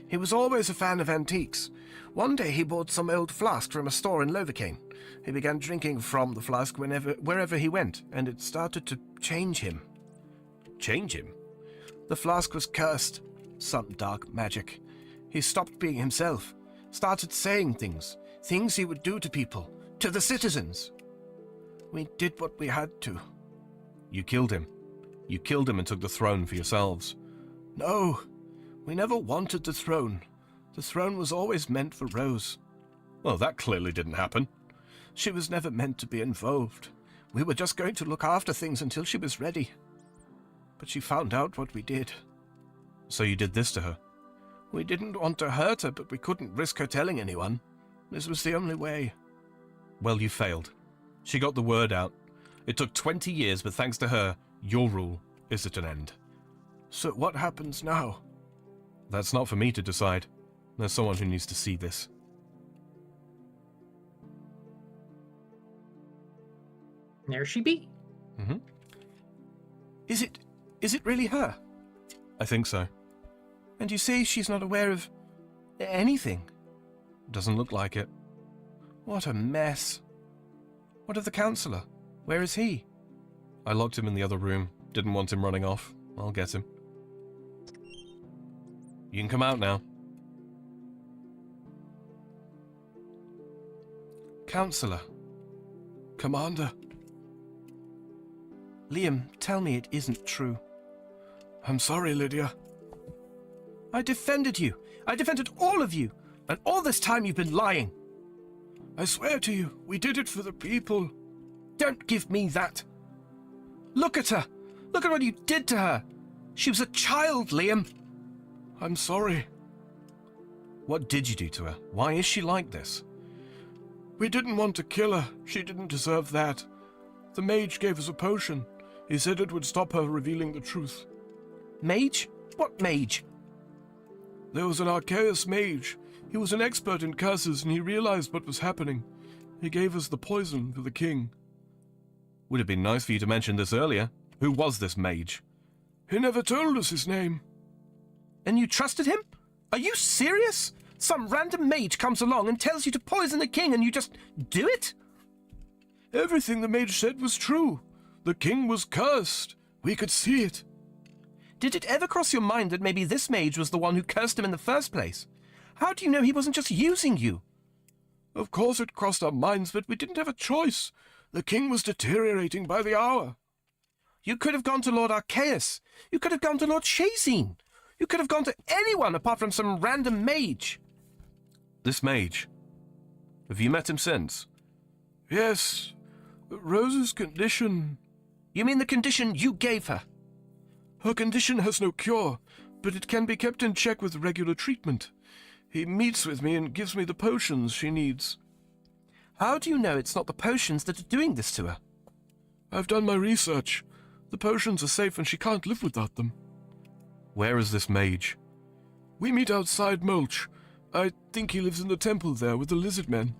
He was always a fan of antiques. One day he bought some old flask from a store in Lovacane. He began drinking from the flask wherever he went, and it started to change him. Change him? The flask was cursed. Some dark magic. He stopped being himself. Started saying things he would do to people, to the citizens. We did what we had to. You killed him. You killed him and took the throne for yourselves. No, we never wanted the throne. The throne was always meant for Rose. Well, that clearly didn't happen. She was never meant to be involved. We were just going to look after things until she was ready. But she found out what we did. So you did this to her? We didn't want to hurt her, but we couldn't risk her telling anyone. This was the only way. Well, you failed. She got the word out. It took 20 years, but thanks to her, your rule is at an end. So what happens now? That's not for me to decide. There's someone who needs to see this. There she be. Mm-hmm. Is it really her? I think so. And you say she's not aware of anything? Doesn't look like it. What a mess. What of the councillor? Where is he? I locked him in the other room. Didn't want him running off. I'll get him. You can come out now. Councillor. Commander. Liam, tell me it isn't true. I'm sorry, Lydia. I defended you. I defended all of you. And all this time you've been lying. I swear to you, we did it for the people. Don't give me that. Look at her. Look at what you did to her. She was a child, Liam. I'm sorry. What did you do to her? Why is she like this? We didn't want to kill her. She didn't deserve that. The mage gave us a potion. He said it would stop her revealing the truth. Mage? What mage? There was an Arceus mage. He was an expert in curses, and he realized what was happening. He gave us the poison for the king. Would have been nice for you to mention this earlier. Who was this mage? He never told us his name. And you trusted him? Are you serious? Some random mage comes along and tells you to poison the king and you just do it? Everything the mage said was true. The king was cursed. We could see it. Did it ever cross your mind that maybe this mage was the one who cursed him in the first place? How do you know he wasn't just using you? Of course it crossed our minds, but we didn't have a choice. The king was deteriorating by the hour. You could have gone to Lord Arceus. You could have gone to Lord Shazine. You could have gone to anyone apart from some random mage. This mage. Have you met him since? Yes. Rose's condition... You mean the condition you gave her? Her condition has no cure, but it can be kept in check with regular treatment. He meets with me and gives me the potions she needs. How do you know it's not the potions that are doing this to her? I've done my research. The potions are safe and she can't live without them. Where is this mage? We meet outside Mulch. I think he lives in the temple there with the lizard men.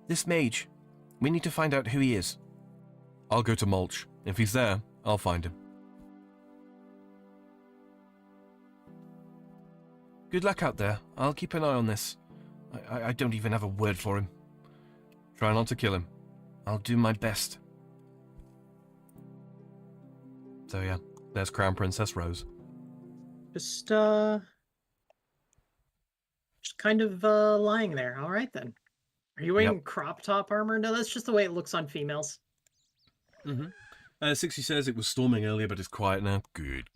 This mage. We need to find out who he is. I'll go to Mulch. If he's there, I'll find him. Good luck out there. I'll keep an eye on this. I don't even have a word for him. Try not to kill him. I'll do my best. So yeah, there's Crown Princess Rose. Just kind of lying there. All right then. Are you wearing crop top armor? No, that's just the way it looks on females. 60 says it was storming earlier, but it's quiet now. Good.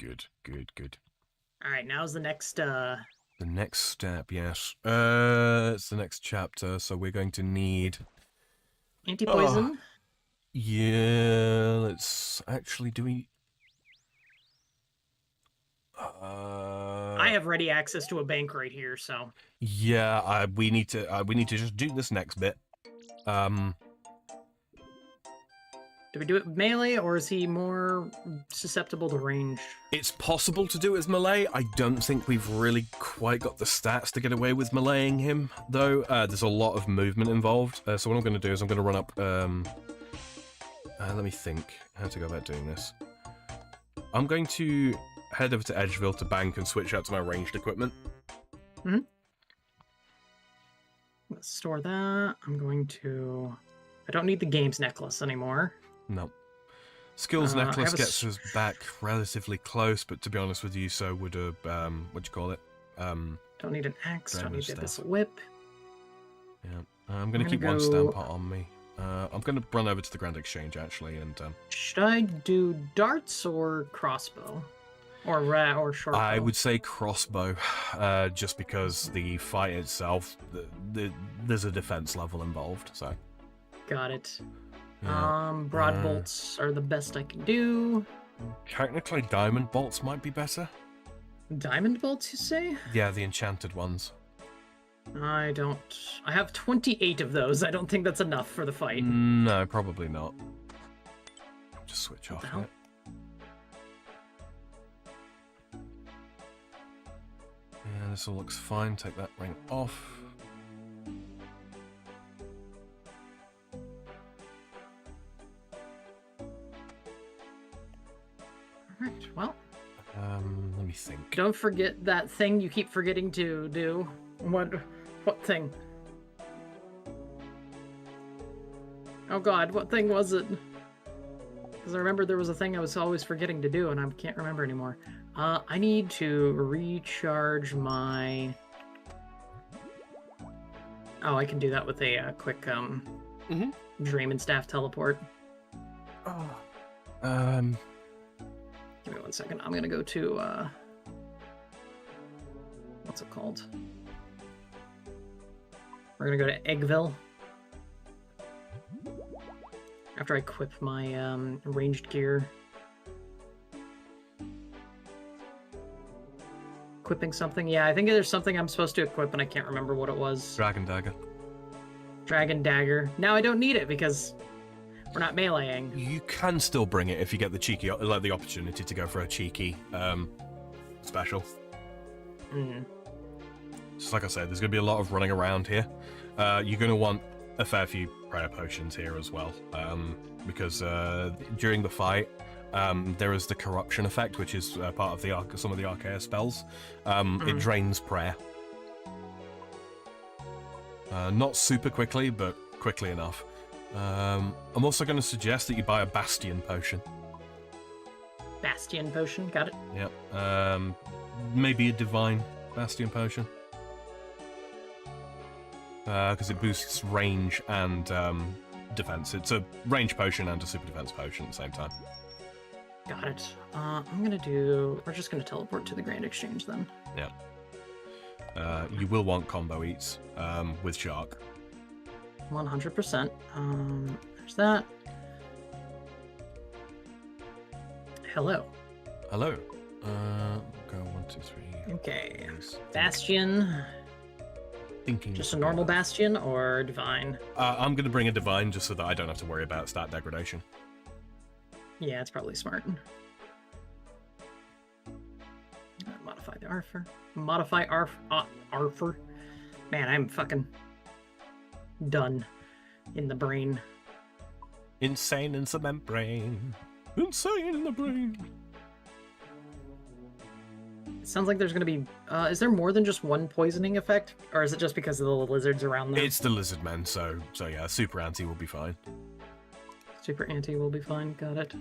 All right, now's the next. The next step, yes. It's the next chapter, so we're going to need Anti-poison. Yeah, let's actually do we. I have ready access to a bank right here, so. Yeah, we need to just do this next bit. Do we do it melee, or is he more susceptible to range? It's possible to do it as melee. I don't think we've really quite got the stats to get away with meleeing him, though. There's a lot of movement involved. So what I'm going to do is I'm going to run up... let me think how to go about doing this. I'm going to head over to Edgeville to bank and switch out to my ranged equipment. Let's store that. I'm going to... I don't need the games necklace anymore. No. Skills necklace gets us back relatively close, but to be honest with you, so would a, what do you call it? Don't need an axe, don't need stuff. this whip. Yeah. I'm going to keep one stamp pot on me. I'm going to run over to the Grand Exchange, actually, and... Should I do darts or crossbow? Or short bow? I would say crossbow, just because the fight itself, there's a defense level involved, so... Got it. Yeah. Broad bolts are the best I can do. Technically, diamond bolts might be better. Diamond bolts, you say? Yeah, the enchanted ones. I have 28 of those. I don't think that's enough for the fight. No, probably not. Just switch off it. Yeah, this all looks fine. Take that ring off. Alright, well. Let me think. Don't forget that thing you keep forgetting to do. What thing? Oh god, what thing was it? Because I remember there was a thing I was always forgetting to do, and I can't remember anymore. I need to recharge my... Oh, I can do that with a quick Dream and Staff teleport. Give me 1 second. I'm gonna go to what's it called? We're gonna go to Eggville. After I equip my ranged gear. Equipping something? Yeah, I think there's something I'm supposed to equip and I can't remember what it was. Dragon Dagger. Dragon Dagger. Now I don't need it because we're not meleeing. You can still bring it if you get the cheeky, like the opportunity to go for a cheeky special. Just like I said, there's going to be a lot of running around here. You're going to want a fair few prayer potions here as well, because during the fight, there is the corruption effect, which is part of the some of the Archaea spells. It drains prayer. Not super quickly, but quickly enough. I'm also going to suggest that you buy a Bastion potion. Bastion potion, got it. Yep. Maybe a Divine Bastion potion. Because it boosts range and defense. It's a range potion and a super defense potion at the same time. Got it. We're just gonna teleport to the Grand Exchange then. Yeah. You will want combo eats with Shark. 100%. There's that. Hello. Hello. Go 1, 2, 3. Okay. Bastion. Thinking. Just a normal Bastion or Divine? I'm going to bring a Divine just so that I don't have to worry about stat degradation. Yeah, it's probably smart. Modify the Arthur. Modify Arthur. Man, I'm fucking done in the brain. Insane in the membrane. Insane in the brain. It sounds like there's gonna be. Is there more than just one poisoning effect, or is it just because of the lizards around them? It's the lizard men, so yeah, super anti will be fine. Super anti will be fine. Got it.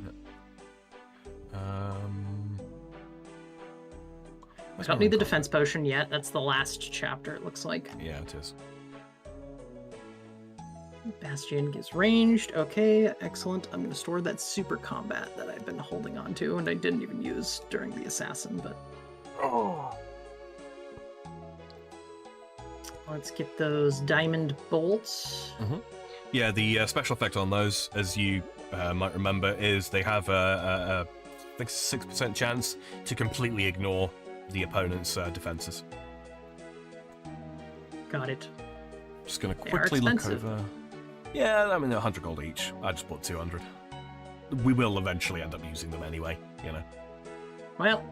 I don't need the defense potion yet. That's the last chapter, it looks like. Yeah, it is. Bastion gives ranged. Okay, excellent. I'm going to store that super combat that I've been holding on to, and I didn't even use during the assassin, but... Oh. Let's get those diamond bolts. Mm-hmm. Yeah, the special effect on those, as you might remember, is they have I think 6% chance to completely ignore the opponent's defenses. Got it. Just going to quickly look over. Yeah, I mean, they're 100 gold each. I just bought 200. We will eventually end up using them anyway, you know. Well,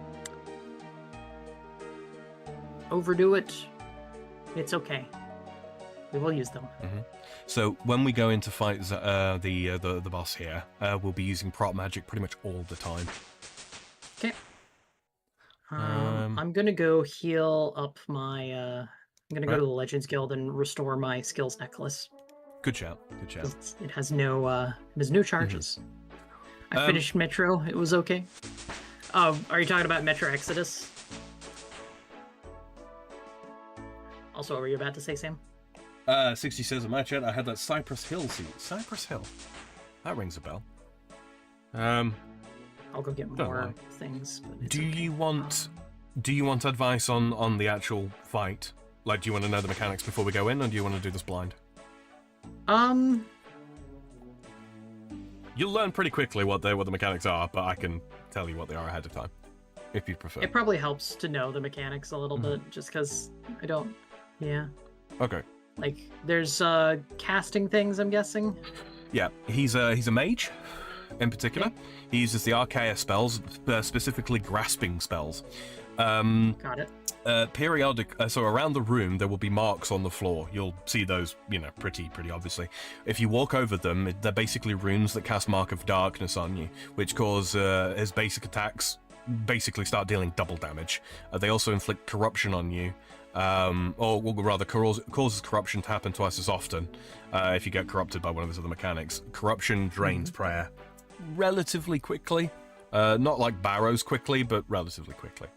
overdo it. It's okay. We will use them. Mm-hmm. So when we go in to fight the boss here, we'll be using prop magic pretty much all the time. Okay. I'm gonna go heal up my. I'm gonna go to the Legends Guild and restore my skills necklace. Good shout. Good shout. It has no charges. Mm-hmm. I finished Metro. It was okay. Are you talking about Metro Exodus? Also, what were you about to say, Sam? 60 says in my chat, I had that Cypress Hill seat. Cypress Hill. That rings a bell. I'll go get more things. But do you want advice on the actual fight? Like, do you want to know the mechanics before we go in, or do you want to do this blind? You'll learn pretty quickly what the mechanics are, but I can tell you what they are ahead of time, if you prefer. It probably helps to know the mechanics a little bit, just because I don't. Yeah. Okay. Like, there's casting things, I'm guessing. Yeah, he's a mage, in particular. Okay. He uses the Archaea spells, specifically grasping spells. Got it. So around the room there will be marks on the floor. You'll see those, pretty obviously. If you walk over them, they're basically runes that cast Mark of Darkness on you, which cause his basic attacks basically start dealing double damage. They also inflict corruption on you. Or rather causes corruption to happen twice as often if you get corrupted by one of his other mechanics. Corruption drains prayer relatively quickly. Not like Barrows quickly, but relatively quickly.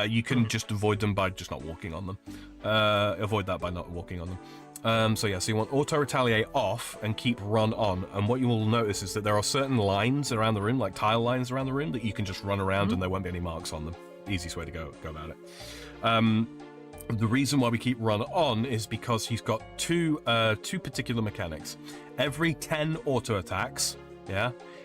You can just avoid them by just not walking on them. Avoid that by not walking on them. So you want auto retaliate off and keep run on. And what you will notice is that there are certain lines around the room, like tile lines around the room, that you can just run around and there won't be any marks on them. Easiest way to go about it. The reason why we keep run on is because he's got two particular mechanics. Every 10 auto attacks,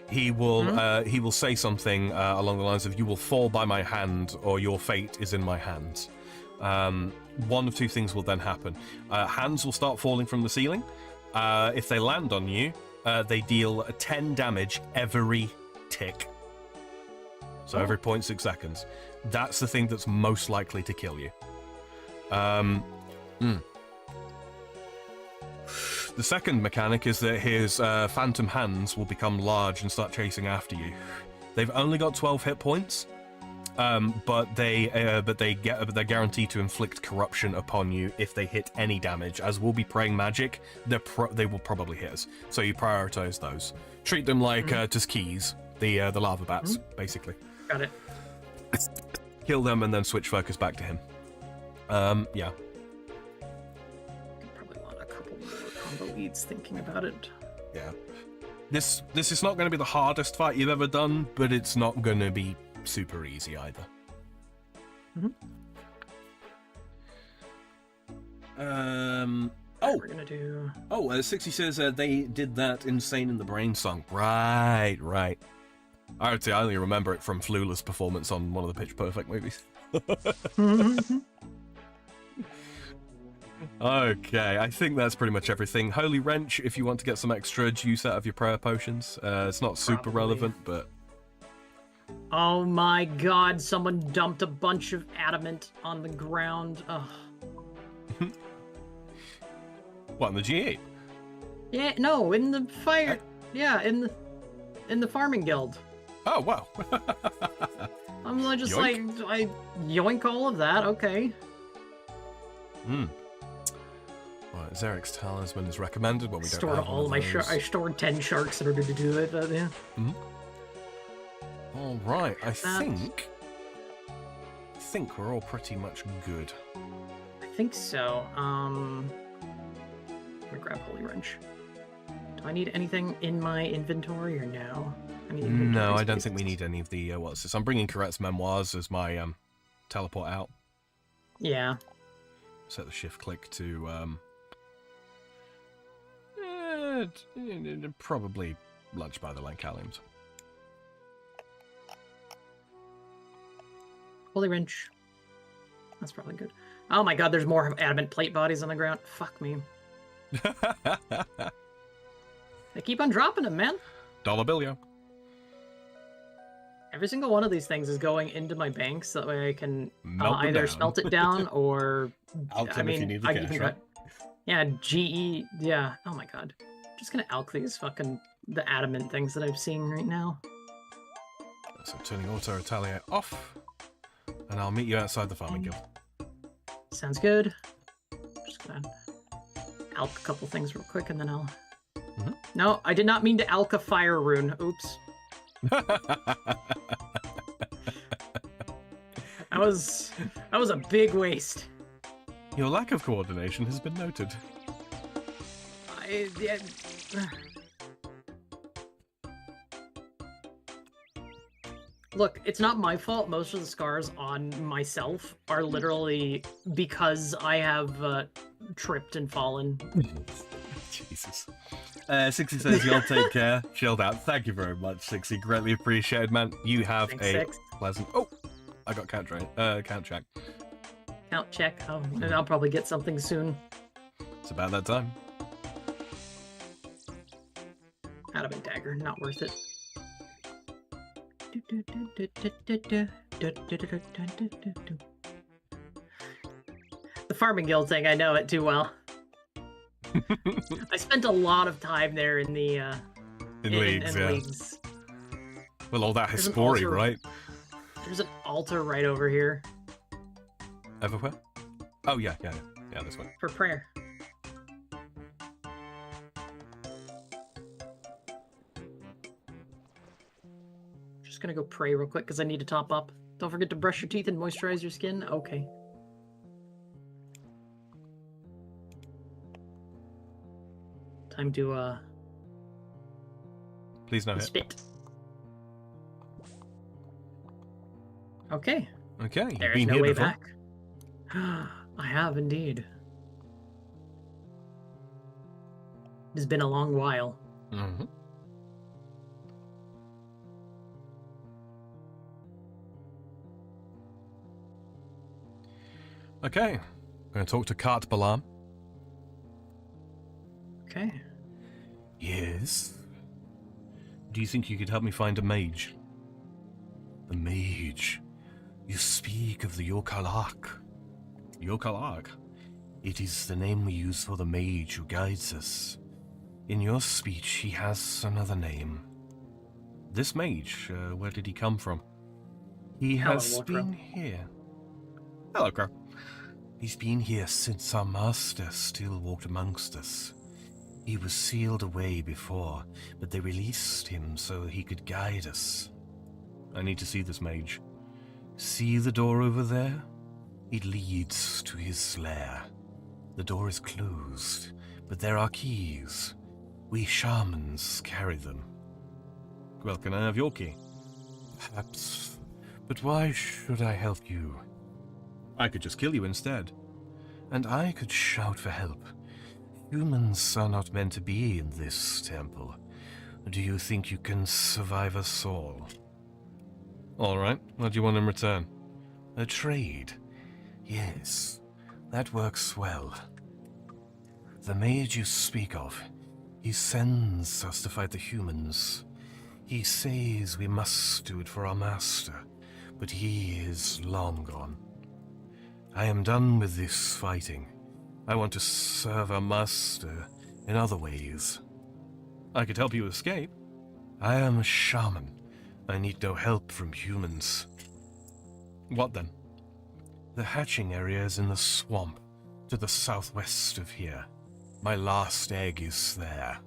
he will say something along the lines of, "You will fall by my hand," or "Your fate is in my hands." One of two things will then happen. Hands will start falling from the ceiling. If they land on you, they deal 10 damage every tick. So every 0.6 seconds. That's the thing that's most likely to kill you. The second mechanic is that his phantom hands will become large and start chasing after you. They've only got 12 hit points, but they're guaranteed to inflict corruption upon you if they hit any damage. As will be praying magic, they will probably hit us. So you prioritize those. Treat them like Tuskis, the lava bats, basically. Got it. Kill them and then switch focus back to him. Yeah. Probably want a couple more combo leads thinking about it. Yeah. This is not going to be the hardest fight you've ever done, but it's not going to be super easy either. We're gonna do. 60 says they did that Insane in the Brain song. Right. I only remember it from Flula's performance on one of the Pitch Perfect movies. Okay, I think that's pretty much everything. Holy Wrench, if you want to get some extra juice out of your prayer potions. It's not super relevant, but... Oh my god, someone dumped a bunch of adamant on the ground. Ugh. What, in the G8? Yeah, no, in the fire... Yeah, in the farming guild. Oh, wow. I'm just Yoink. I yoink all of that, okay. Right, Zarek's Talisman is recommended, but we don't Stored have all of my those. I stored 10 sharks in order to do it, yeah. All right, I think we're all pretty much good. I think so. I'm gonna grab Holy Wrench. Do I need anything in my inventory or no? No, I don't think we need any of the what's this? I'm bringing Corette's memoirs as my teleport out. Yeah. Set the shift click to probably lunch by the Lancaliums. Holy Wrench. That's probably good. Oh my god, there's more adamant plate bodies on the ground. Fuck me. They keep on dropping them, man. Dollar bill, yo. Every single one of these things is going into my bank, so that way I can Melt them either down. smelt it down or... Alk them if you need the cash, right? Yeah, GE... Yeah, oh my god. I'm just gonna alk these the adamant things that I'm seeing right now. So turning auto retaliate off, and I'll meet you outside the farming guild. Sounds good. Just gonna alk a couple things real quick, and then I'll... No, I did not mean to alk a fire rune. Oops. That was a big waste. Your lack of coordination has been noted. Look, it's not my fault. Most of the scars on myself are literally because I have tripped and fallen. Jesus. 60 says you'll take care. Chilled out. Thank you very much, 60. Greatly appreciated, man. You have Thanks, a Six. pleasant... Oh! I got count check. Count check. Oh, and I'll probably get something soon. It's about that time. Adamant dagger, not worth it. The farming guild thing, I know it too well. I spent a lot of time there in the In leagues, yeah. leagues. Well, all that There's an Hespori, altar. right? There's an altar right over here Everywhere? Oh, yeah, this one. for prayer. Just gonna go pray real quick because I need to top up. Don't forget to brush your teeth and moisturize your skin. Okay. Time to Please no hit. spit. Okay. Okay, you've There's been no here way before. back. I have indeed. It's been a long while. Mm-hmm. Okay, I'm going to talk to Kart Balam. Okay. Yes. Do you think you could help me find a mage? The mage. You speak of the Yokalak. Yokalak. It is the name we use for the mage who guides us. In your speech, he has another name. This mage, where did he come from? He Hello, has Walker. been here. Hello, Crow. He's been here since our master still walked amongst us. He was sealed away before, but they released him so he could guide us. I need to see this mage. See the door over there? It leads to his lair. The door is closed, but there are keys. We shamans carry them. Well, can I have your key? Perhaps. But why should I help you? I could just kill you instead. And I could shout for help. Humans are not meant to be in this temple. Do you think you can survive us all? All right. What do you want in return? A trade? Yes, that works well. The mage you speak of, he sends us to fight the humans. He says we must do it for our master, but he is long gone. I am done with this fighting. I want to serve our master in other ways. I could help you escape. I am a shaman. I need no help from humans. What then? The hatching area is in the swamp, to the southwest of here. My last egg is there.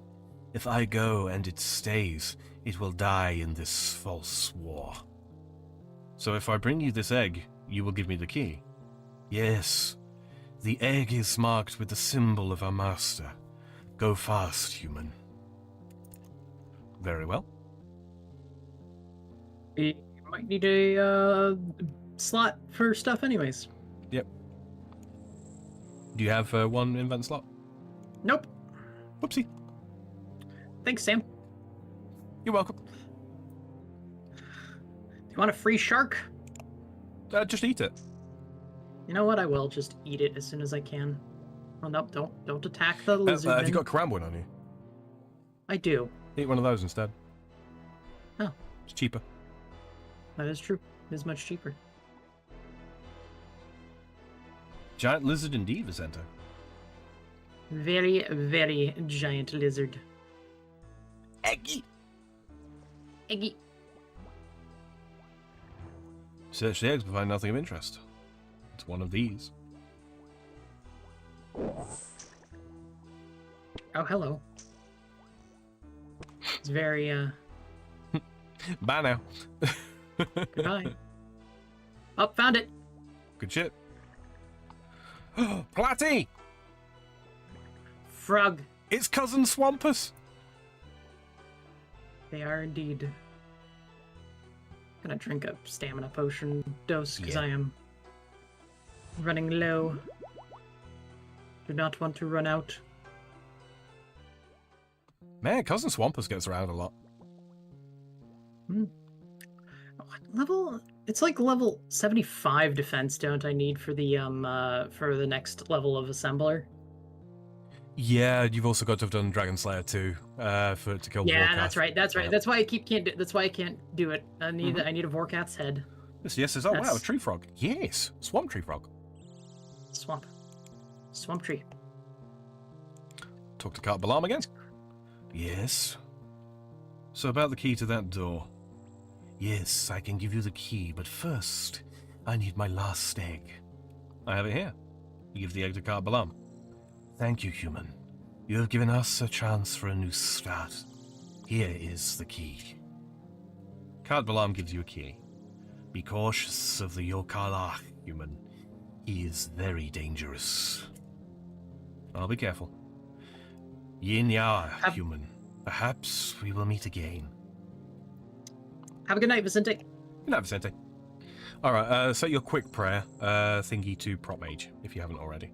If I go and it stays, it will die in this false war. So if I bring you this egg, you will give me the key? Yes. The egg is marked with the symbol of our master. Go fast, human. Very well. We might need a slot for stuff anyways. Yep. Do you have one invent slot? Nope. Whoopsie. Thanks, Sam. You're welcome. You want a free shark? Just eat it. You know what? I will just eat it as soon as I can. Oh no! Don't attack the lizard. Have you got Karambwin on you? I do. Eat one of those instead. Oh. It's cheaper. That is true. It is much cheaper. Giant lizard indeed, Vicente. Very, very giant lizard. Eggy! Eggy. Search the eggs but find nothing of interest. It's one of these. Oh, hello. It's very, Bye now. goodbye. Oh, found it. Good shit. Platty! Frog. It's cousin Swampus! They are indeed. Gonna drink a stamina potion dose because Yeah. I am running low. Do not want to run out. Man, cousin Swampus gets around a lot. What level? It's like level 75 defense, don't I need for the next level of assembler? Yeah, you've also got to have done Dragon Slayer 2 for it to kill Yeah, Warcath. that's right. That's right. Yeah. That's why I can't do. That's why I can't do it. I need a Vorkath's head. Yes, oh wow, a That's- tree frog. Yes, swamp tree frog. Swamp tree. Talk to Cart Balam again. Yes? So about the key to that door. Yes, I can give you the key, but first, I need my last egg. I have it here. You give the egg to Cart Balam. Thank you, human. You have given us a chance for a new start. Here is the key. Cart Balam gives you a key. Be cautious of the Yokalach, human. He is very dangerous. I'll be careful. Yin Ya, Have- human. Perhaps we will meet again. Have a good night, Vicente. Good night, Vicente. Alright, say your quick prayer thingy to Prop Mage, if you haven't already.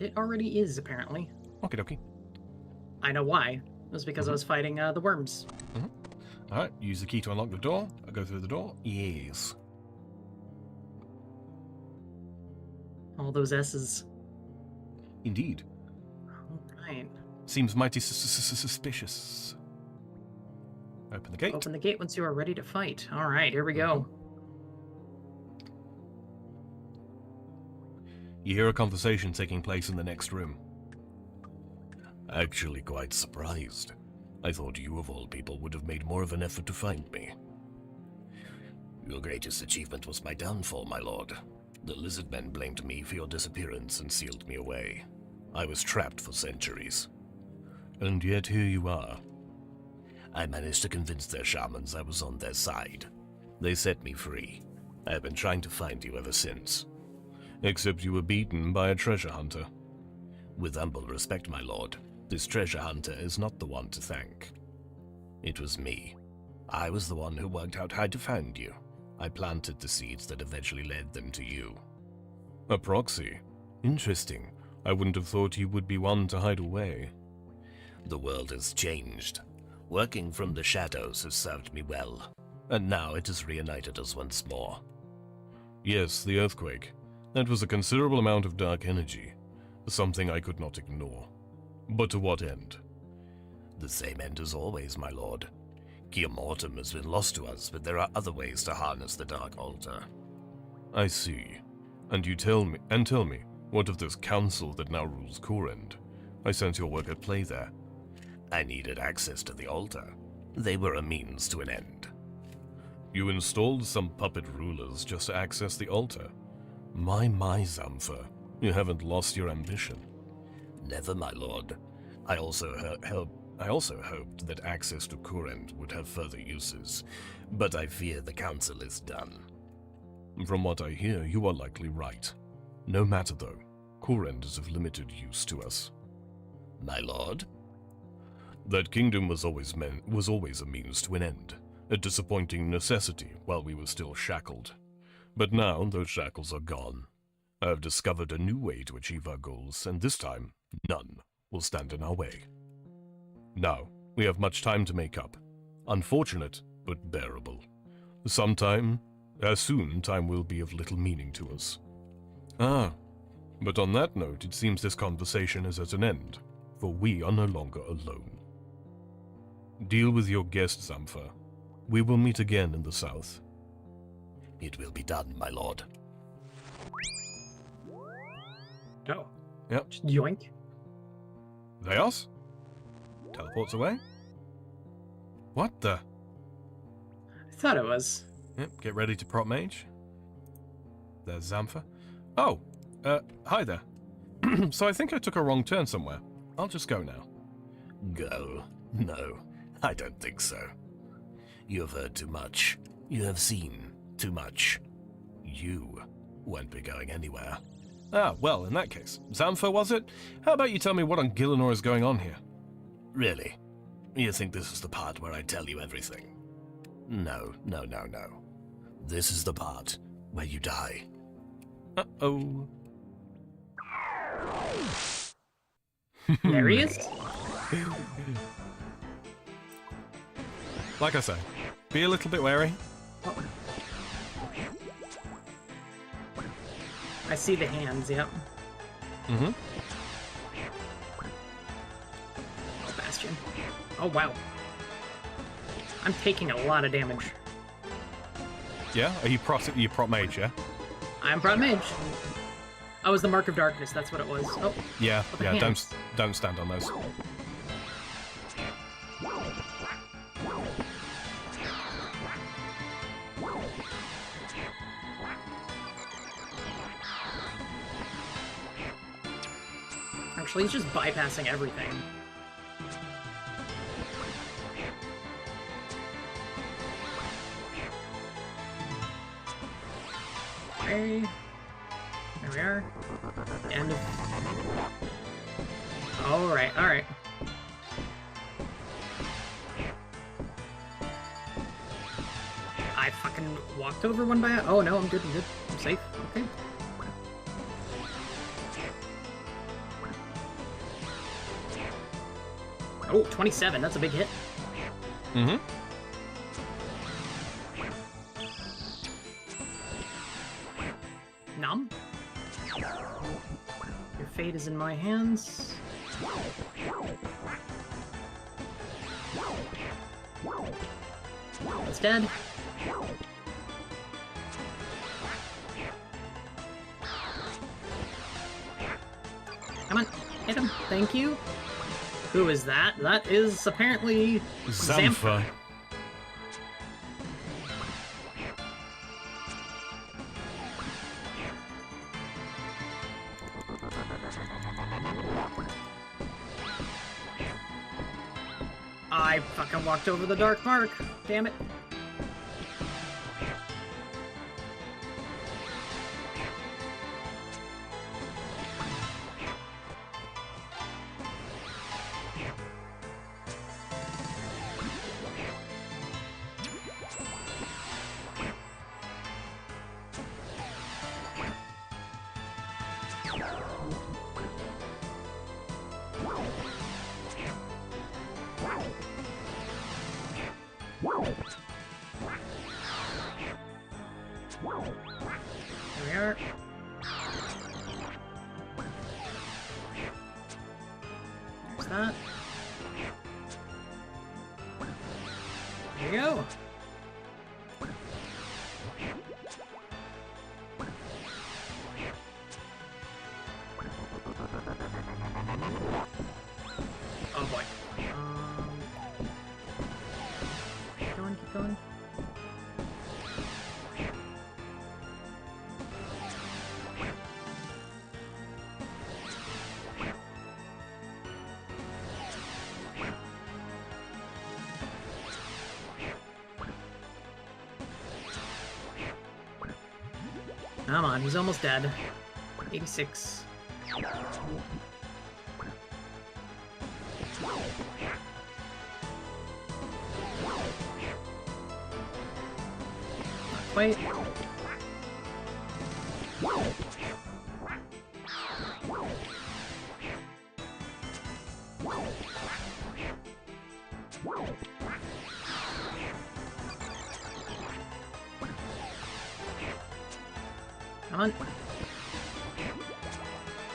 It already is apparently. Okie dokie. I know why. It was because I was fighting the worms. Alright, use the key to unlock the door. I'll go through the door. Yes. All those S's. Indeed. All right. Seems mighty suspicious. Open the gate. Open the gate once you are ready to fight. All right, here we go. You hear a conversation taking place in the next room. Actually quite surprised. I thought you of all people would have made more of an effort to find me. Your greatest achievement was my downfall, my lord. The lizard men blamed me for your disappearance and sealed me away. I was trapped for centuries. And yet here you are. I managed to convince their shamans I was on their side. They set me free. I have been trying to find you ever since. Except you were beaten by a treasure hunter. With humble respect, my lord, this treasure hunter is not the one to thank. It was me. I was the one who worked out how to find you. I planted the seeds that eventually led them to you. A proxy? Interesting. I wouldn't have thought you would be one to hide away. The world has changed. Working from the shadows has served me well, and now it has reunited us once more. Yes, the earthquake. That was a considerable amount of dark energy. Something I could not ignore. But to what end? The same end as always, my lord. Kia Mortem has been lost to us, but there are other ways to harness the Dark Altar. I see. And tell me, what of this council that now rules Korend? I sense your work at play there. I needed access to the altar. They were a means to an end. You installed some puppet rulers just to access the altar. My, Zamfa. You haven't lost your ambition. Never, my lord. I also hoped that access to Korend would have further uses, but I fear the council is done. From what I hear, you are likely right. No matter though, Korend is of limited use to us. My lord? That kingdom was always a means to an end, a disappointing necessity while we were still shackled. But now those shackles are gone. I have discovered a new way to achieve our goals, and this time, none will stand in our way. Now, we have much time to make up. Unfortunate, but bearable. Soon time will be of little meaning to us. But on that note, it seems this conversation is at an end, for we are no longer alone. Deal with your guest, Zamfa. We will meet again in the south. It will be done, my lord. Oh. Yep. Just yoink. Theos? Teleports away? What the? I thought it was. Yep, get ready to prop mage. There's Zamfa. Oh, hi there. So I think I took a wrong turn somewhere. I'll just go now. Go? No, I don't think so. You have heard too much. You have seen too much. You won't be going anywhere. Ah, well, in that case. Zamfa, was it? How about you tell me what on Gillinor is going on here? Really? You think this is the part where I tell you everything? No. This is the part where you die. Uh-oh. There he is. Like I say, be a little bit wary. Oh. I see the hands, yep. Mm-hmm. Bastion. Oh, wow. I'm taking a lot of damage. Yeah? Are you prop mage, yeah? I'm Prot Mage. Oh, it was the Mark of Darkness, that's what it was. Oh. Yeah, the yeah, hands. don't stand on those. Actually, he's just bypassing everything. Okay. There we are. End of... Alright, alright. I fucking walked over one by... Oh no, I'm good, I'm good. I'm safe. Okay. Oh, 27. That's a big hit. Mm-hmm. Nom. Your fate is in my hands. That's dead. Come on, hit him. Thank you. Who is that? That is apparently Xampha. I fucking walked over the dark mark. Damn it. Here we are. There's that. There you go. Oh boy. Keep going, keep going. Come on, he's almost dead. 86. Wait. Come on.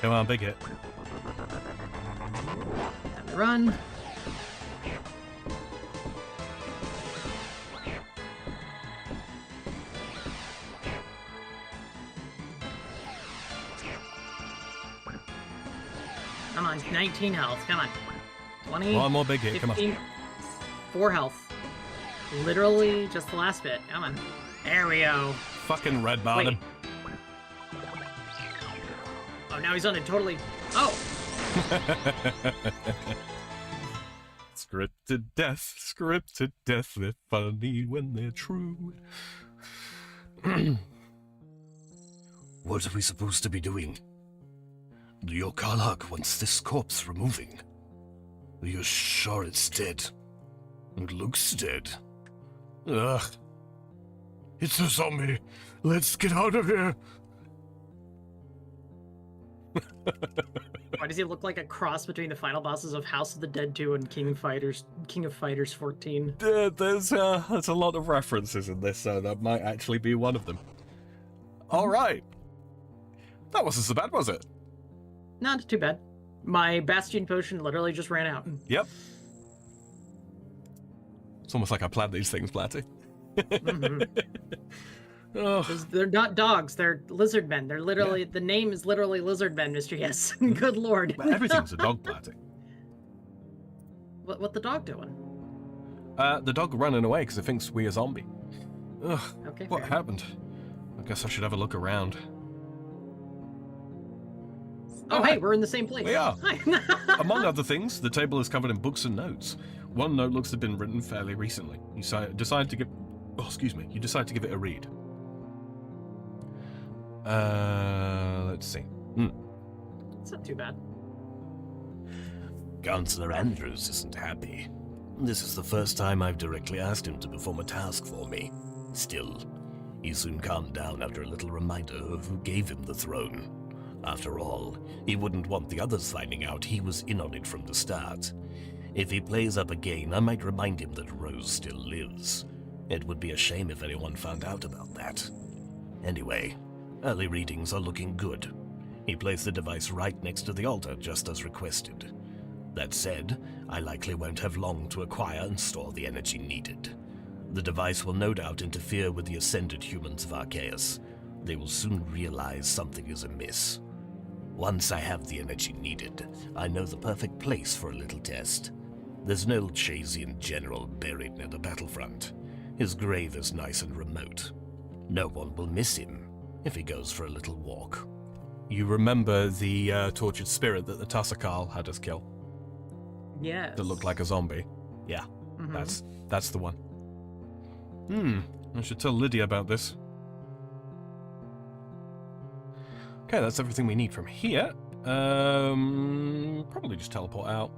Come on, big hit. Time to run. Come on, 19 health. Come on. 20. One more big hit, 15, come on. 4 health. Literally just the last bit. Come on. There we go. Fucking red bar him. Oh, now he's on it totally. Oh! Scripted death, they're funny when they're true. What are we supposed to be doing? Your Karlach wants this corpse removing. Are you sure it's dead? It looks dead. Ugh. It's a zombie. Let's get out of here. Why does he look like a cross between the final bosses of House of the Dead 2 and King of Fighters 14? There's a lot of references in this, so that might actually be one of them. All right. That wasn't so bad, was it? Not too bad. My Bastion potion literally just ran out. Yep. It's almost like I planned these things, Platty. Mm-hmm. Oh. They're not dogs, they're lizard men. They're literally, the name is literally lizard men, Mr. Yes. Good lord. Well, everything's a dog, Platty. What the dog doing? The dog running away because it thinks we're a zombie. Ugh, Okay. what fair. happened? I guess I should have a look around. Oh, hey, we're in the same place. We are. Hi. Among other things, the table is covered in books and notes. One note looks to have been written fairly recently. You decide to give it a read. Let's see. It's not too bad. Counselor Andrews isn't happy. This is the first time I've directly asked him to perform a task for me. Still, he soon calmed down after a little reminder of who gave him the throne. After all, he wouldn't want the others finding out he was in on it from the start. If he plays up again, I might remind him that Rose still lives. It would be a shame if anyone found out about that. Anyway, early readings are looking good. He placed the device right next to the altar, just as requested. That said, I likely won't have long to acquire and store the energy needed. The device will no doubt interfere with the ascended humans of Arceus. They will soon realize something is amiss. Once I have the energy needed, I know the perfect place for a little test. There's an old Chasian general buried near the battlefront. His grave is nice and remote. No one will miss him if he goes for a little walk. You remember the tortured spirit that the Tuskarl had us kill? Yes. That looked like a zombie? Yeah, that's the one. I should tell Lydia about this. Okay, that's everything we need from here. Probably just teleport out.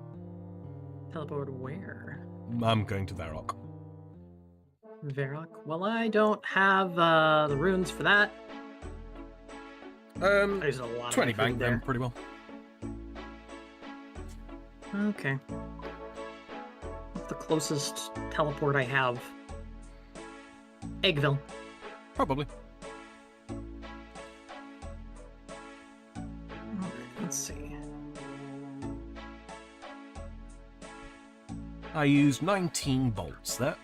Teleport where? I'm going to Varrock. Varrock? Well, I don't have the runes for that. There's a lot 20 of bank there. them pretty well. Okay. What's the closest teleport I have? Eggville. Probably. Alright, let's see. I used 19 bolts there.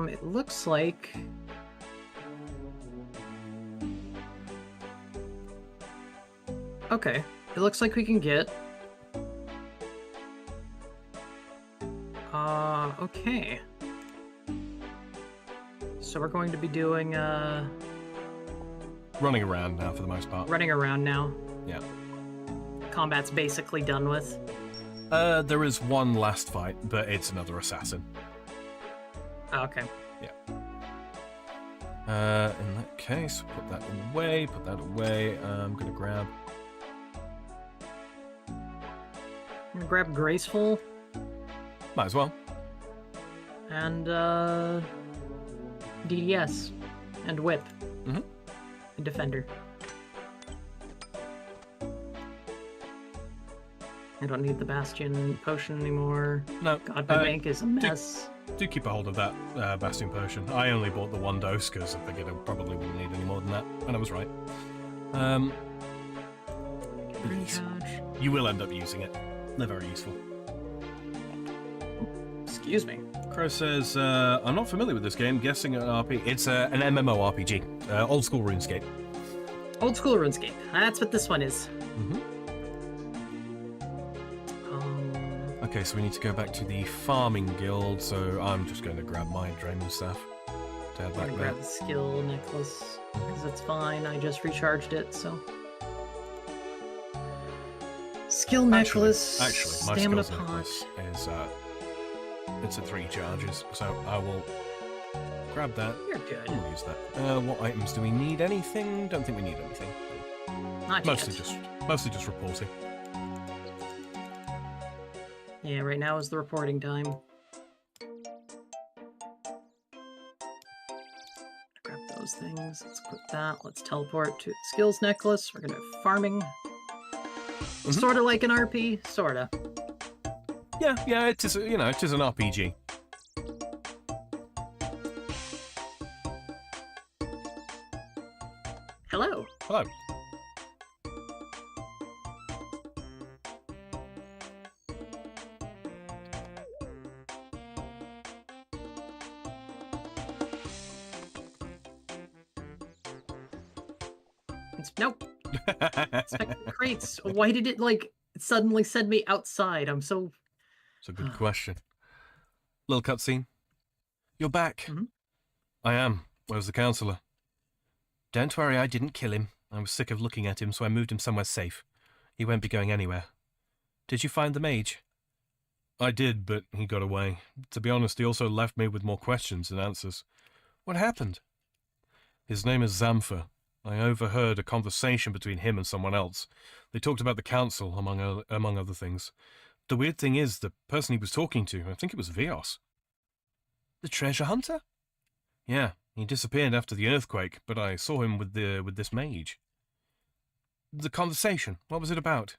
It looks like... Okay. It looks like we can get... okay. So we're going to be doing, Running around now for the most part. running around now. Yeah. Combat's basically done with. There is one last fight, but it's another assassin. Oh, okay. In that case, put that away, I'm gonna grab... I'm gonna grab Graceful Might as well. and, DDS and Whip. Mhm. And Defender. I don't need the Bastion potion anymore. No. God, my bank is a mess. Do keep a hold of that Bastion potion. I only bought the one dose because I figured I probably wouldn't need any more than that, and I was right. These. Recharge. You will end up using it. They're very useful. Excuse me. Crow says, I'm not familiar with this game, guessing an RP. It's an MMORPG. Old school RuneScape. Old school RuneScape. That's what this one is. Okay, so we need to go back to the farming guild, so I'm just going to grab my Draymond staff to head I'm back gonna there. grab the skill necklace because it's fine. I just recharged it, so. Skill necklace. Actually, my stamina skills pot. necklace is it's at 3 charges, so I will grab that. You're good. And we'll use that. What items do we need? Anything? Don't think we need anything. Not Mostly yet. just reporting. Yeah, right now is the reporting time. Grab those things. Let's put that. Let's teleport to the skills necklace. We're gonna have farming. Sort of like an RP, sorta. Yeah, it is. It is an RPG. Hello. Hello. Nope. Inspect crates. Why did it suddenly send me outside? I'm so. It's a good question. Little cutscene. You're back. Mhm. I am. Where's the counsellor? Don't worry, I didn't kill him. I was sick of looking at him, so I moved him somewhere safe. He won't be going anywhere. Did you find the mage? I did, but he got away. To be honest, he also left me with more questions than answers. What happened? His name is Zamfa. I overheard a conversation between him and someone else. They talked about the council, among other things. The weird thing is, the person he was talking to, I think it was Vios. The treasure hunter? Yeah, he disappeared after the earthquake, but I saw him with this mage. The conversation, what was it about?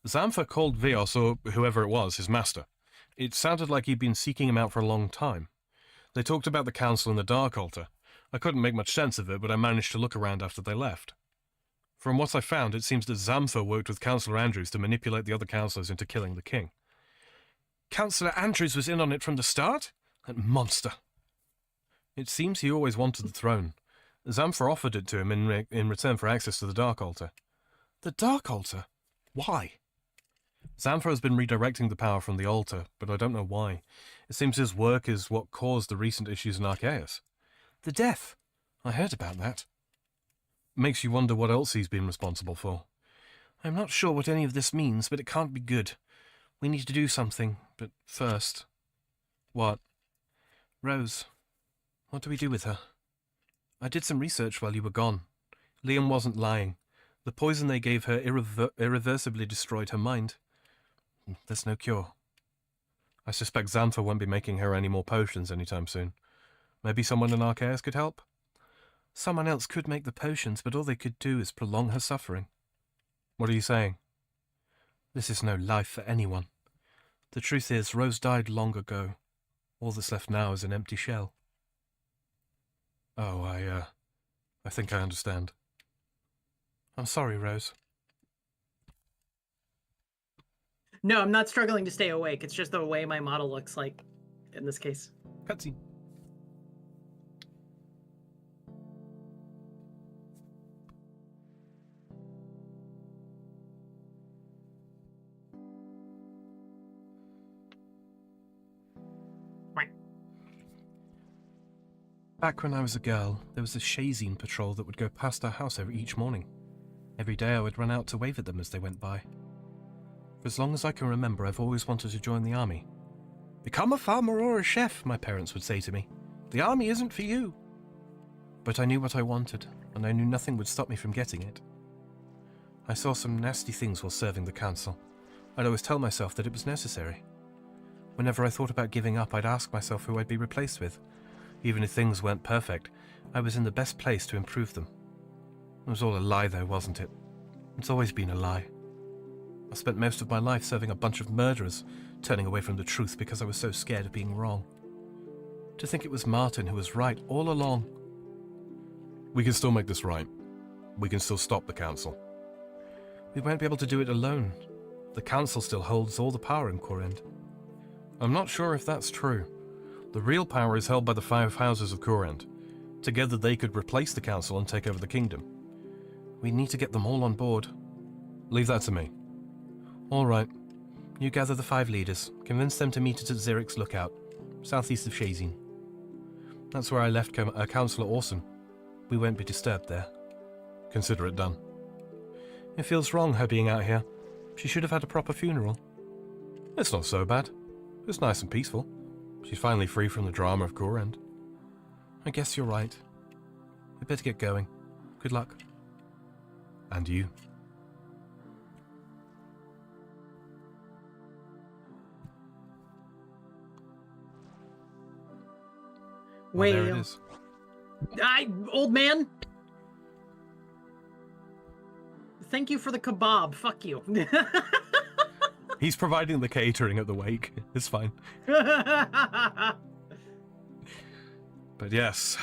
Zamfa called Vios, or whoever it was, his master. It sounded like he'd been seeking him out for a long time. They talked about the council and the Dark Altar. I couldn't make much sense of it, but I managed to look around after they left. From what I found, it seems that Zamfa worked with Councillor Andrews to manipulate the other councillors into killing the king. Councillor Andrews was in on it from the start? That monster. It seems he always wanted the throne. Xanthar offered it to him in return for access to the Dark Altar. The Dark Altar? Why? Xanthar has been redirecting the power from the altar, but I don't know why. It seems his work is what caused the recent issues in Archaeus. The death. I heard about that. Makes you wonder what else he's been responsible for. I'm not sure what any of this means, but it can't be good. We need to do something, but first... What? Rose. What do we do with her? I did some research while you were gone. Liam wasn't lying. The poison they gave her irreversibly destroyed her mind. There's no cure. I suspect Xanthar won't be making her any more potions anytime soon. Maybe someone in Archaeus could help? Someone else could make the potions, but all they could do is prolong her suffering. What are you saying? This is no life for anyone. The truth is, Rose died long ago. All that's left now is an empty shell. Oh, I think I understand. I'm sorry, Rose. No, I'm not struggling to stay awake. It's just the way my model looks like in this case. Cutscene. Back when I was a girl, there was a Shazine patrol that would go past our house each morning. Every day I would run out to wave at them as they went by. For as long as I can remember, I've always wanted to join the army. Become a farmer or a chef, my parents would say to me. The army isn't for you. But I knew what I wanted, and I knew nothing would stop me from getting it. I saw some nasty things while serving the council. I'd always tell myself that it was necessary. Whenever I thought about giving up, I'd ask myself who I'd be replaced with. Even if things weren't perfect, I was in the best place to improve them. It was all a lie, though, wasn't it? It's always been a lie. I spent most of my life serving a bunch of murderers, turning away from the truth because I was so scared of being wrong. To think it was Martin who was right all along. We can still make this right. We can still stop the council. We won't be able to do it alone. The council still holds all the power in Courend. I'm not sure if that's true. The real power is held by the 5 houses of Courend. Together they could replace the council and take over the kingdom. We need to get them all on board. Leave that to me. All right. You gather the 5 leaders. Convince them to meet us at Zirich's Lookout, southeast of Shazine. That's where I left Councillor Orson. We won't be disturbed there. Consider it done. It feels wrong, her being out here. She should have had a proper funeral. It's not so bad. It's nice and peaceful. She's finally free from the drama of Courend. I guess you're right. We better get going. Good luck. And you. Wait, there it is. Old man. Thank you for the kebab. Fuck you. He's providing the catering at the wake. It's fine. But yes.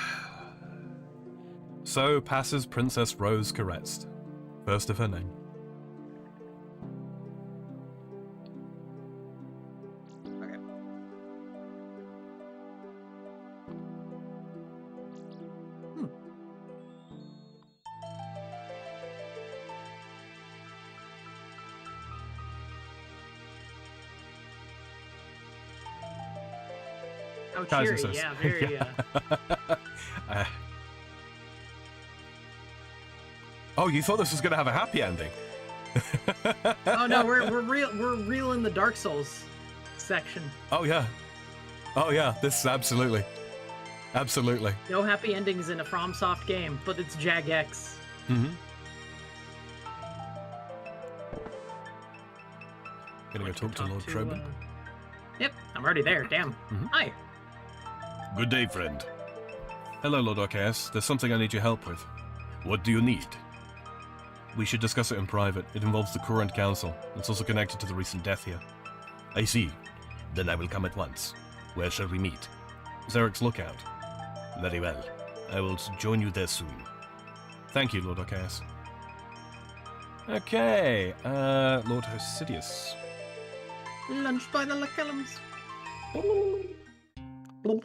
So passes Princess Rose Caressed. First of her name. Okay. Oh, cheery. Says, Yeah, very, Oh, you thought this was going to have a happy ending? Oh no, we're real in the Dark Souls section. Oh yeah, this is absolutely. No happy endings in a FromSoft game, but it's Jagex. Mm-hmm. Gonna go talk to Lord Troban. Yep, I'm already there. Damn. Mm-hmm. Hi. Good day, friend. Hello, Lord Archaeus. There's something I need your help with. What do you need? We should discuss it in private. It involves the current council. It's also connected to the recent death here. I see. Then I will come at once. Where shall we meet? Zerich's Lookout. Very well. I will join you there soon. Thank you, Lord Archaeus. Okay, Lord Hosidius. Lunch by the Lacellums. Bloop.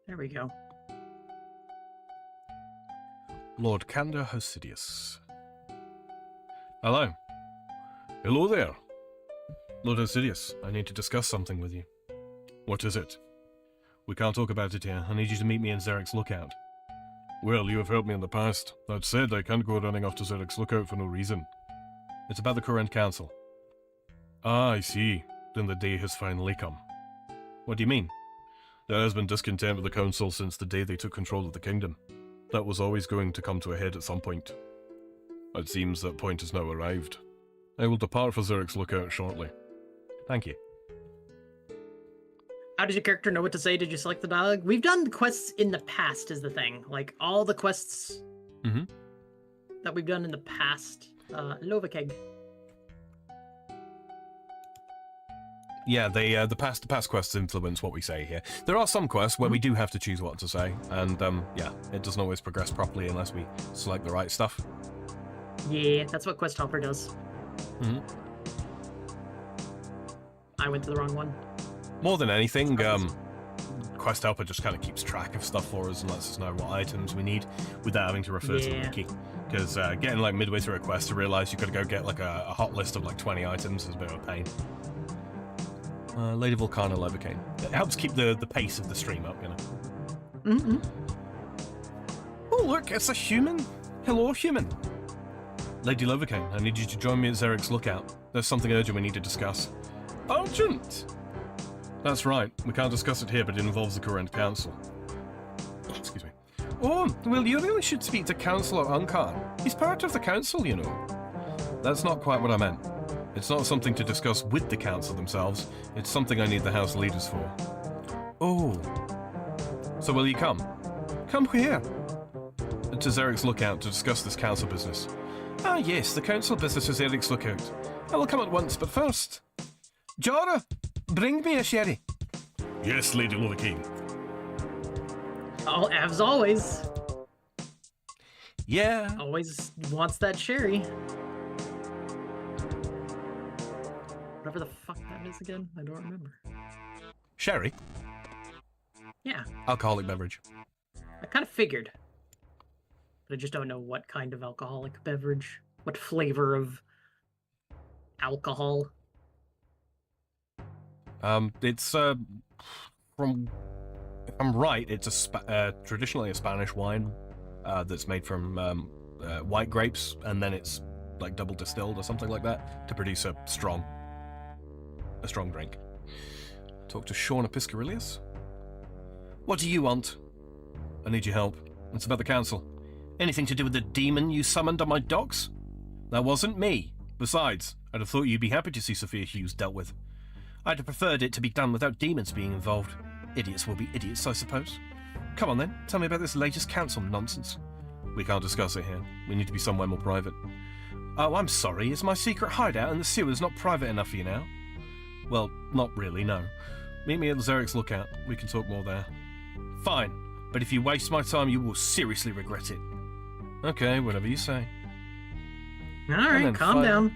There we go. Lord Candor Hosidius. Hello. Hello there. Lord Hosidius, I need to discuss something with you. What is it? We can't talk about it here. I need you to meet me in Zarek's Lookout. Well, you have helped me in the past. That said, I can't go running off to Zarek's Lookout for no reason. It's about the current council. Ah, I see. Then the day has finally come. What do you mean? There has been discontent with the council since the day they took control of the kingdom. That was always going to come to a head at some point. It seems that point has now arrived. I will depart for Zarek's Lookout shortly. Thank you. How does your character know what to say? Did you select the dialogue? We've done quests in the past is the thing. Like, all the quests that we've done in the past. Lovakeg. Yeah, the past quests influence what we say here. There are some quests where we do have to choose what to say, and yeah, it doesn't always progress properly unless we select the right stuff. Yeah, that's what Quest Helper does. I went to the wrong one. More than anything, Quest Helper just kind of keeps track of stuff for us and lets us know what items we need without having to refer to the wiki. Because getting like midway through a quest to realize you've got to go get like a hot list of like 20 items is a bit of a pain. Lady Volcana Levocane. It helps keep the pace of the stream up, you know. Oh, look, it's a human. Hello, human. Lady Levocane, I need you to join me at Zarek's Lookout. There's something urgent we need to discuss. Urgent? That's right. We can't discuss it here, but it involves the current council. Excuse me. Oh, well, you really should speak to Councillor Uncar. He's part of the council, you know. That's not quite what I meant. It's not something to discuss with the council themselves. It's something I need the house leaders for. Oh. So will you come? Come here. To Zarek's Lookout to discuss this council business. Ah, yes, the council business is Zarek's Lookout. I will come at once, but first... Jorah, bring me a sherry. Yes, Lady Lorraine. Oh, as always. Yeah. Always wants that sherry. Whatever the fuck that is again, I don't remember. Sherry? Yeah. Alcoholic beverage. I kind of figured. But I just don't know what kind of alcoholic beverage. What flavor of alcohol. It's, from... If I'm right, it's traditionally a Spanish wine that's made from white grapes, and then it's like double distilled or something like that to produce a strong drink. Talk to Sean Episcopalius. What do you want? I need your help. It's about the council. Anything to do with the demon you summoned on my docks? That wasn't me. Besides, I'd have thought you'd be happy to see Sophia Hughes dealt with. I'd have preferred it to be done without demons being involved. Idiots will be idiots, I suppose. Come on then, tell me about this latest council nonsense. We can't discuss it here. We need to be somewhere more private. Oh, I'm sorry, is my secret hideout in the sewers not private enough for you now? Well, not really, no. Meet me at Zarek's Lookout. We can talk more there. Fine, but if you waste my time, you will seriously regret it. Okay, whatever you say. Alright, calm down.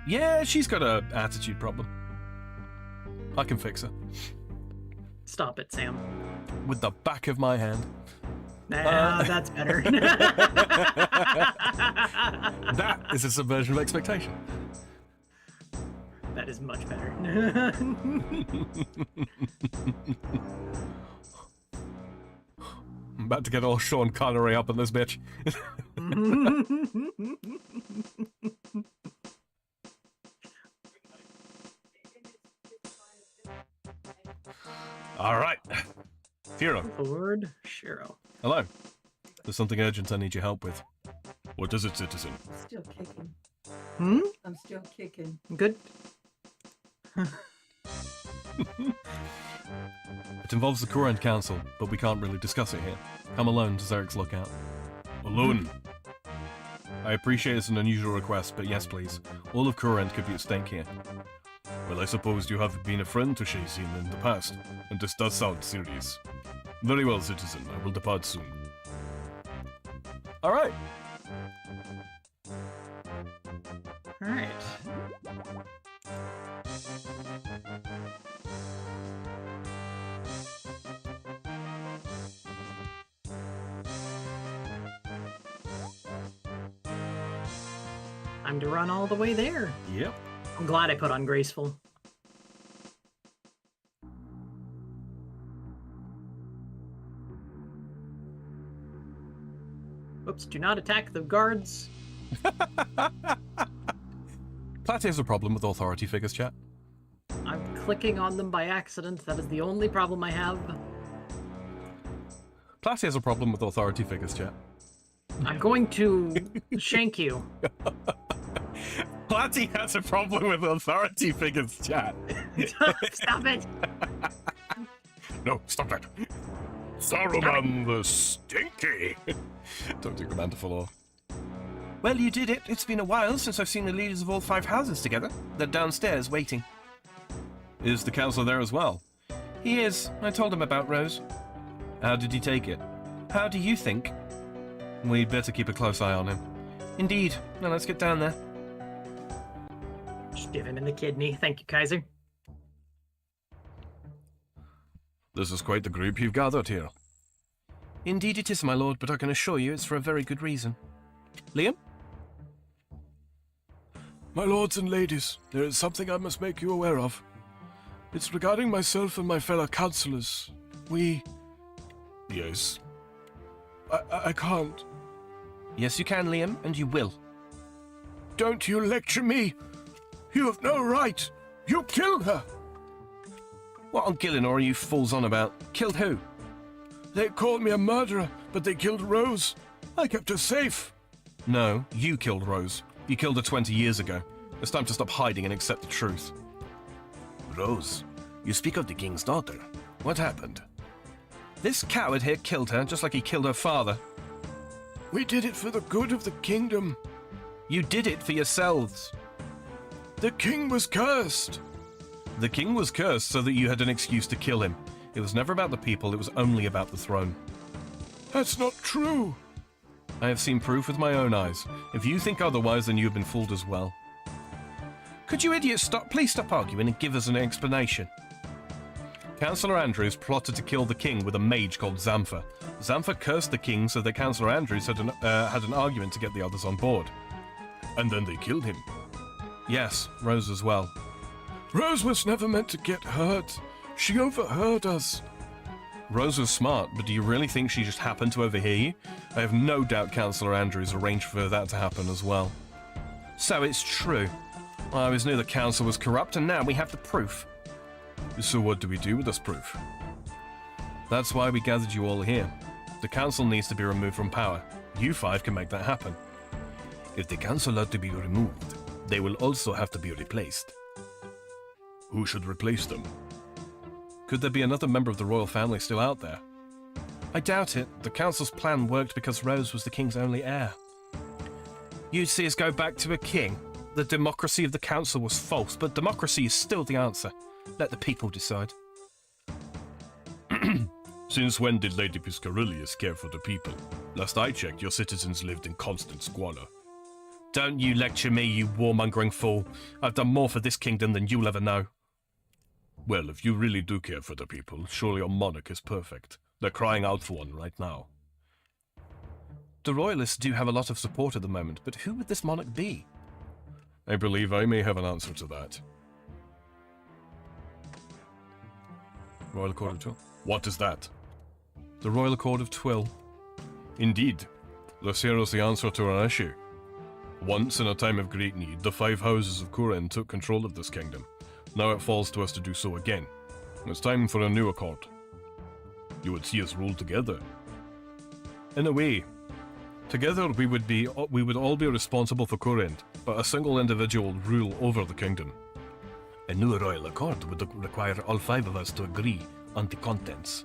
Yeah, she's got a attitude problem. I can fix her. Stop it, Sam. With the back of my hand. Nah, that's better. That is a subversion of expectation. That is much better. I'm about to get all Sean Connery up in this bitch. All right. Firo. Lord Shiro. Hello. There's something urgent I need your help with. What is it, citizen? Still kicking. Hmm? I'm still kicking. Good. It involves the current council, but we can't really discuss it here. Come alone to Zarek's Lookout. Alone? I appreciate it's an unusual request, but yes, please. All of Courant could be at stake here. Well, I suppose you have been a friend to Shazin in the past, and this does sound serious. Very well, citizen. I will depart soon. All right. All right. Time to run all the way there. Yep. I'm glad I put on graceful. Oops, do not attack the guards. Platty has a problem with authority figures, chat. I'm clicking on them by accident. That is the only problem I have. Platty has a problem with authority figures, chat. I'm going to shank you. Platty has a problem with authority figures, chat. Stop it. No, stop that. Saruman the Stinky. Don't take the man to follow. Well, you did it. It's been a while since I've seen the leaders of all 5 houses together. They're downstairs waiting. Is the council there as well? He is. I told him about Rose. How did he take it? How do you think? We'd better keep a close eye on him. Indeed. Now let's get down there. Just give him in the kidney. Thank you, Kaiser. This is quite the group you've gathered here. Indeed it is, my lord, but I can assure you it's for a very good reason. Liam? My lords and ladies, there is something I must make you aware of. It's regarding myself and my fellow councillors. We... Yes. I can't. Yes, you can, Liam, and you will. Don't you lecture me! You have no right! You killed her! What on Gillinor are you fools on about? Killed who? They called me a murderer, but they killed Rose. I kept her safe. No, you killed Rose. You killed her 20 years ago. It's time to stop hiding and accept the truth. Rose? You speak of the king's daughter. What happened? This coward here killed her, just like he killed her father. We did it for the good of the kingdom. You did it for yourselves. The king was cursed. The king was cursed so that you had an excuse to kill him. It was never about the people, it was only about the throne. That's not true. I have seen proof with my own eyes. If you think otherwise, then you have been fooled as well. Could you idiots please stop arguing and give us an explanation? Councillor Andrews plotted to kill the king with a mage called Xantha. Xantha cursed the king so that Councillor Andrews had an argument to get the others on board. And then they killed him. Yes, Rose as well. Rose was never meant to get hurt. She overheard us. Rose was smart, but do you really think she just happened to overhear you? I have no doubt Councillor Andrews arranged for that to happen as well. So it's true. I always knew the council was corrupt, and now we have the proof. So what do we do with this proof? That's why we gathered you all here. The council needs to be removed from power. You 5 can make that happen. If the council are to be removed, they will also have to be replaced. Who should replace them? Could there be another member of the royal family still out there? I doubt it. The council's plan worked because Rose was the king's only heir. You'd see us go back to a king. The democracy of the council was false, but democracy is still the answer. Let the people decide. Since when did Lady Piscarilius care for the people? Last I checked, your citizens lived in constant squalor. Don't you lecture me, you warmongering fool. I've done more for this kingdom than you'll ever know. Well, if you really do care for the people, surely your monarch is perfect. They're crying out for one right now. The royalists do have a lot of support at the moment, but who would this monarch be? I believe I may have an answer to that. Royal Accord of Twill. What is that? The Royal Accord of Twill. Indeed. This here is the answer to our issue. Once in a time of great need, the 5 houses of Kuren took control of this kingdom. Now it falls to us to do so again. It's time for a new accord. You would see us rule together. In a way. Together we would all be responsible for Kuren, but a single individual would rule over the kingdom. A new royal accord would require all 5 of us to agree on the contents.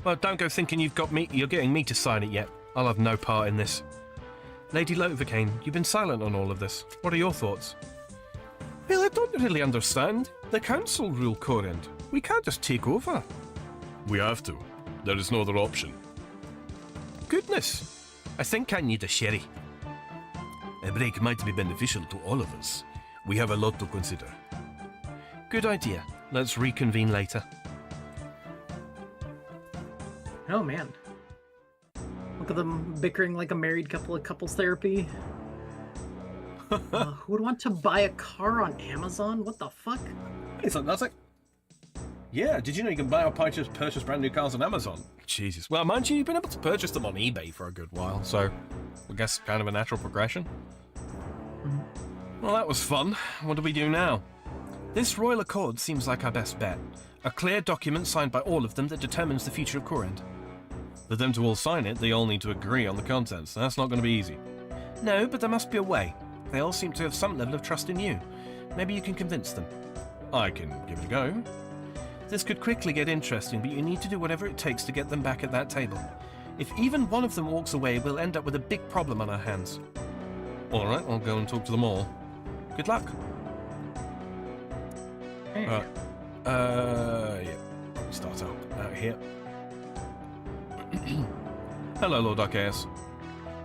Well, don't go thinking you're getting me to sign it yet. I'll have no part in this. Lady Lotvacane, you've been silent on all of this. What are your thoughts? Well, I don't really understand. The council rule Corend. We can't just take over. We have to. There is no other option. Goodness. I think I need a sherry. A break might be beneficial to all of us. We have a lot to consider. Good idea. Let's reconvene later. Oh man. Look at them bickering like a married couple at couples therapy. Who would want to buy a car on Amazon? What the fuck? It's fantastic. Yeah, did you know you can buy or purchase brand new cars on Amazon? Jesus. Well, mind you, you've been able to purchase them on eBay for a good while, so I guess kind of a natural progression. Well, that was fun. What do we do now? This Royal Accord seems like our best bet. A clear document signed by all of them that determines the future of Corend. For them to all sign it, they all need to agree on the contents. That's not going to be easy. No, but there must be a way. They all seem to have some level of trust in you. Maybe you can convince them. I can give it a go. This could quickly get interesting, but you need to do whatever it takes to get them back at that table. If even one of them walks away, we'll end up with a big problem on our hands. Alright, I'll go and talk to them all. Good luck. Hey. Yeah. Start out here. Hello, Lord Arceus.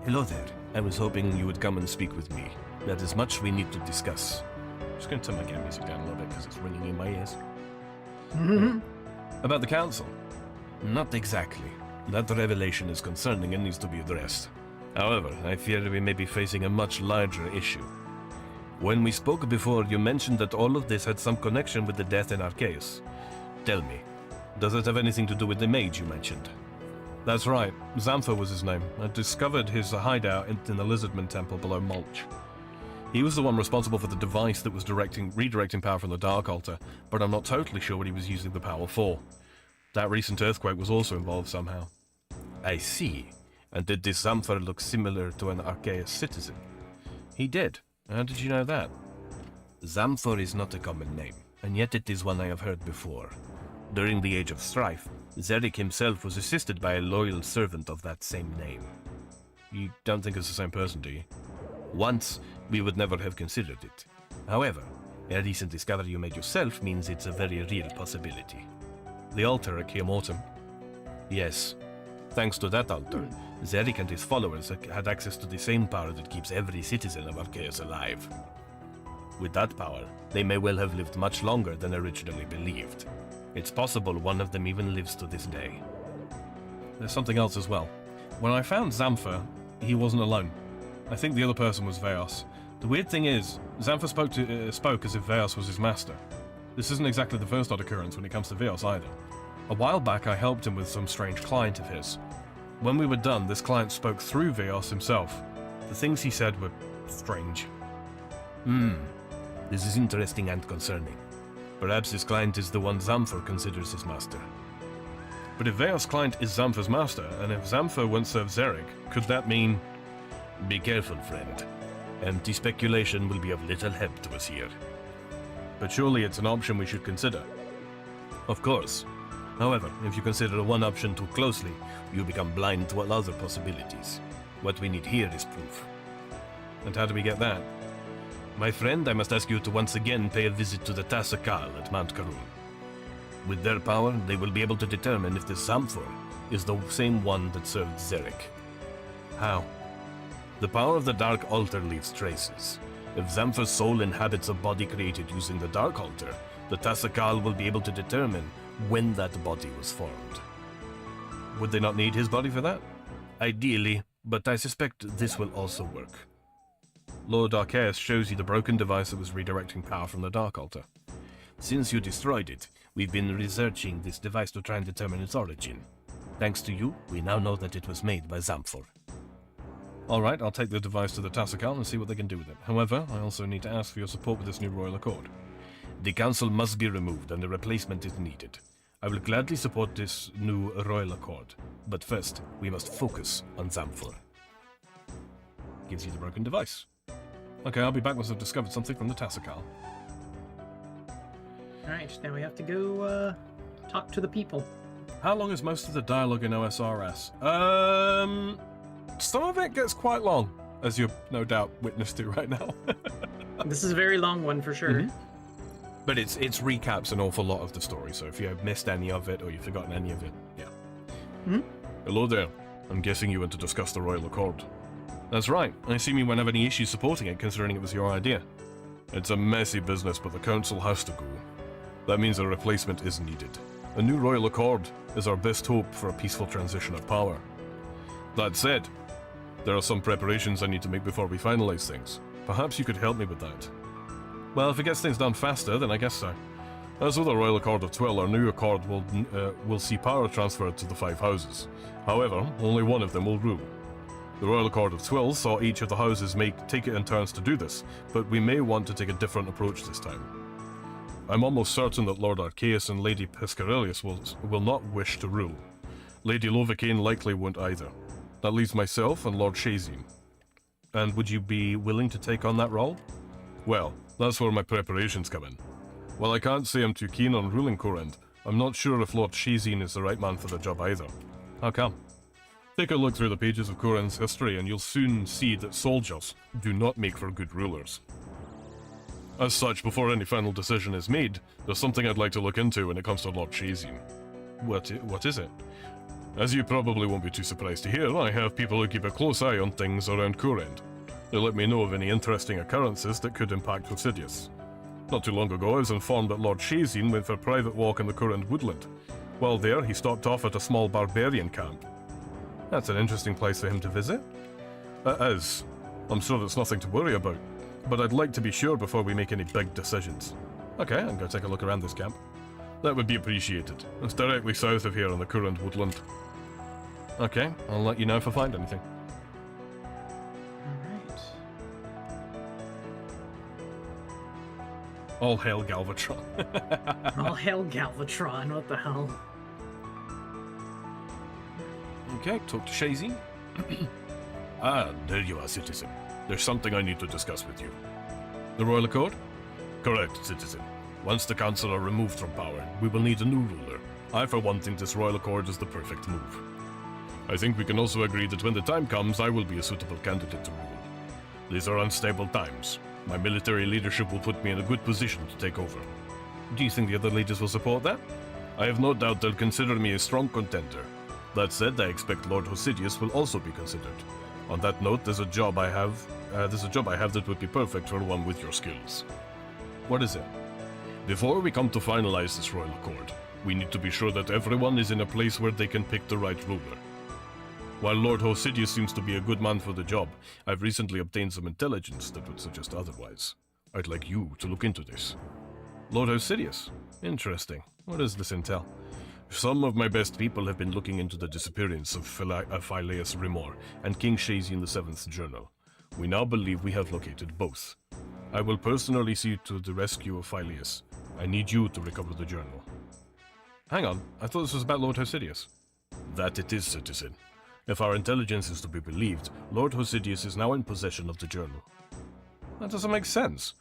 Hello there. I was hoping you would come and speak with me. There is much we need to discuss. I'm just going to turn my game music down a little bit because it's ringing in my ears. About the council? Not exactly. That revelation is concerning and needs to be addressed. However, I fear we may be facing a much larger issue. When we spoke before, you mentioned that all of this had some connection with the death in Arceus. Tell me, does it have anything to do with the mage you mentioned? That's right. Xanther was his name. I discovered his hideout in the Lizardman Temple below Mulch. He was the one responsible for the device that was redirecting power from the Dark Altar, but I'm not totally sure what he was using the power for. That recent earthquake was also involved somehow. I see. And did this Xanther look similar to an Arceus citizen? He did. How did you know that? Xanther is not a common name, and yet it is one I have heard before. During the Age of Strife, Xeric himself was assisted by a loyal servant of that same name. You don't think it's the same person, do you? Once, we would never have considered it. However, a recent discovery you made yourself means it's a very real possibility. The altar at Kia Mortem? Yes. Thanks to that altar, Xeric and his followers had access to the same power that keeps every citizen of Arceus alive. With that power, they may well have lived much longer than originally believed. It's possible one of them even lives to this day. There's something else as well. When I found Xanther, he wasn't alone. I think the other person was Veos. The weird thing is, Xanther spoke as if Veos was his master. This isn't exactly the first odd occurrence when it comes to Veos either. A while back I helped him with some strange client of his. When we were done, this client spoke through Veos himself. The things he said were strange. This is interesting and concerning. Perhaps his client is the one Xanther considers his master. But if Veos' client is Xanther's master, and if Xanther once served Xeric, could that mean... Be careful, friend. Empty speculation will be of little help to us here. But surely it's an option we should consider. Of course. However, if you consider one option too closely, you become blind to all other possibilities. What we need here is proof. And how do we get that? My friend, I must ask you to once again pay a visit to the Tasakal at Mount Karun. With their power, they will be able to determine if the Xanther is the same one that served Xeric. How? The power of the Dark Altar leaves traces. If Xanther's soul inhabits a body created using the Dark Altar, the Tasakal will be able to determine when that body was formed. Would they not need his body for that? Ideally, but I suspect this will also work. Lord Arceus shows you the broken device that was redirecting power from the Dark Altar. Since you destroyed it, we've been researching this device to try and determine its origin. Thanks to you, we now know that it was made by Xanther. Alright, I'll take the device to the Tasakal and see what they can do with it. However, I also need to ask for your support with this new Royal Accord. The Council must be removed and a replacement is needed. I will gladly support this new Royal Accord, but first, we must focus on Xanther. Gives you the broken device. Okay, I'll be back once I've discovered something from the Tasakal. Alright, now we have to go, talk to the people. How long is most of the dialogue in OSRS? Some of it gets quite long. as you're no doubt witness to right now. This is a very long one for sure. But it's recaps an awful lot of the story, so if you have missed any of it or you've forgotten any of it, yeah. Hello there. I'm guessing you want to discuss the Royal Accord. That's right. I assume you won't have any issues supporting it, considering it was your idea. It's a messy business, but the council has to go. That means a replacement is needed. A new Royal Accord is our best hope for a peaceful transition of power. That said, there are some preparations I need to make before we finalize things. Perhaps you could help me with that. Well, if it gets things done faster, then I guess so. As with the Royal Accord of Twill, our new accord will see power transferred to the 5 houses. However, only one of them will rule. The Royal Accord of Twill saw each of the houses take it in turns to do this, but we may want to take a different approach this time. I'm almost certain that Lord Arceus and Lady Piscarilius will not wish to rule. Lady Lovicane likely won't either. That leaves myself and Lord Shazine. And would you be willing to take on that role? Well, that's where my preparations come in. While I can't say I'm too keen on ruling Corend, I'm not sure if Lord Shazine is the right man for the job either. How come? Take a look through the pages of Corend's history and you'll soon see that soldiers do not make for good rulers. As such, before any final decision is made, there's something I'd like to look into when it comes to Lord Shazine. What is it? As you probably won't be too surprised to hear, I have people who keep a close eye on things around Corend. They let me know of any interesting occurrences that could impact Hosidius. Not too long ago, I was informed that Lord Shazine went for a private walk in the Corend woodland. While there, he stopped off at a small barbarian camp. That's an interesting place for him to visit. It is. I'm sure it's nothing to worry about, but I'd like to be sure before we make any big decisions. Okay, I'm going to take a look around this camp. That would be appreciated. It's directly south of here in the Corend woodland. Okay, I'll let you know if I find anything. All hail Galvatron. All hail Galvatron, what the hell? Okay, talk to Shazine. There you are, citizen. There's something I need to discuss with you. The Royal Accord? Correct, citizen. Once the council are removed from power, we will need a new ruler. I, for one, think this Royal Accord is the perfect move. I think we can also agree that when the time comes, I will be a suitable candidate to rule. These are unstable times. My military leadership will put me in a good position to take over. Do you think the other leaders will support that? I have no doubt they'll consider me a strong contender. That said, I expect Lord Hosidius will also be considered. On that note, there's a job I have that would be perfect for one with your skills. What is it? Before we come to finalize this Royal Accord, we need to be sure that everyone is in a place where they can pick the right ruler. While Lord Hosidius seems to be a good man for the job, I've recently obtained some intelligence that would suggest otherwise. I'd like you to look into this. Lord Hosidius? Interesting. What is this intel? Some of my best people have been looking into the disappearance of Phileas Rimor and King Shazine VII's journal. We now believe we have located both. I will personally see to the rescue of Phileas. I need you to recover the journal. Hang on, I thought this was about Lord Hosidius. That it is, citizen. If our intelligence is to be believed, Lord Hosidius is now in possession of the journal. That doesn't make sense.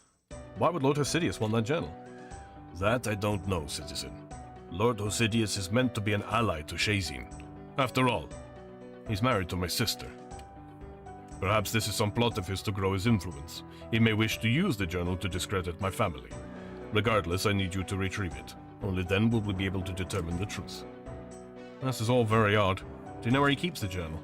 Why would Lord Hosidius want that journal? That I don't know, citizen. Lord Hosidius is meant to be an ally to Shazine. After all, he's married to my sister. Perhaps this is some plot of his to grow his influence. He may wish to use the journal to discredit my family. Regardless, I need you to retrieve it. Only then will we be able to determine the truth. This is all very odd. Do you know where he keeps the journal?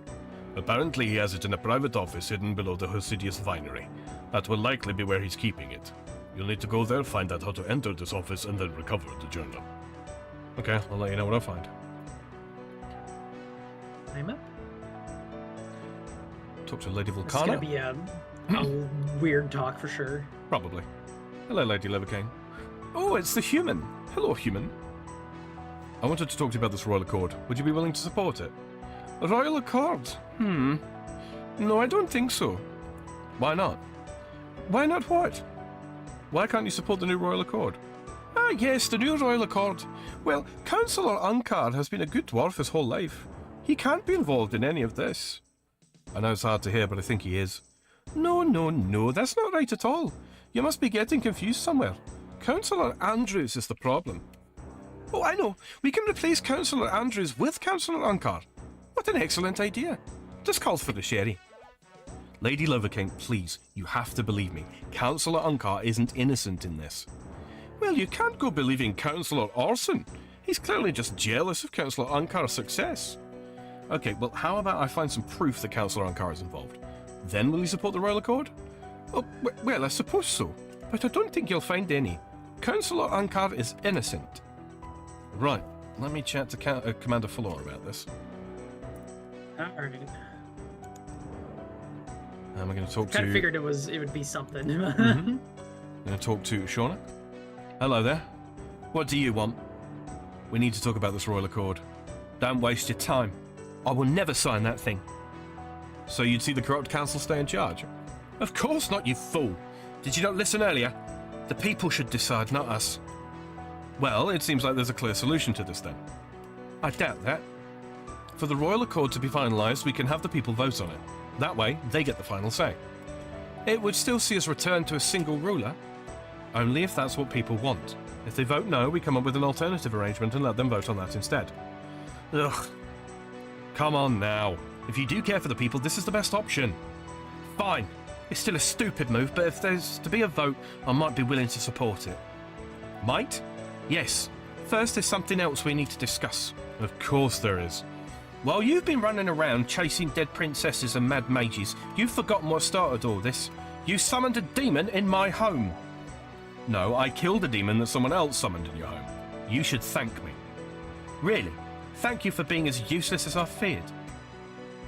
Apparently he has it in a private office hidden below the Hosidius Vinery. That will likely be where he's keeping it. You'll need to go there, find out how to enter this office, and then recover the journal. Okay, I'll let you know what I find. I'm up. Talk to Lady Volcana. It's gonna be a weird talk for sure. Probably. Hello, Lady Levercane. Oh, it's the human. Hello, human. I wanted to talk to you about this Royal Accord. Would you be willing to support it? A Royal Accord? No, I don't think so. Why not? Why not what? Why can't you support the new Royal Accord? Ah, yes, the new Royal Accord. Well, Councillor Unkard has been a good dwarf his whole life. He can't be involved in any of this. I know it's hard to hear, but I think he is. No, that's not right at all. You must be getting confused somewhere. Councillor Andrews is the problem. Oh, I know. We can replace Councillor Andrews with Councillor Unkard. What an excellent idea. This calls for the sherry. Lady Lovercane, please, you have to believe me. Councillor Unkar isn't innocent in this. Well, you can't go believing Councillor Orson. He's clearly just jealous of Councillor Unkar's success. Okay, well, how about I find some proof that Councillor Unkar is involved? Then will you support the Royal Accord? Oh, well, I suppose so, but I don't think you'll find any. Councillor Unkar is innocent. Right, let me chat to Commander Falor about this. Alright. I'm going to talk Kind to... of figured it would be something. Mm-hmm. I'm going to talk to Shauna. Hello there. What do you want? We need to talk about this Royal Accord. Don't waste your time. I will never sign that thing. So you'd see the corrupt council stay in charge? Of course not, you fool. Did you not listen earlier? The people should decide, not us. Well, it seems like there's a clear solution to this then. I doubt that. For the Royal Accord to be finalised, we can have the people vote on it. That way, they get the final say. It would still see us return to a single ruler, only if that's what people want. If they vote no, we come up with an alternative arrangement and let them vote on that instead. Ugh. Come on now. If you do care for the people, this is the best option. Fine. It's still a stupid move, but if there's to be a vote, I might be willing to support it. Might? Yes. First, there's something else we need to discuss. Of course there is. While you've been running around chasing dead princesses and mad mages, you've forgotten what started all this. You summoned a demon in my home. No, I killed a demon that someone else summoned in your home. You should thank me. Really? Thank you for being as useless as I feared.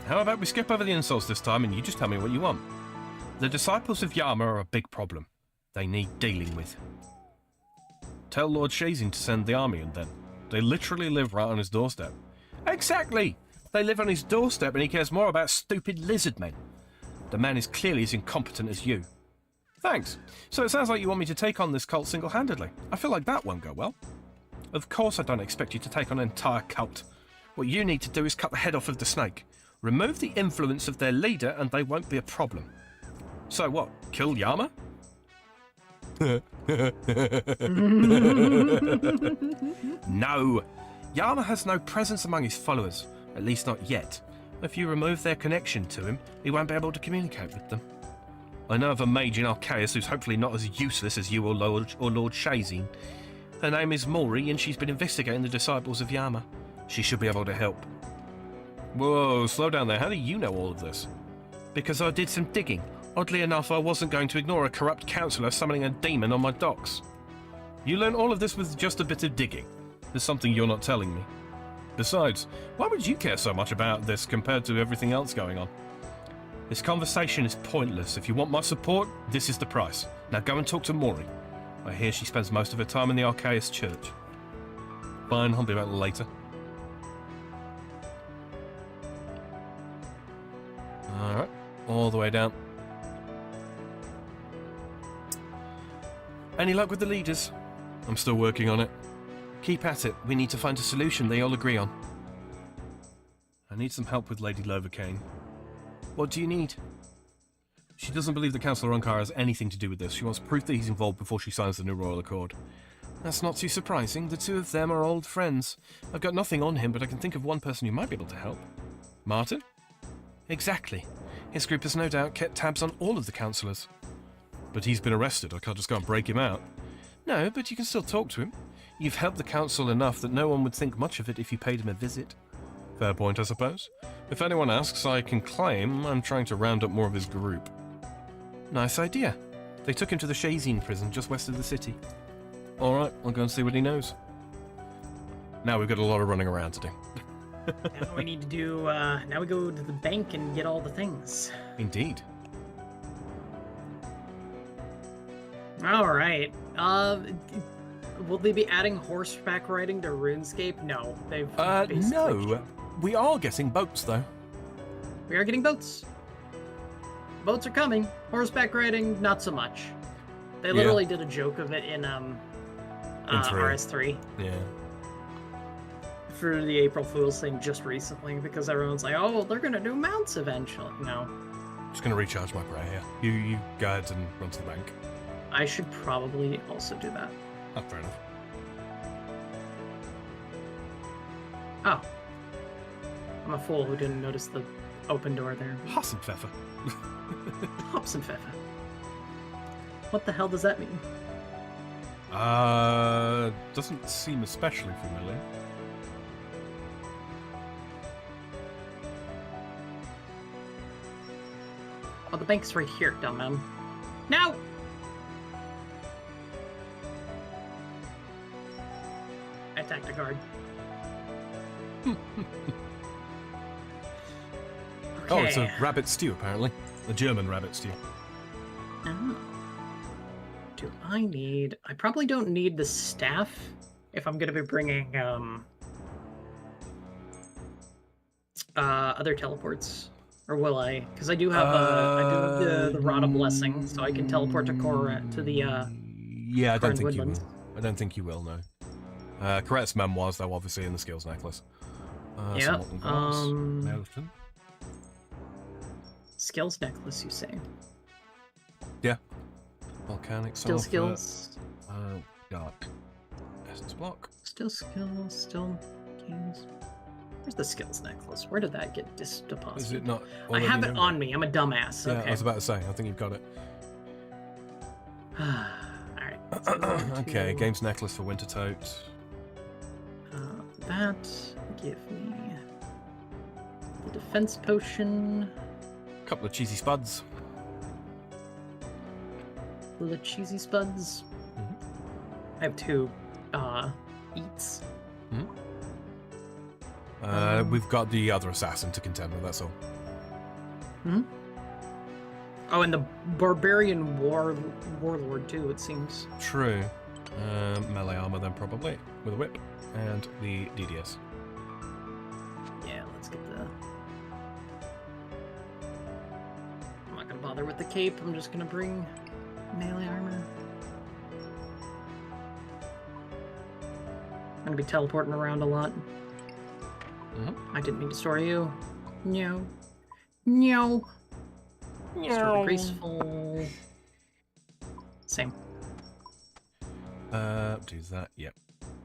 How about we skip over the insults this time and you just tell me what you want? The disciples of Yama are a big problem. They need dealing with. Tell Lord Shazin to send the army in then. They literally live right on his doorstep. Exactly! They live on his doorstep and he cares more about stupid lizard men. The man is clearly as incompetent as you. Thanks. So it sounds like you want me to take on this cult single-handedly. I feel like that won't go well. Of course I don't expect you to take on an entire cult. What you need to do is cut the head off of the snake. Remove the influence of their leader and they won't be a problem. So what, kill Yama? No! Yama has no presence among his followers, at least not yet. If you remove their connection to him, he won't be able to communicate with them. I know of a mage in Archaeus who's hopefully not as useless as you or Lord Shazin. Her name is Mori, and she's been investigating the disciples of Yama. She should be able to help. Whoa, slow down there. How do you know all of this? Because I did some digging. Oddly enough, I wasn't going to ignore a corrupt councillor summoning a demon on my docks. You learned all of this with just a bit of digging. There's something you're not telling me. Besides, why would you care so much about this compared to everything else going on? This conversation is pointless. If you want my support, this is the price. Now go and talk to Mori. I hear she spends most of her time in the Archaeus church. Fine, I'll be back later. Alright, all the way down. Any luck with the leaders? I'm still working on it. Keep at it. We need to find a solution they all agree on. I need some help with Lady Lovercane. What do you need? She doesn't believe that Councillor Unkar has anything to do with this. She wants proof that he's involved before she signs the new Royal Accord. That's not too surprising. The two of them are old friends. I've got nothing on him, but I can think of one person who might be able to help. Martin? Exactly. His group has no doubt kept tabs on all of the councillors. But he's been arrested. I can't just go and break him out. No, but you can still talk to him. You've helped the council enough that no one would think much of it if you paid him a visit. Fair point, I suppose. If anyone asks, I can claim I'm trying to round up more of his group. Nice idea. They took him to the Shazin prison just west of the city. Alright, I'll go and see what he knows. Now we've got a lot of running around to do. Now we need to do, now we go to the bank and get all the things. Indeed. Alright. Will they be adding horseback riding to RuneScape? No. They've no. We are getting boats, though. We are getting boats. Boats are coming. Horseback riding, not so much. They literally did a joke of it in RS3. Yeah. For the April Fool's thing just recently, because everyone's like, oh, they're gonna do mounts eventually. No. Just gonna recharge my prayer here. You go ahead and run to the bank. I should probably also do that. Oh, fair enough. Oh. I'm a fool who didn't notice the open door there. Hassenpfeffer. Hopsenpfeffer. What the hell does that mean? Doesn't seem especially familiar. Oh, the bank's right here, dumb man. No! I attacked a guard. Oh, it's a rabbit stew, apparently. A German rabbit stew. Oh. Do I need... I probably don't need the staff if I'm going to be bringing other teleports. Or will I? Because I do have the Rod of Blessing, so I can teleport to to the Yeah, I don't Corrin think you Woodlands. will. I don't think you will, no. Corrett's memoirs, though, obviously, in the skills necklace. Yeah, Molten glass, Melton. Skills necklace, you say? Yeah. Volcanic Still sulfur. skills. Got essence block. Still skills. Still games. Where's the skills necklace? Where did that get deposited? Is it not? I have already it in on me. I'm a dumbass. Yeah, Okay. I was about to say. I think you've got it. Alright. let's go Okay, to, games necklace for Winter Tote. that. Give me the defense potion. Couple of cheesy spuds. The cheesy spuds. Mhm. I have 2 eats. We've got the other assassin to contend with, that's all. Oh, and the barbarian warlord too, it seems. True. Melee armor then probably, with a whip. And the DDS. Yeah, let's get the... I'm not gonna bother with the cape, I'm just gonna bring melee armor. I'm gonna be teleporting around a lot. I didn't mean to store you. No. No. Store the graceful. Same. Do that, yep.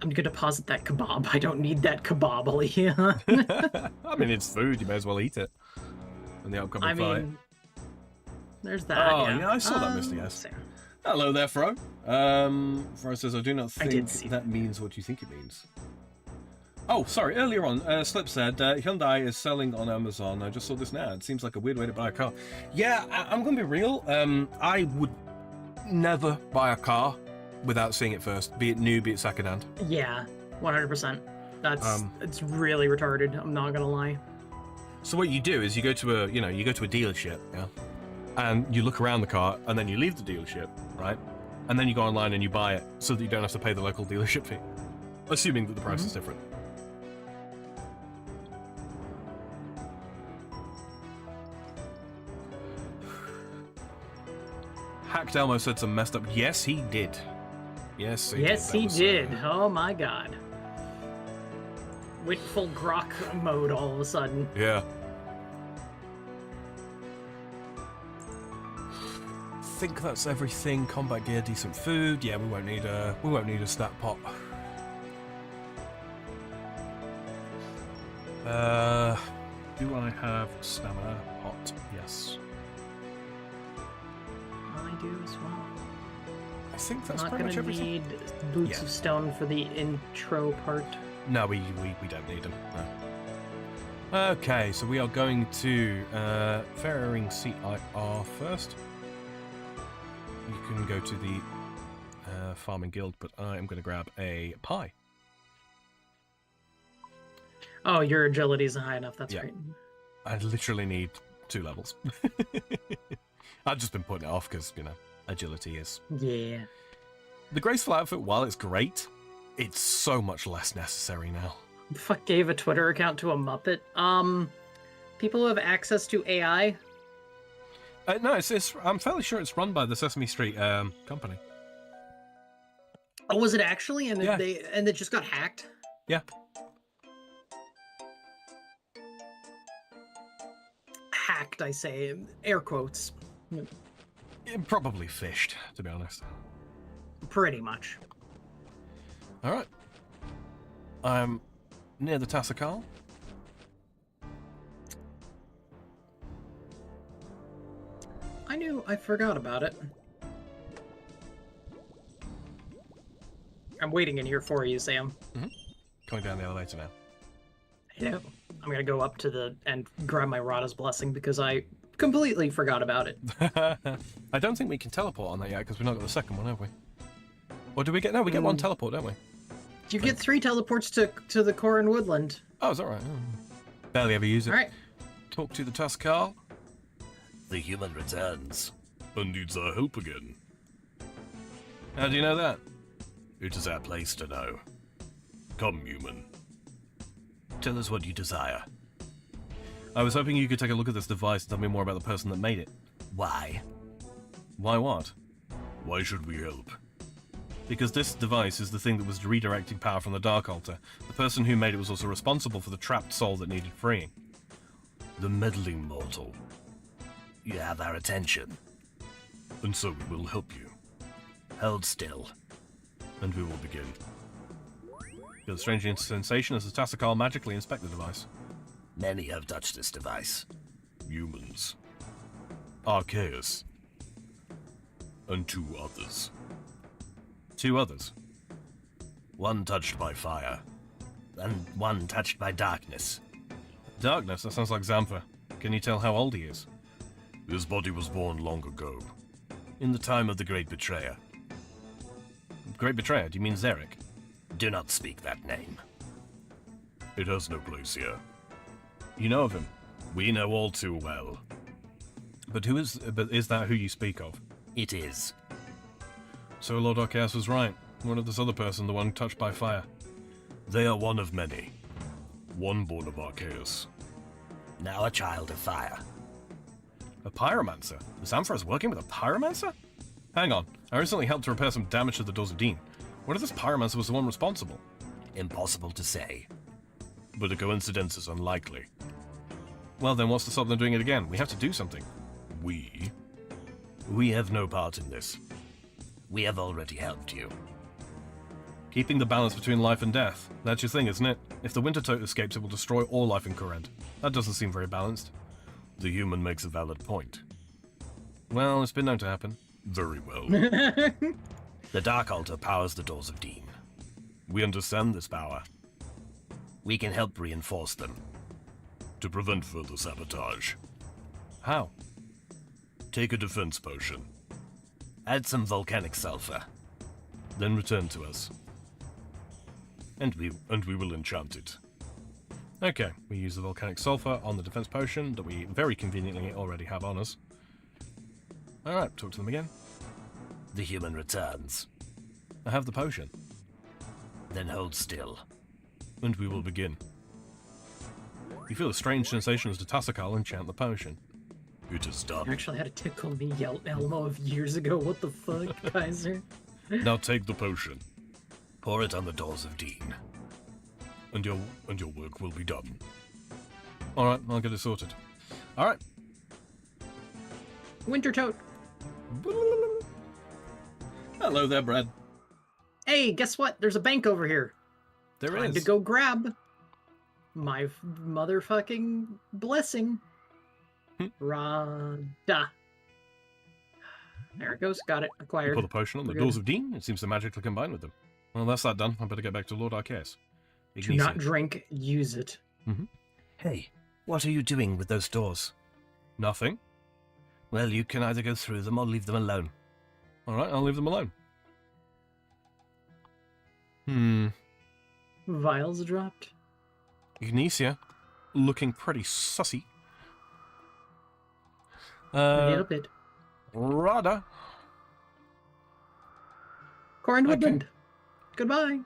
I'm gonna deposit that kebab. I don't need that kebab, Ollie. I mean, it's food, you may as well eat it. In the upcoming I fight. mean, there's that. Oh, yeah. yeah, I saw that, Mr. Yes. Same. Hello there, Fro. Fro says, I do not I did think see that means what you think it means. Oh, sorry, earlier on, Slip said, Hyundai is selling on Amazon. I just saw this now. It seems like a weird way to buy a car. Yeah, I'm going to be real. I would never buy a car without seeing it first, be it new, be it secondhand. Yeah, 100%. That's it's really retarded. I'm not gonna lie. So what you do is you go to a dealership, yeah, and you look around the car, and then you leave the dealership, right? And then you go online and you buy it, so that you don't have to pay the local dealership fee, assuming that the price is different. Hacked Elmo said some messed up. Yes, he did. Yes, he Yes, did. he did. Oh my god. Went full grok mode all of a sudden. Yeah. Think that's everything. Combat gear, decent food. Yeah, we won't need a stat pot. Do I have stamina pot? Yes. I do as well. I think that's Not pretty gonna much everything. need boots Yeah. of stone for the intro part. No, we don't need them. No. Okay, so we are going to Ferrying CIR first. You can go to the Farming Guild, but I am going to grab a pie. Oh, your agility isn't high enough. That's Yeah. great. I literally need 2 levels. I've just been putting it off because, agility is... Yeah. The graceful outfit, while it's great, it's so much less necessary now. Fuck gave a Twitter account to a Muppet. People who have access to AI. No, I'm fairly sure it's run by the Sesame Street company. Oh, was it actually? And Yeah. it just got hacked. Yeah. Hacked, I say, air quotes. It probably fished, to be honest. Pretty much. All right. I'm near the Tassikal. I forgot about it. I'm waiting in here for you, Sam. Coming down the elevator now. Hello. I'm gonna go up to the and grab my Rada's blessing because I completely forgot about it. I don't think we can teleport on that yet because we've not got the second one, have we? Or do we get? No, we get one teleport, don't we? You get 3 teleports to the Corin Woodland. Oh, is that right? Oh. Barely ever use it. All right. Talk to the Tuscarl. The human returns. And needs our help again. How do you know that? It is our place to know. Come, human. Tell us what you desire. I was hoping you could take a look at this device and tell me more about the person that made it. Why? Why what? Why should we help? Because this device is the thing that was redirecting power from the Dark Altar. The person who made it was also responsible for the trapped soul that needed freeing. The meddling mortal. You have our attention. And so we will help you. Hold still. And we will begin. Feel a strange sensation as the Tuscarl magically inspect the device. Many have touched this device. Humans. Arceus. And 2 others. 2 others. One touched by fire. And one touched by darkness. Darkness, that sounds like Xantha. Can you tell how old he is? His body was born long ago. In the time of the Great Betrayer. Great Betrayer, do you mean Xeric? Do not speak that name. It has no place here. You know of him? We know all too well. But is that who you speak of? It is. So Lord Arceus was right. What of this other person, the one touched by fire? They are one of many. One born of Arceus. Now a child of fire. A pyromancer? Xantha is working with a pyromancer? Hang on, I recently helped to repair some damage to the Doors of Dean. What if this pyromancer was the one responsible? Impossible to say. But a coincidence is unlikely. Well then, what's to stop them doing it again? We have to do something. We have no part in this. We have already helped you. Keeping the balance between life and death. That's your thing, isn't it? If the Winter Toad escapes, it will destroy all life in Corrent. That doesn't seem very balanced. The human makes a valid point. Well, it's been known to happen. Very well. The Dark Altar powers the Doors of Dean. We understand this power. We can help reinforce them. To prevent further sabotage. How? Take a defense potion. Add some volcanic sulfur. Then return to us. And we will enchant it. Okay, we use the volcanic sulfur on the defense potion that we very conveniently already have on us. Alright, talk to them again. The human returns. I have the potion. Then hold still. And we will begin. You feel a strange sensation as the Tuscarl enchant the potion. It is done. You actually had to tickle me Elmo of years ago. What the fuck, Kaiser? Now take the potion, Pour it on the Doors of Dean. and your work will be done. Alright, I'll get it sorted. Alright. Winter Toad. Hello there, Brad. Hey, guess what? There's a bank over here. There Time is. to go grab my motherfucking blessing. Rada. There it goes. Got it. Acquired. Put the potion on the We're Doors good. of Dean. It seems to magically combine with them. Well, that's that done. I better get back to Lord Arceus. Do not drink, use it. Hey, what are you doing with those doors? Nothing. Well, you can either go through them or leave them alone. Alright, I'll leave them alone. Vials dropped. Ignicia, looking pretty sussy. A little bit. Rada. Corin Okay. Woodland. Goodbye.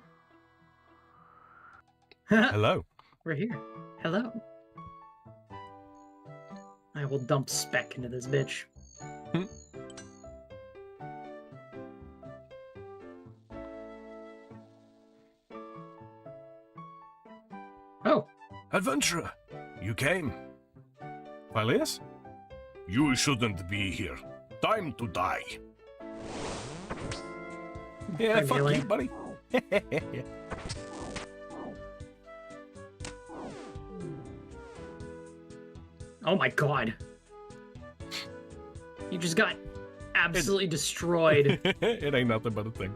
Hello. We're here. Hello. I will dump spec into this bitch. Oh, Adventurer, you came. Phileas? You shouldn't be here. Time to die. Yeah, Hi, fuck Gilly. you, buddy. oh my god. You just got absolutely destroyed. It ain't nothing but a thing.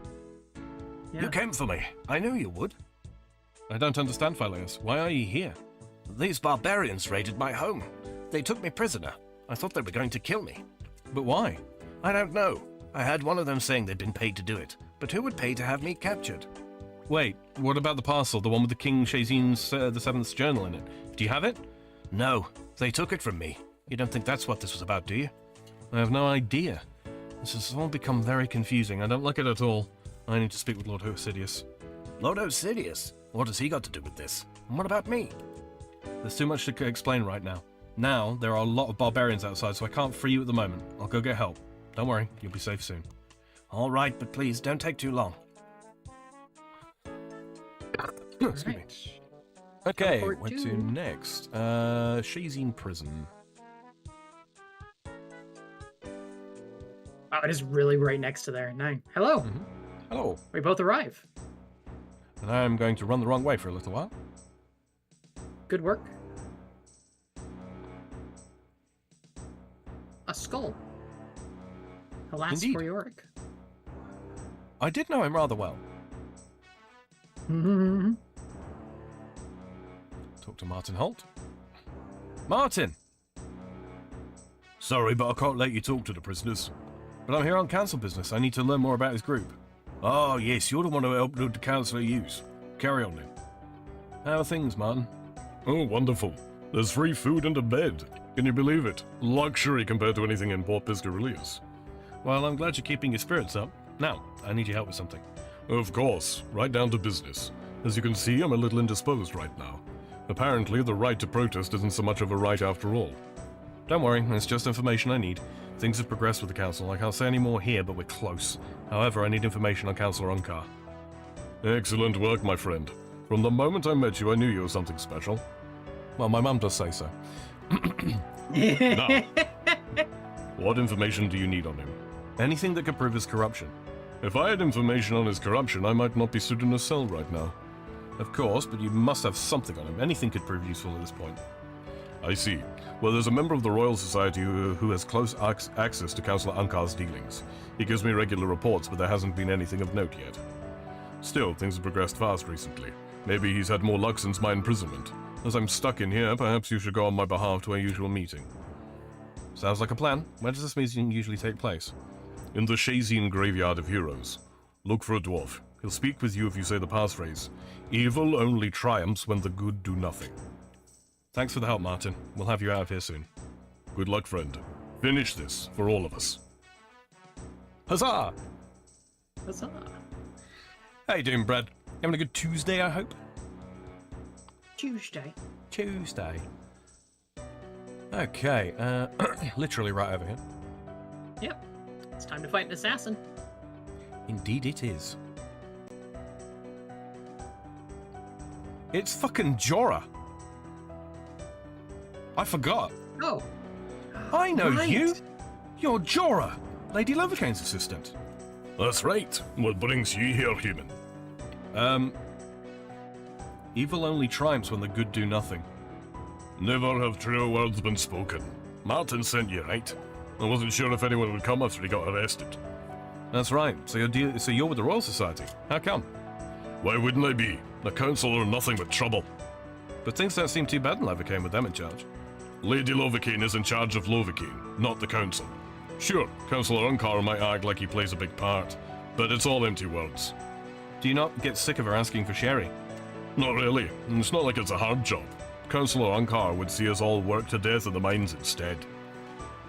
Yeah. You came for me. I knew you would. I don't understand, Phileas. Why are you here? These barbarians raided my home. They took me prisoner. I thought they were going to kill me. But why? I don't know. I had one of them saying they'd been paid to do it. But who would pay to have me captured? Wait, what about the parcel, the one with the King Shazin's the Seventh's journal in it? Do you have it? No, they took it from me. You don't think that's what this was about, do you? I have no idea. This has all become very confusing. I don't like it at all. I need to speak with Lord Sidious. Lord Sidious? What has he got to do with this? And what about me? There's too much to explain right now. Now, there are a lot of barbarians outside, so I can't free you at the moment. I'll go get help. Don't worry, you'll be safe soon. All right, but please, don't take too long. Excuse me. Right. Okay, Report where to two. next? Shazine Prison. Oh, it is really right next to there. Nine. Hello. Hello. We both arrive. And I'm going to run the wrong way for a little while. Good work. A skull. Alas Indeed. for Yorick. I did know him rather well. Talk to Martin Holt. Martin! Sorry, but I can't let you talk to the prisoners. But I'm here on council business. I need to learn more about his group. Oh, yes, you're the one who helped the councillor use. Carry on then. How are things, Martin? Oh, wonderful. There's free food and a bed. Can you believe it? Luxury compared to anything in Port Piscarius. Well, I'm glad you're keeping your spirits up. Now, I need your help with something. Of course, right down to business. As you can see, I'm a little indisposed right now. Apparently, the right to protest isn't so much of a right after all. Don't worry, it's just information I need. Things have progressed with the council. I can't say any more here, but we're close. However, I need information on Councillor Unkar. Excellent work, my friend. From the moment I met you, I knew you were something special. Well, my mum does say so. Now, what information do you need on him? Anything that could prove his corruption. If I had information on his corruption, I might not be stood in a cell right now. Of course, but you must have something on him. Anything could prove useful at this point. I see. Well, there's a member of the Royal Society who has close access to Councillor Unkar's dealings. He gives me regular reports, but there hasn't been anything of note yet. Still, things have progressed fast recently. Maybe he's had more luck since my imprisonment. As I'm stuck in here, perhaps you should go on my behalf to our usual meeting. Sounds like a plan. Where does this meeting usually take place? In the Shazine Graveyard of Heroes. Look for a dwarf. He'll speak with you if you say the passphrase. Evil only triumphs when the good do nothing. Thanks for the help, Martin. We'll have you out of here soon. Good luck, friend. Finish this for all of us. Huzzah! Huzzah. How you doing, Brad? Having a good Tuesday, I hope? Tuesday. Tuesday. Okay, literally right over here. Yep. It's time to fight an assassin. Indeed it is. It's fucking Jorah. I forgot. Oh. I know Right. you. You're Jorah, Lady Lovercane's assistant. That's right. What brings you here, human? Evil only triumphs when the good do nothing. Never have truer words been spoken. Martin sent you, right? I wasn't sure if anyone would come after he got arrested. That's right. So you're with the Royal Society. How come? Why wouldn't I be? The council are nothing but trouble. But things don't seem too bad in Lovercane with them in charge. Lady Lovicane is in charge of Lovicane, not the council. Sure, Councillor Unkar might act like he plays a big part, but it's all empty words. Do you not get sick of her asking for sherry? Not really. It's not like it's a hard job. Councillor Unkar would see us all work to death in the mines instead.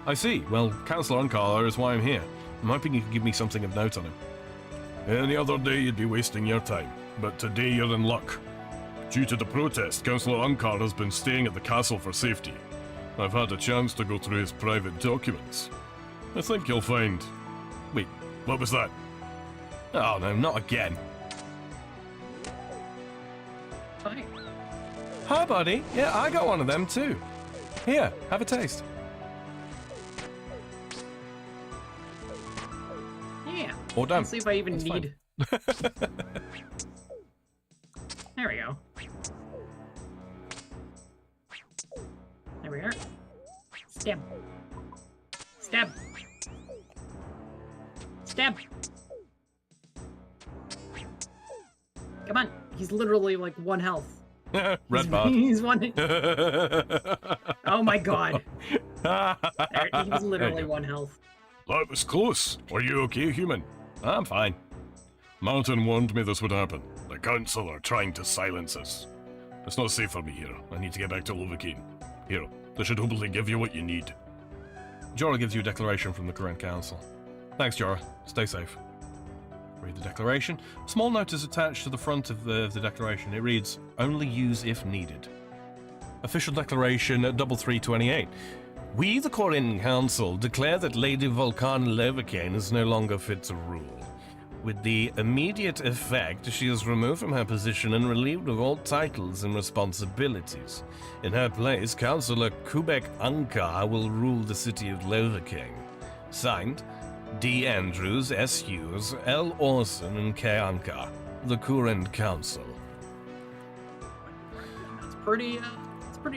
I see. Well, Councillor Unkar is why I'm here. I'm hoping you can give me something of note on him. Any other day you'd be wasting your time, but today you're in luck. Due to the protest, Councillor Unkar has been staying at the castle for safety. I've had a chance to go through his private documents. I think you'll find... Wait, what was that? Oh no, not again. Fine. Hi, buddy. Yeah, I got one of them too. Here, have a taste. Yeah. Or don't. Let's see if I even That's need. There we go. There we are. Stab. Stab. Stab. Come on. He's literally like 1 health. Red bar. He's one. Oh my god. He's literally 1 health. That was close. Are you okay, human? I'm fine. Martin warned me this would happen. The council are trying to silence us. It's not safe for me here. I need to get back to Lovakeen. Here, this should hopefully give you what you need. Jorah gives you a declaration from the current council. Thanks, Jorah. Stay safe. Read the declaration. A small note is attached to the front of the declaration. It reads, "Only use if needed." Official declaration 3328. We, the Corin Council, declare that Lady Vulcan Leverkane is no longer fit to rule. With the immediate effect, she is removed from her position and relieved of all titles and responsibilities. In her place, Councillor Kubek Ankar will rule the city of Leverkane. Signed, D. Andrews, S. Hughes, L. Orson, and K. Ankar, the Corin Council. It's pretty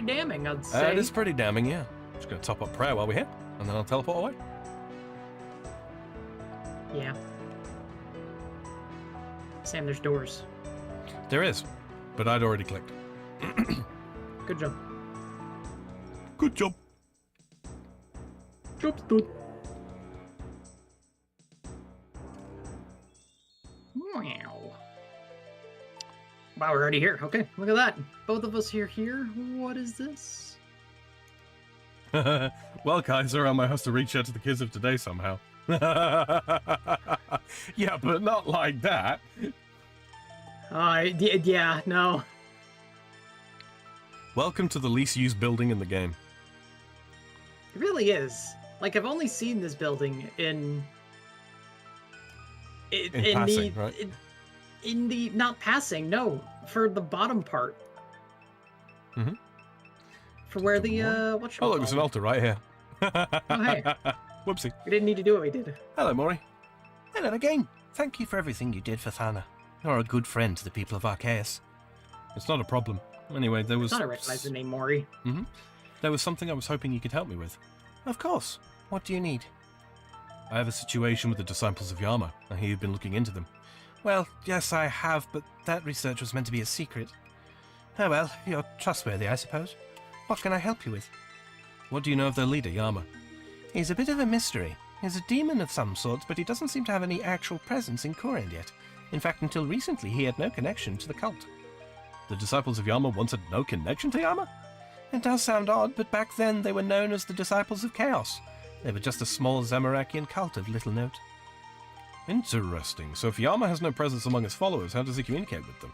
damning, I'd say. It is pretty damning, yeah. Just gonna top up prayer while we're here, and then I'll teleport away. Yeah. Sam, there's doors. There is, but I'd already clicked. Good job. Good job. Job's done. Wow. Wow, we're already here. Okay, look at that. Both of us here. What is this? Well, Kaiser, I might have to reach out to the kids of today somehow. Yeah, but not like that. Yeah, no. Welcome to the least used building in the game. It really is. Like, I've only seen this building in passing, right? In the not passing, no, for the bottom part. Mm-hmm. For where the whatchamacallit. Oh, look, there's an altar right here. Oh, hey. Whoopsie. We didn't need to do what we did. Hello, Maury. Hello again. Thank you for everything you did for Thana. You're a good friend to the people of Arceus. It's not a problem. Anyway, there I was... thought I recognized the name Mori. Mm-hmm. There was something I was hoping you could help me with. Of course. What do you need? I have a situation with the Disciples of Yama. I hear you've been looking into them. Well, yes, I have, but that research was meant to be a secret. Oh well, you're trustworthy, I suppose. What can I help you with? What do you know of their leader, Yama? He's a bit of a mystery. He's a demon of some sort, but he doesn't seem to have any actual presence in Korend yet. In fact, until recently, he had no connection to the cult. The Disciples of Yama once had no connection to Yama? It does sound odd, but back then they were known as the Disciples of Chaos. They were just a small Zamarakian cult of little note. Interesting. So if Yama has no presence among his followers, how does he communicate with them?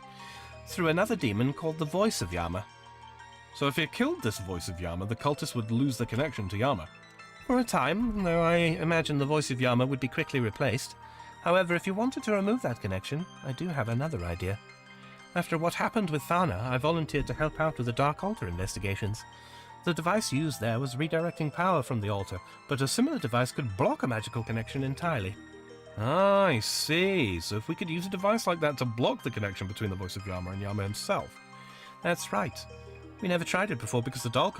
Through another demon called the Voice of Yama. So if he killed this Voice of Yama, the cultists would lose their connection to Yama. For a time, though I imagine the Voice of Yama would be quickly replaced. However, if you wanted to remove that connection, I do have another idea. After what happened with Thana, I volunteered to help out with the Dark Altar investigations. The device used there was redirecting power from the altar, but a similar device could block a magical connection entirely. Ah, I see. So if we could use a device like that to block the connection between the Voice of Yama and Yama himself. That's right. We never tried it before because the Dark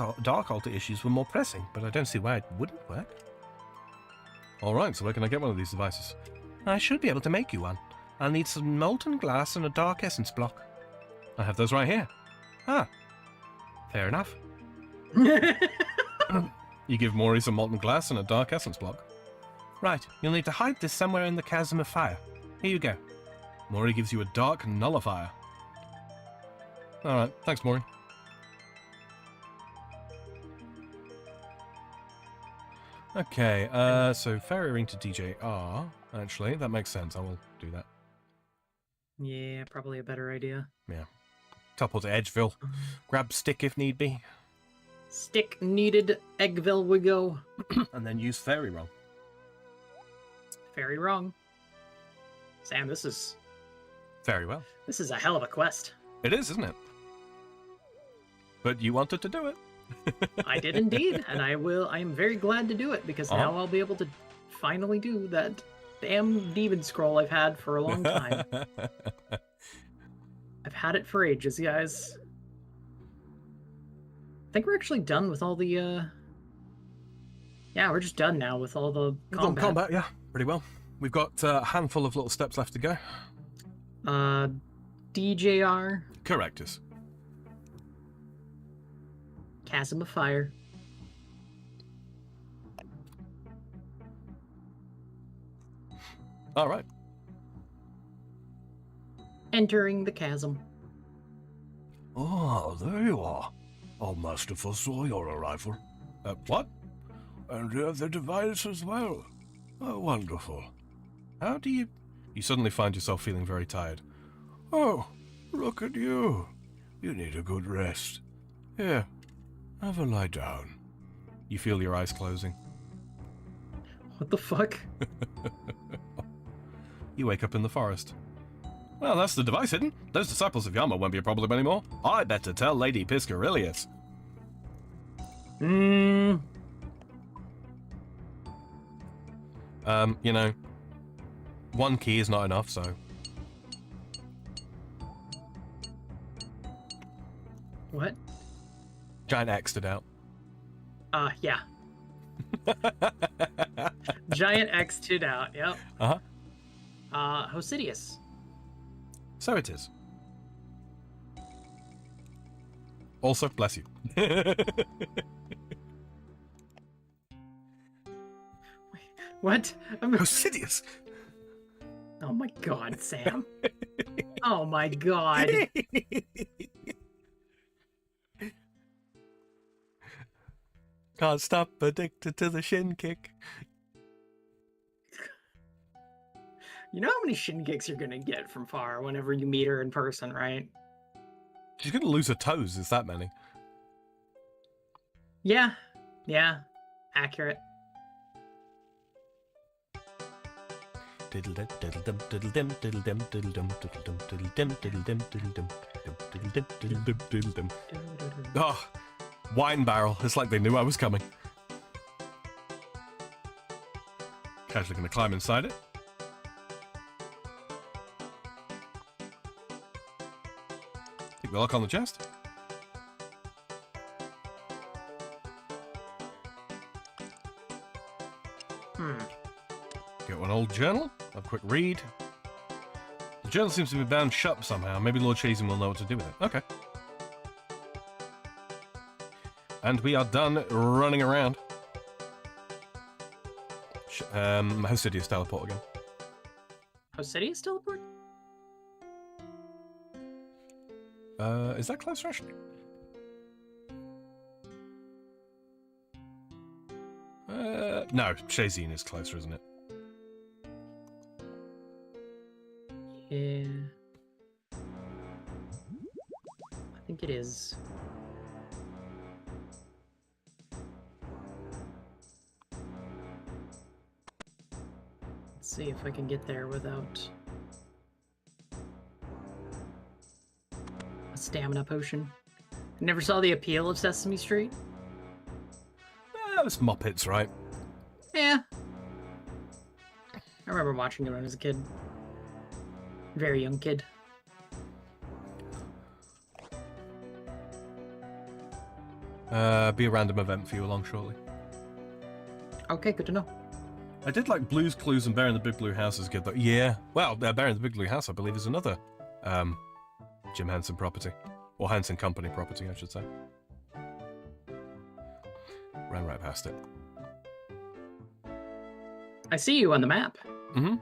Altar issues were more pressing, but I don't see why it wouldn't work. Alright, so where can I get one of these devices? I should be able to make you one. I'll need some molten glass and a dark essence block. I have those right here. Ah, fair enough. You give Maury some molten glass and a dark essence block. Right, you'll need to hide this somewhere in the Chasm of Fire. Here you go. Maury gives you a dark nullifier. Alright, thanks, Maury. Okay, so Fairy Ring to DJR. Actually, that makes sense. I will do that. Yeah, probably a better idea. Yeah. Topple to Edgeville. Grab stick if need be. Stick needed. Eggville we go. And then use Fairy Roll. Very wrong. Sam, this is Very well. a hell of a quest. It is, isn't it? But you wanted to do it. I did indeed, and I am very glad to do it because now I'll be able to finally do that damn demon scroll I've had for a long time. I've had it for ages, guys. I think we're actually done with all the yeah, we're just done now with all the combat. Yeah, pretty well. we've got a handful of little steps left to go. DJR. Correctus. Chasm of Fire. All right. Entering the chasm. Oh, there you are. How masterful saw your arrival. What? And you have the device as well. Oh, wonderful. How do you... You suddenly find yourself feeling very tired. Oh, look at you. You need a good rest. Here, have a lie down. You feel your eyes closing. What the fuck? You wake up in the forest. Well, that's the device hidden. Those disciples of Yama won't be a problem anymore. I better tell Lady Piscarilius. You know, one key is not enough, so... What? Giant X'd it out. Yeah. Giant X to out, yep. Uh-huh. Hosidius. So it is. Also, bless you. What? Hosidius! Oh my god, Sam. Oh my god. Can't stop, addicted to the shin kick. You know how many shin kicks you're gonna get from Far whenever you meet her in person, right? She's gonna lose her toes, is that many? Yeah. Yeah. Accurate. Oh, wine barrel. It's like they knew I was coming. Casually gonna climb inside it. Think we lock on the chest. Get one old journal. Have a quick read. The journal seems to be bound shut somehow. Maybe Lord Chasing will know what to do with it. Okay. And we are done running around. Hosidius teleport again. Hosidius teleport? Is that closer actually? No, Shazine is closer, isn't it? Yeah. I think it is. Let's see if I can get there without a stamina potion. Never saw the appeal of Sesame Street? It's Muppets, right? Yeah. I remember watching it when I was a kid. Very young kid. Be a random event for you along shortly. Okay, good to know. I did like Blue's Clues and Bear in the Big Blue House as a kid, though. Yeah. Well, Bear in the Big Blue House, I believe, is another Jim Henson property. Or Henson Company property, I should say. Ran right past it. I see you on the map. Mm-hmm.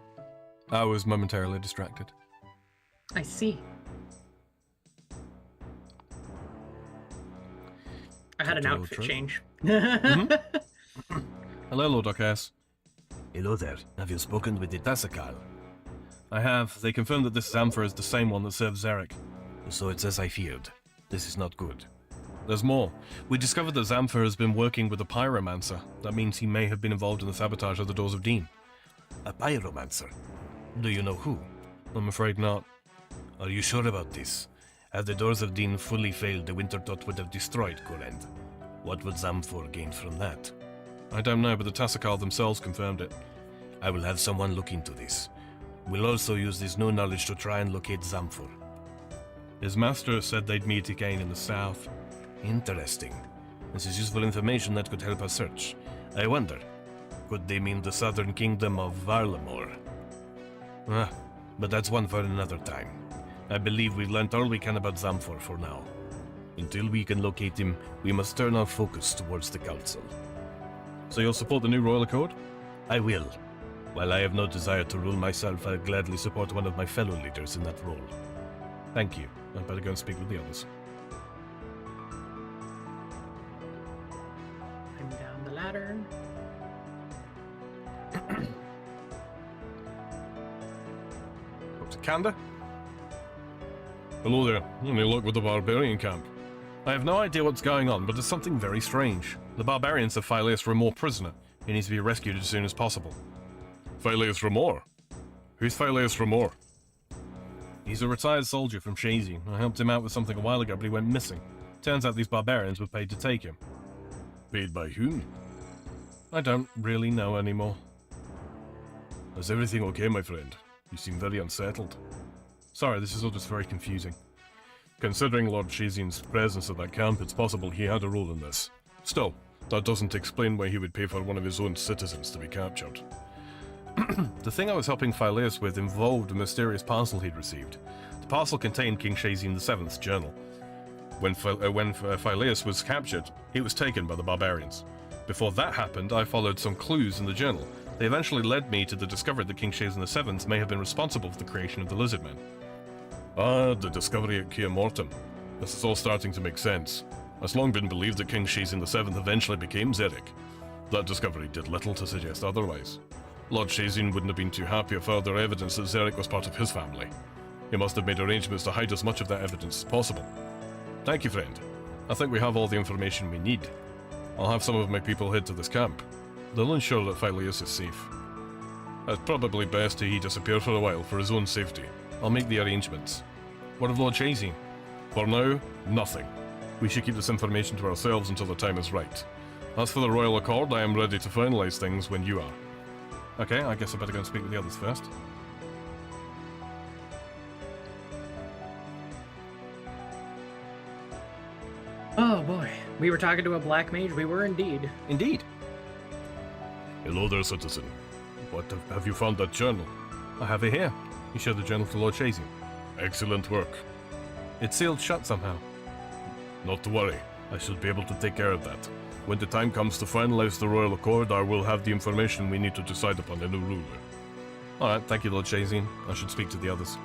I was momentarily distracted. I see. I had an Little outfit trip. change. Hello, Lord Ocas. Hello there. Have you spoken with the Tassikal? I have. They confirmed that this Zamfir is the same one that served Zarek. So it's as I feared. This is not good. There's more. We discovered that Zamfir has been working with a pyromancer. That means he may have been involved in the sabotage of the Doors of Dean. A pyromancer? Do you know who? I'm afraid not. Are you sure about this? Had the Doors of Dean fully failed, the Winter Dot would have destroyed Korend. What would Zamfir gain from that? I don't know, but the Tassikal themselves confirmed it. I will have someone look into this. We'll also use this new knowledge to try and locate Zamfir. His master said they'd meet again in the south. Interesting. This is useful information that could help us search. I wonder, could they mean the southern kingdom of Varlamore? But that's one for another time. I believe we've learnt all we can about Zamfor for now. Until we can locate him, we must turn our focus towards the Council. So you'll support the new Royal Accord? I will. While I have no desire to rule myself, I'll gladly support one of my fellow leaders in that role. Thank you. I'd better go and speak with the others. I'm down the ladder. Up to Kanda? Hello there. Any luck with the barbarian camp? I have no idea what's going on, but there's something very strange. The barbarians have Phileas Remor prisoner. He needs to be rescued as soon as possible. Phileas Remor? Who's Phileas Remor? He's a retired soldier from Shazy. I helped him out with something a while ago, but he went missing. Turns out these barbarians were paid to take him. Paid by whom? I don't really know anymore. Is everything okay, my friend? You seem very unsettled. Sorry, this is all just very confusing. Considering Lord Shazian's presence at that camp, it's possible he had a role in this. Still, that doesn't explain why he would pay for one of his own citizens to be captured. The thing I was helping Phileas with involved a mysterious parcel he'd received. The parcel contained King Shazian VII's journal. When Phileas was captured, he was taken by the barbarians. Before that happened, I followed some clues in the journal. They eventually led me to the discovery that King Shazian VII may have been responsible for the creation of the Lizardmen. Ah, the discovery at Kia Mortem. This is all starting to make sense. It's long been believed that King Shazian VII eventually became Xeric. That discovery did little to suggest otherwise. Lord Shazian wouldn't have been too happy if further evidence that Xeric was part of his family. He must have made arrangements to hide as much of that evidence as possible. Thank you, friend. I think we have all the information we need. I'll have some of my people head to this camp. They'll ensure that Phileas is safe. It's probably best he disappear for a while for his own safety. I'll make the arrangements. What of Lord Shazian? For now, nothing. We should keep this information to ourselves until the time is right. As for the Royal Accord, I am ready to finalize things when you are. Okay, I guess I better go and speak with the others first. Oh boy, we were talking to a black mage. We were indeed. Indeed. Hello there, citizen. What have you found that journal? I have it here. You showed the journal to Lord Shazian. Excellent work. It's sealed shut somehow. Not to worry. I shall be able to take care of that. When the time comes to finalize the Royal Accord, I will have the information we need to decide upon a new ruler. Alright, thank you, Lord Shazian. I should speak to the others.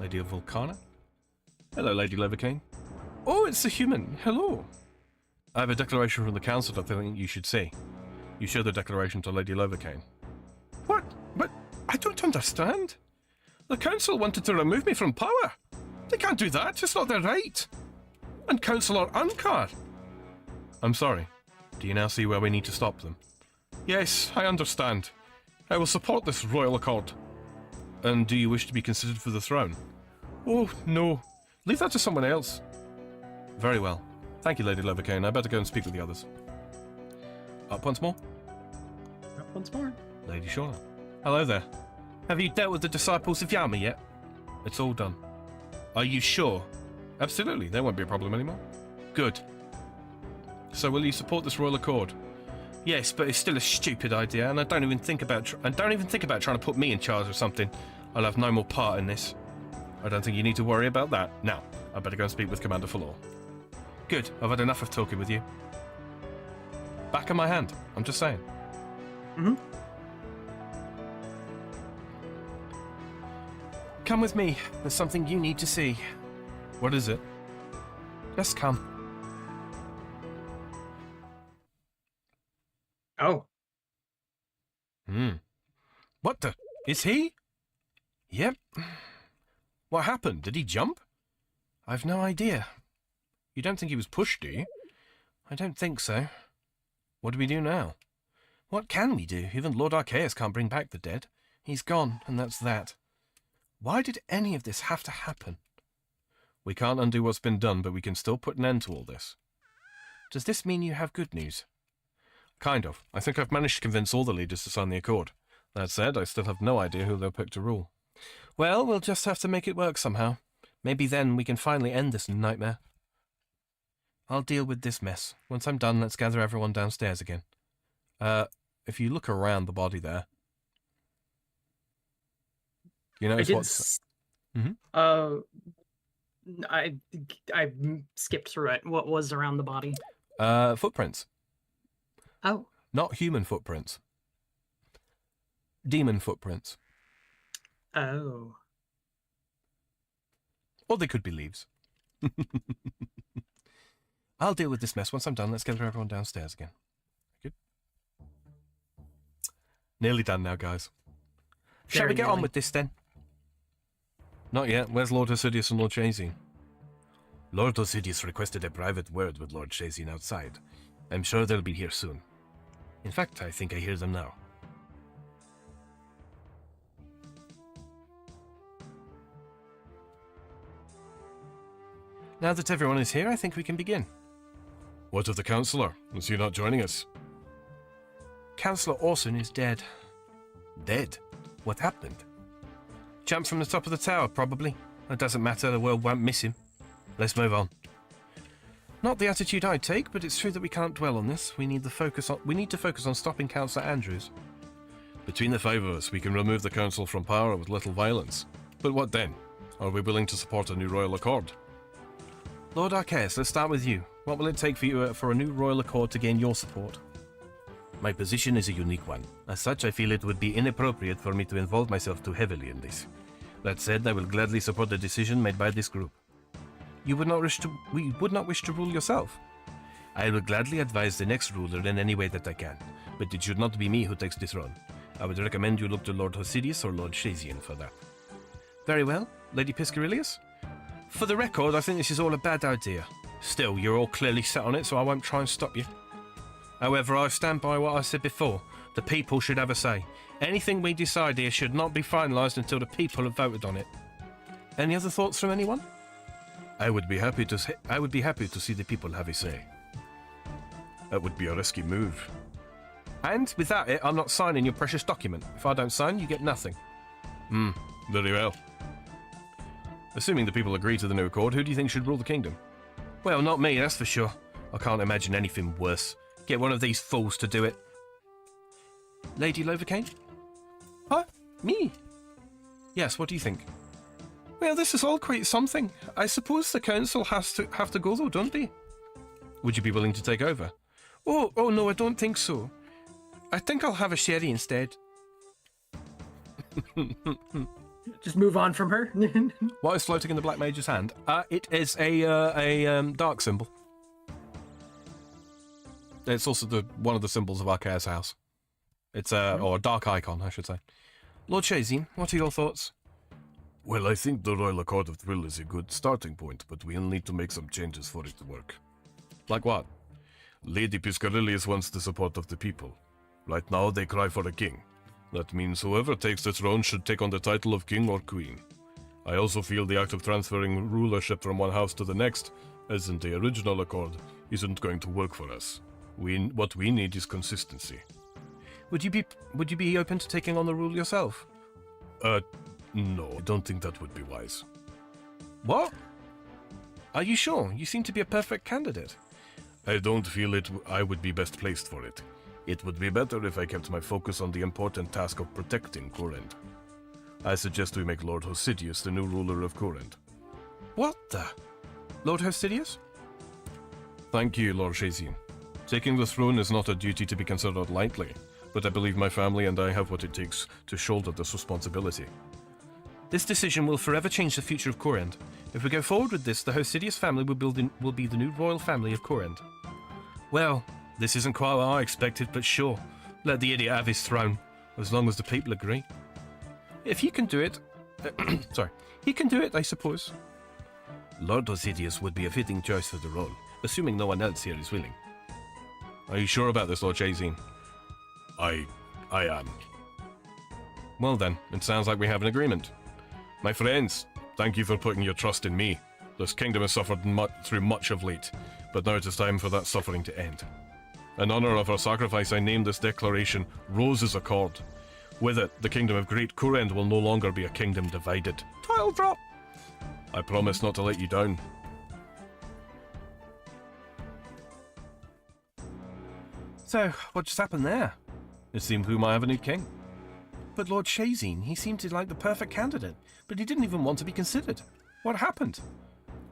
Lady of Volcana? Hello, Lady Levercane. Oh, it's a human. Hello. I have a declaration from the Council that I think you should see. You show the declaration to Lady Levercane. What? But I don't understand. The Council wanted to remove me from power. They can't do that. It's not their right. And Councillor Unkar. I'm sorry. Do you now see where we need to stop them? Yes, I understand. I will support this royal accord. And do you wish to be considered for the throne? Oh, no. Leave that to someone else. Very well. Thank you, Lady Levercane. I better go and speak with the others. Up once more. Up once more. Lady Shauna. Hello there. Have you dealt with the disciples of Yama yet? It's all done. Are you sure? Absolutely. There won't be a problem anymore. Good. So will you support this royal accord? Yes, but it's still a stupid idea, and I don't even think about trying to put me in charge of something. I'll have no more part in this. I don't think you need to worry about that. Now, I better go and speak with Commander Falor. Good. I've had enough of talking with you. Back of my hand. I'm just saying. Mm-hmm. Come with me. There's something you need to see. What is it? Just come. Oh. What the? Is he? Yep. What happened? Did he jump? I've no idea. You don't think he was pushed, do you? I don't think so. What do we do now? What can we do? Even Lord Arceus can't bring back the dead. He's gone, and that's that. Why did any of this have to happen? We can't undo what's been done, but we can still put an end to all this. Does this mean you have good news? Kind of. I think I've managed to convince all the leaders to sign the accord. That said, I still have no idea who they'll pick to rule. Well, we'll just have to make it work somehow. Maybe then we can finally end this nightmare. I'll deal with this mess. Once I'm done, let's gather everyone downstairs again. If you look around the body there, You I notice did. what's... Mhm. I I skipped through it. What was around the body? Footprints. Oh. Not human footprints. Demon footprints. Oh. Or they could be leaves. I'll deal with this mess once I'm done. Let's gather everyone downstairs again. Good. Nearly done now, guys. Shall we get on with this then? Not yet. Where's Lord Hosidius and Lord Shazine? Lord Hosidius requested a private word with Lord Shazine outside. I'm sure they'll be here soon. In fact, I think I hear them now. Now that everyone is here, I think we can begin. What of the Councillor? Is he not joining us? Councillor Orson is dead. Dead? What happened? Jumped from the top of the tower, probably. It doesn't matter, the world won't miss him. Let's move on. Not the attitude I'd take, but it's true that we can't dwell on this. We need to focus on stopping Councillor Andrews. Between the five of us, we can remove the Council from power with little violence. But what then? Are we willing to support a new royal accord? Lord Arceus, let's start with you. What will it take for a new royal accord to gain your support? My position is a unique one. As such, I feel it would be inappropriate for me to involve myself too heavily in this. That said, I will gladly support the decision made by this group. You would not wish to rule yourself? I will gladly advise the next ruler in any way that I can, but it should not be me who takes the throne. I would recommend you look to Lord Hosidius or Lord Shazine for that. Very well, Lady Piscarillius. For the record, I think this is all a bad idea. Still, you're all clearly set on it, so I won't try and stop you. However, I stand by what I said before. The people should have a say. Anything we decide here should not be finalised until the people have voted on it. Any other thoughts from anyone? I would be happy to see the people have a say. That would be a risky move. And without it, I'm not signing your precious document. If I don't sign, you get nothing. Very well. Assuming the people agree to the new accord, who do you think should rule the kingdom? Well, not me, that's for sure. I can't imagine anything worse. Get one of these fools to do it. Lady Lovercane? Huh? Me? Yes, what do you think? Well, this is all quite something. I suppose the council have to go though, don't they? Would you be willing to take over? Oh no, I don't think so. I think I'll have a sherry instead. Just move on from her. What is floating in the Black Mage's hand? It is a dark symbol. It's also one of the symbols of Arceus' house. It's or a dark icon, I should say. Lord Shazine, what are your thoughts? Well, I think the Royal Accord of Thrill is a good starting point, but we'll need to make some changes for it to work. Like what? Lady Piscarillius wants the support of the people. Right now, they cry for a king. That means whoever takes the throne should take on the title of king or queen. I also feel the act of transferring rulership from one house to the next, as in the original accord, isn't going to work for us. What we need is consistency. Would you be open to taking on the rule yourself? No, I don't think that would be wise. What? Are you sure? You seem to be a perfect candidate. I don't feel I would be best placed for it. It would be better if I kept my focus on the important task of protecting Courend. I suggest we make Lord Hosidius the new ruler of Courend. What the? Lord Hosidius? Thank you, Lord Shazine. Taking the throne is not a duty to be considered lightly, but I believe my family and I have what it takes to shoulder this responsibility. This decision will forever change the future of Courend. If we go forward with this, the Hosidius family will be the new royal family of Courend. Well, this isn't quite what I expected, but sure. Let the idiot have his throne, as long as the people agree. If he can do it... sorry. He can do it, I suppose. Lord Hosidius would be a fitting choice for the role, assuming no one else here is willing. Are you sure about this, Lord Shazine? I am. Well then, it sounds like we have an agreement. My friends, thank you for putting your trust in me. This kingdom has suffered through much of late, but now it is time for that suffering to end. In honor of our sacrifice, I name this declaration Rose's Accord. With it, the kingdom of Great Courend will no longer be a kingdom divided. Tile drop! I promise not to let you down. So, what just happened there? It seemed we might have a new king. But Lord Shazine, he seemed to like the perfect candidate, but he didn't even want to be considered. What happened?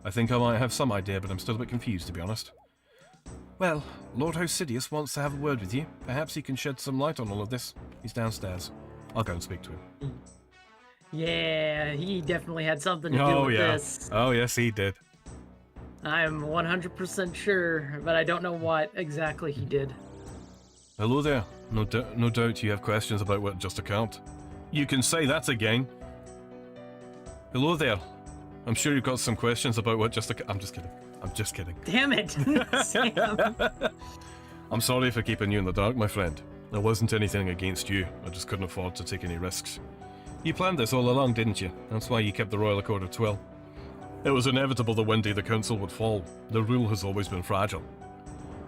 I think I might have some idea, but I'm still a bit confused, to be honest. Well, Lord Hosidius wants to have a word with you. Perhaps he can shed some light on all of this. He's downstairs. I'll go and speak to him. Yeah, he definitely had something to do with this. Oh, yes, he did. I'm 100% sure, but I don't know what exactly he did. Hello there. No doubt you have questions about what just occurred. You can say that again. Hello there. I'm sure you've got some questions about what just occurred. I'm just kidding. I'm just kidding. Damn it, Sam. I'm sorry for keeping you in the dark, my friend. There wasn't anything against you. I just couldn't afford to take any risks. You planned this all along, didn't you? That's why you kept the Royal Accord of Twill. It was inevitable that one day the council would fall. The rule has always been fragile.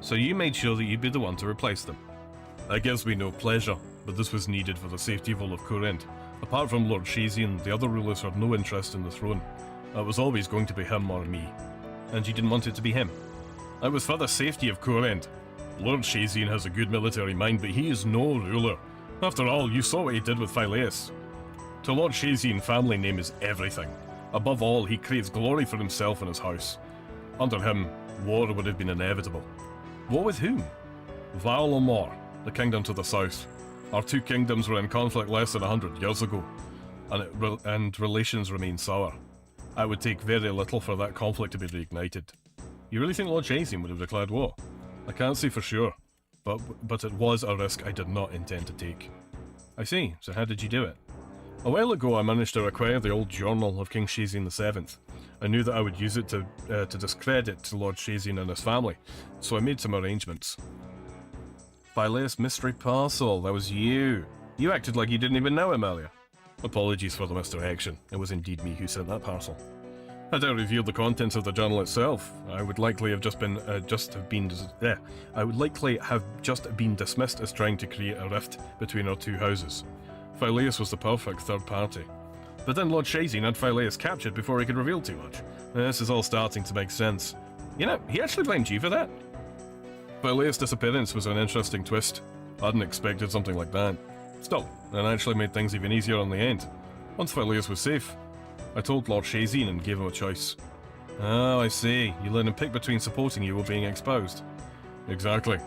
So you made sure that you'd be the one to replace them. That gives me no pleasure, but this was needed for the safety of all of Courend. Apart from Lord Shazian, the other rulers had no interest in the throne. It was always going to be him or me. And you didn't want it to be him. It was for the safety of Courend. Lord Shazian has a good military mind, but he is no ruler. After all, you saw what he did with Phileas. To Lord Shazian, family name is everything. Above all, he craves glory for himself and his house. Under him, war would have been inevitable. War with whom? Val or Mor, the kingdom to the south. Our two kingdoms were in conflict less than 100 years ago, and relations remain sour. I would take very little for that conflict to be reignited. You really think Lord Shazian would have declared war? I can't say for sure, but it was a risk I did not intend to take. I see, so how did you do it? A while ago I managed to acquire the old journal of King Shazian VII. I knew that I would use it to discredit to Lord Shazian and his family, so I made some arrangements. Phileas Mystery Parcel, that was you. You acted like you didn't even know him earlier. Apologies for the misdirection. It was indeed me who sent that parcel. Had I revealed the contents of the journal itself, I would likely have just been dismissed as trying to create a rift between our two houses. Phileas was the perfect third party. But then Lord Shazian had Phileas captured before he could reveal too much. This is all starting to make sense. You know, he actually blamed you for that. Phileas' disappearance was an interesting twist. I hadn't expected something like that. Still, it actually made things even easier on the end. Once Phileas was safe, I told Lord Shazian and gave him a choice. Oh, I see. You let him pick between supporting you or being exposed. Exactly.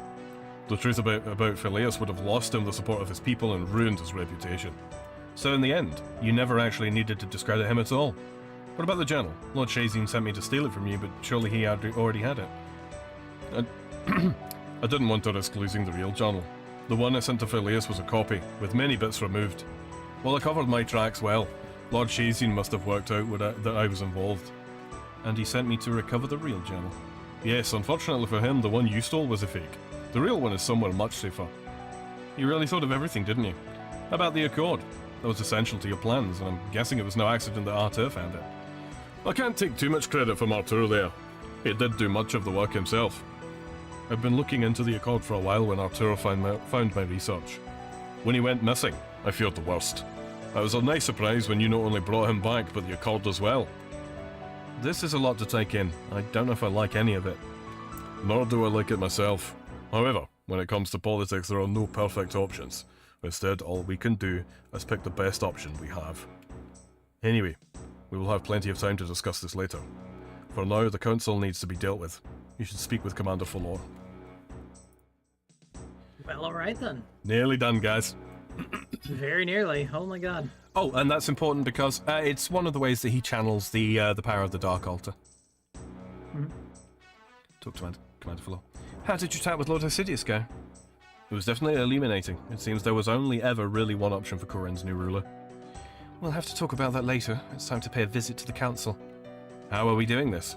The truth about Phileas would have lost him the support of his people and ruined his reputation. So in the end, you never actually needed to discredit him at all. What about the journal? Lord Shazian sent me to steal it from you, but surely he already had it. I didn't want to risk losing the real journal. The one I sent to Phileas was a copy, with many bits removed. While I covered my tracks well, Lord Shazian must have worked out that I was involved. And he sent me to recover the real journal. Yes, unfortunately for him, the one you stole was a fake. The real one is somewhere much safer. You really thought of everything, didn't you? How about the Accord? That was essential to your plans, and I'm guessing it was no accident that Artur found it. I can't take too much credit from Artur there. He did do much of the work himself. I've been looking into the Accord for a while when Artur found my research. When he went missing, I feared the worst. It was a nice surprise when you not only brought him back, but the Accord as well. This is a lot to take in. I don't know if I like any of it. Nor do I like it myself. However, when it comes to politics, there are no perfect options. Instead, all we can do is pick the best option we have. Anyway, we will have plenty of time to discuss this later. For now, the council needs to be dealt with. You should speak with Commander Fuller. Well, alright then. Nearly done, guys. Very nearly. Oh my god. Oh, and that's important because it's one of the ways that he channels the power of the Dark Altar. Mm-hmm. Talk to Commander Fuller. How did your chat with Lord Hosidius go? It was definitely illuminating. It seems there was only ever really one option for Corin's new ruler. We'll have to talk about that later. It's time to pay a visit to the council. How are we doing this?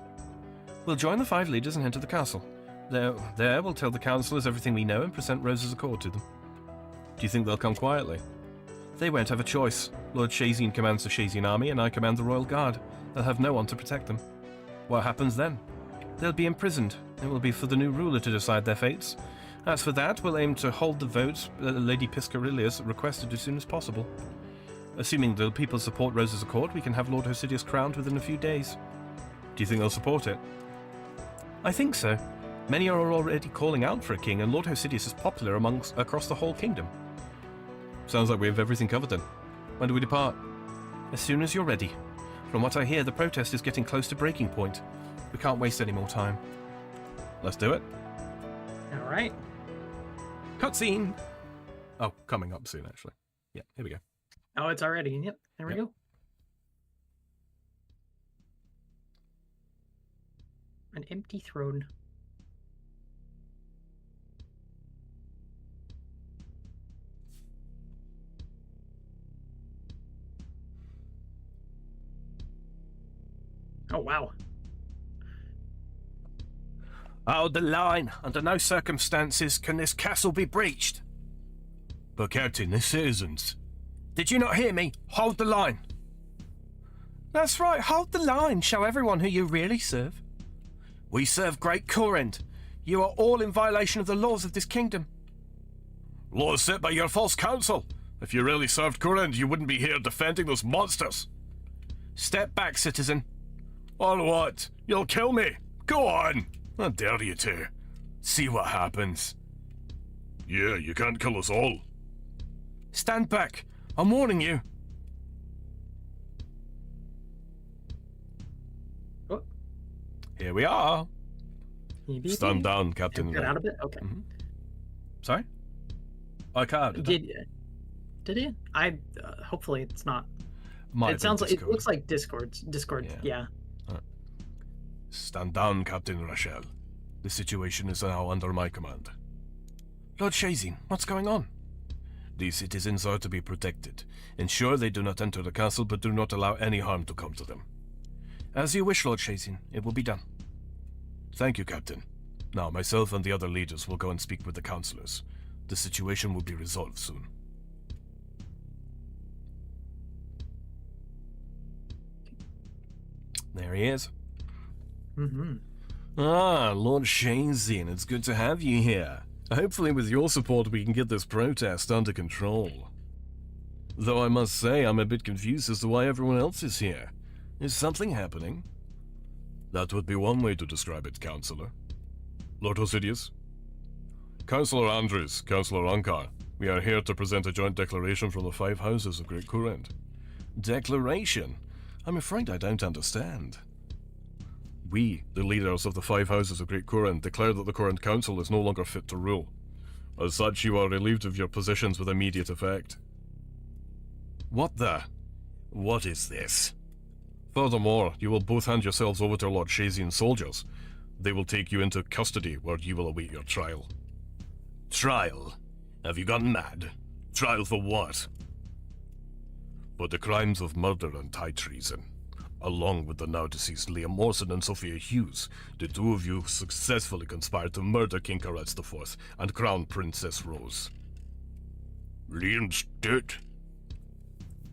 We'll join the 5 leaders and head to the castle. There, we'll tell the councillors everything we know and present Rose's Accord to them. Do you think they'll come quietly? They won't have a choice. Lord Shazian commands the Shazian army and I command the Royal Guard. They'll have no one to protect them. What happens then? They'll be imprisoned. It will be for the new ruler to decide their fates. As for that, we'll aim to hold the vote Lady Piscarilius requested as soon as possible. Assuming the people support Rose's Accord, we can have Lord Hosidius crowned within a few days. Do you think they'll support it? I think so. Many are already calling out for a king, and Lord Hosidius is popular across the whole kingdom. Sounds like we have everything covered then. When do we depart? As soon as you're ready. From what I hear, the protest is getting close to breaking point. We can't waste any more time. Let's do it. All right. Cutscene! Oh, coming up soon, actually. Yeah, here we go. Oh, it's already. Yep. There we go. An empty throne. Oh, wow. Hold the line. Under no circumstances can this castle be breached. But Captain, the citizens. Did you not hear me? Hold the line. That's right, hold the line. Show everyone who you really serve. We serve Great Courend. You are all in violation of the laws of this kingdom. Laws set by your false council. If you really served Courend, you wouldn't be here defending those monsters. Step back, citizen. On what? You'll kill me. Go on. I dare you to. See what happens. Yeah, you can't kill us all. Stand back. I'm warning you. Oh. Here we are. Stand down, Captain. Get out of it? Okay. Sorry? I can't. Did he? Hopefully it's not. Might It sounds like, it Discord. looks like Discord. Yeah. Stand down, Captain Rachel. The situation is now under my command. Lord Shazin, what's going on? These citizens are to be protected. Ensure they do not enter the castle, but do not allow any harm to come to them. As you wish, Lord Shazin. It will be done. Thank you, Captain. Now, myself and the other leaders will go and speak with the councillors. The situation will be resolved soon. There he is. Mm-hmm. Ah, Lord Shazin, it's good to have you here. Hopefully with your support we can get this protest under control. Though I must say I'm a bit confused as to why everyone else is here. Is something happening? That would be one way to describe it, Councillor. Lord Hosidius? Councillor Andrews, Councillor Ankar, we are here to present a joint declaration from the 5 houses of Great Courend. Declaration? I'm afraid I don't understand. We, the leaders of the 5 houses of Great Courend, declare that the Courend Council is no longer fit to rule. As such, you are relieved of your positions with immediate effect. What the? What is this? Furthermore, you will both hand yourselves over to Lord Shazian's soldiers. They will take you into custody, where you will await your trial. Trial? Have you gone mad? Trial for what? For the crimes of murder and high treason. Along with the now deceased Liam Morrison and Sophia Hughes, the 2 of you successfully conspired to murder King Karetz IV and Crown Princess Rose. Liam's dead.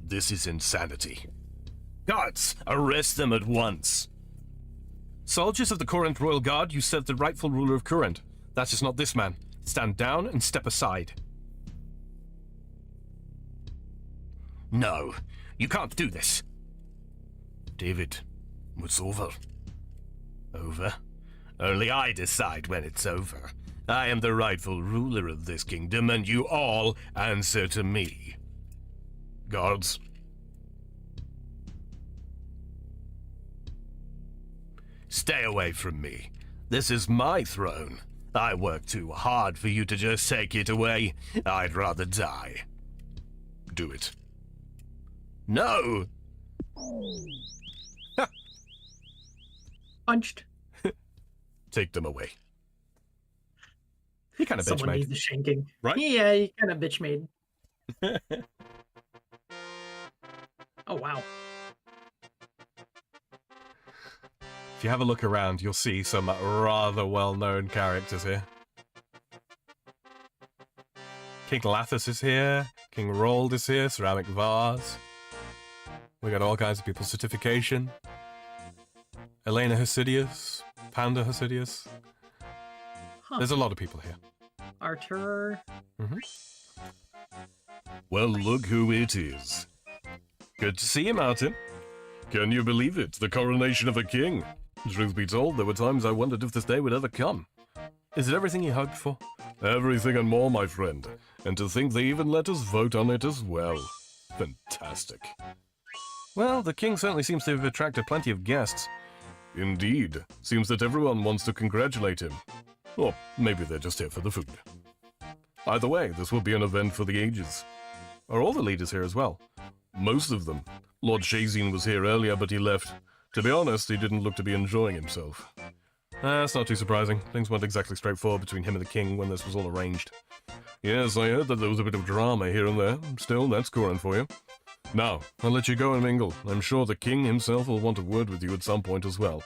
This is insanity. Guards, arrest them at once. Soldiers of the Courend Royal Guard, you serve the rightful ruler of Courend. That is not this man. Stand down and step aside. No, you can't do this. David, it's over. Over? Only I decide when it's over. I am the rightful ruler of this kingdom, and you all answer to me. Guards. Stay away from me. This is my throne. I worked too hard for you to just take it away. I'd rather die. Do it. No! Punched. Take them away. He kind of bitch Someone made. needs a shanking. Right? Yeah, he kind of bitch made. Oh, wow. If you have a look around, you'll see some rather well-known characters here. King Lathis is here. King Rold is here. Ceramic Vase. We got all kinds of people. Certification. Elena Hosidius. Panda Hosidius. Huh. There's a lot of people here. Artur. Well, look who it is. Good to see you, Martin. Can you believe it? The coronation of a king. Truth be told, there were times I wondered if this day would ever come. Is it everything you hoped for? Everything and more, my friend. And to think they even let us vote on it as well. Fantastic. Well, the king certainly seems to have attracted plenty of guests. Indeed. Seems that everyone wants to congratulate him. Or maybe they're just here for the food. Either way, this will be an event for the ages. Are all the leaders here as well? Most of them. Lord Shazine was here earlier, but he left. To be honest, he didn't look to be enjoying himself. That's not too surprising. Things weren't exactly straightforward between him and the king when this was all arranged. Yes, I heard that there was a bit of drama here and there. Still, that's Corin for you. Now, I'll let you go and mingle. I'm sure the king himself will want a word with you at some point as well.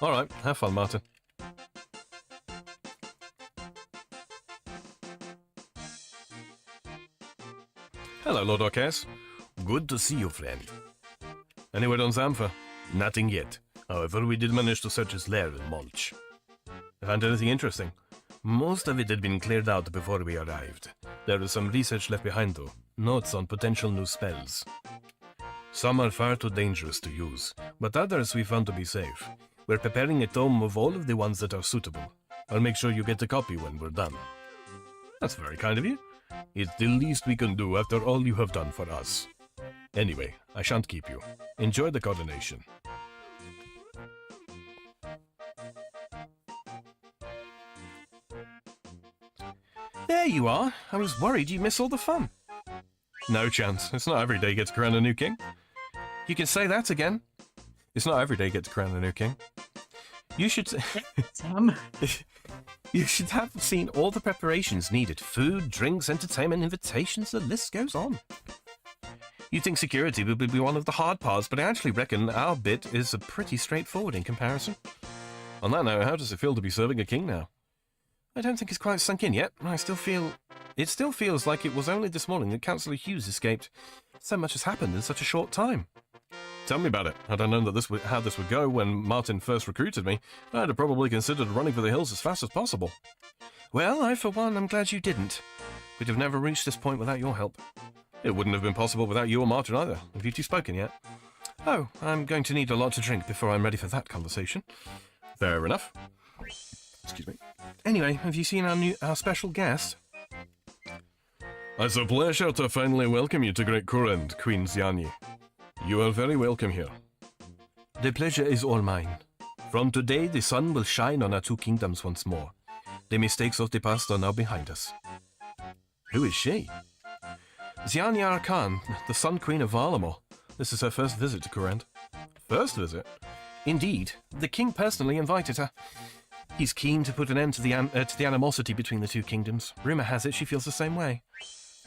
All right, have fun, Martin. Hello, Lord Orcas. Good to see you, friend. Any word on Zamfa? Nothing yet. However, we did manage to search his lair in Mulch. Found anything interesting? Most of it had been cleared out before we arrived. There is some research left behind, though. Notes on potential new spells. Some are far too dangerous to use, but others we found to be safe. We're preparing a tome of all of the ones that are suitable. I'll make sure you get a copy when we're done. That's very kind of you. It's the least we can do after all you have done for us. Anyway, I shan't keep you. Enjoy the coronation. There you are. I was worried you miss all the fun. No chance. It's not every day you get to crown a new king. You can say that again. It's not every day you get to crown a new king. You should... Sam? You should have seen all the preparations needed. Food, drinks, entertainment, invitations, the list goes on. You think security would be one of the hard parts, but I actually reckon our bit is pretty straightforward in comparison. On that note, how does it feel to be serving a king now? I don't think it's quite sunk in yet. It still feels like it was only this morning that Councillor Hughes escaped. So much has happened in such a short time. Tell me about it. Had I known that how this would go when Martin first recruited me, I'd have probably considered running for the hills as fast as possible. Well, I, for one, am glad you didn't. We'd have never reached this point without your help. It wouldn't have been possible without you or Martin either. Have you two spoken yet? Oh, I'm going to need a lot to drink before I'm ready for that conversation. Fair enough. Excuse me. Anyway, have you seen our special guest? It's a pleasure to finally welcome you to Great Courend, Queen Ziani. You are very welcome here. The pleasure is all mine. From today, the sun will shine on our two kingdoms once more. The mistakes of the past are now behind us. Who is she? Ziani Arakan, the Sun Queen of Varlamore. This is her first visit to Courend. First visit? Indeed. The king personally invited her. He's keen to put an end to the animosity between the two kingdoms. Rumour has it she feels the same way.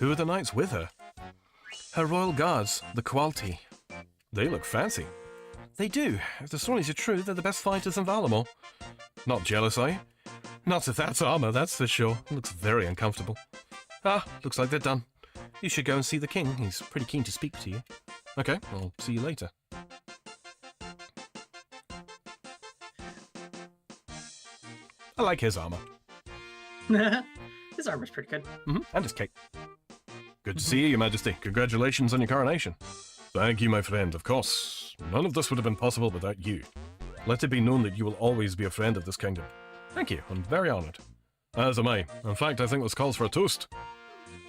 Who are the knights with her? Her royal guards, the Quality. They look fancy. They do. If the stories are true, they're the best fighters in Varlamore. Not jealous, are you? Not of that armour, that's for sure. It looks very uncomfortable. Ah, looks like they're done. You should go and see the king. He's pretty keen to speak to you. Okay, I'll see you later. I like his armour. His armor's pretty good. And his cape. Good to see you, Your Majesty. Congratulations on your coronation. Thank you, my friend. Of course, none of this would have been possible without you. Let it be known that you will always be a friend of this kingdom. Thank you. I'm very honoured. As am I. In fact, I think this calls for a toast.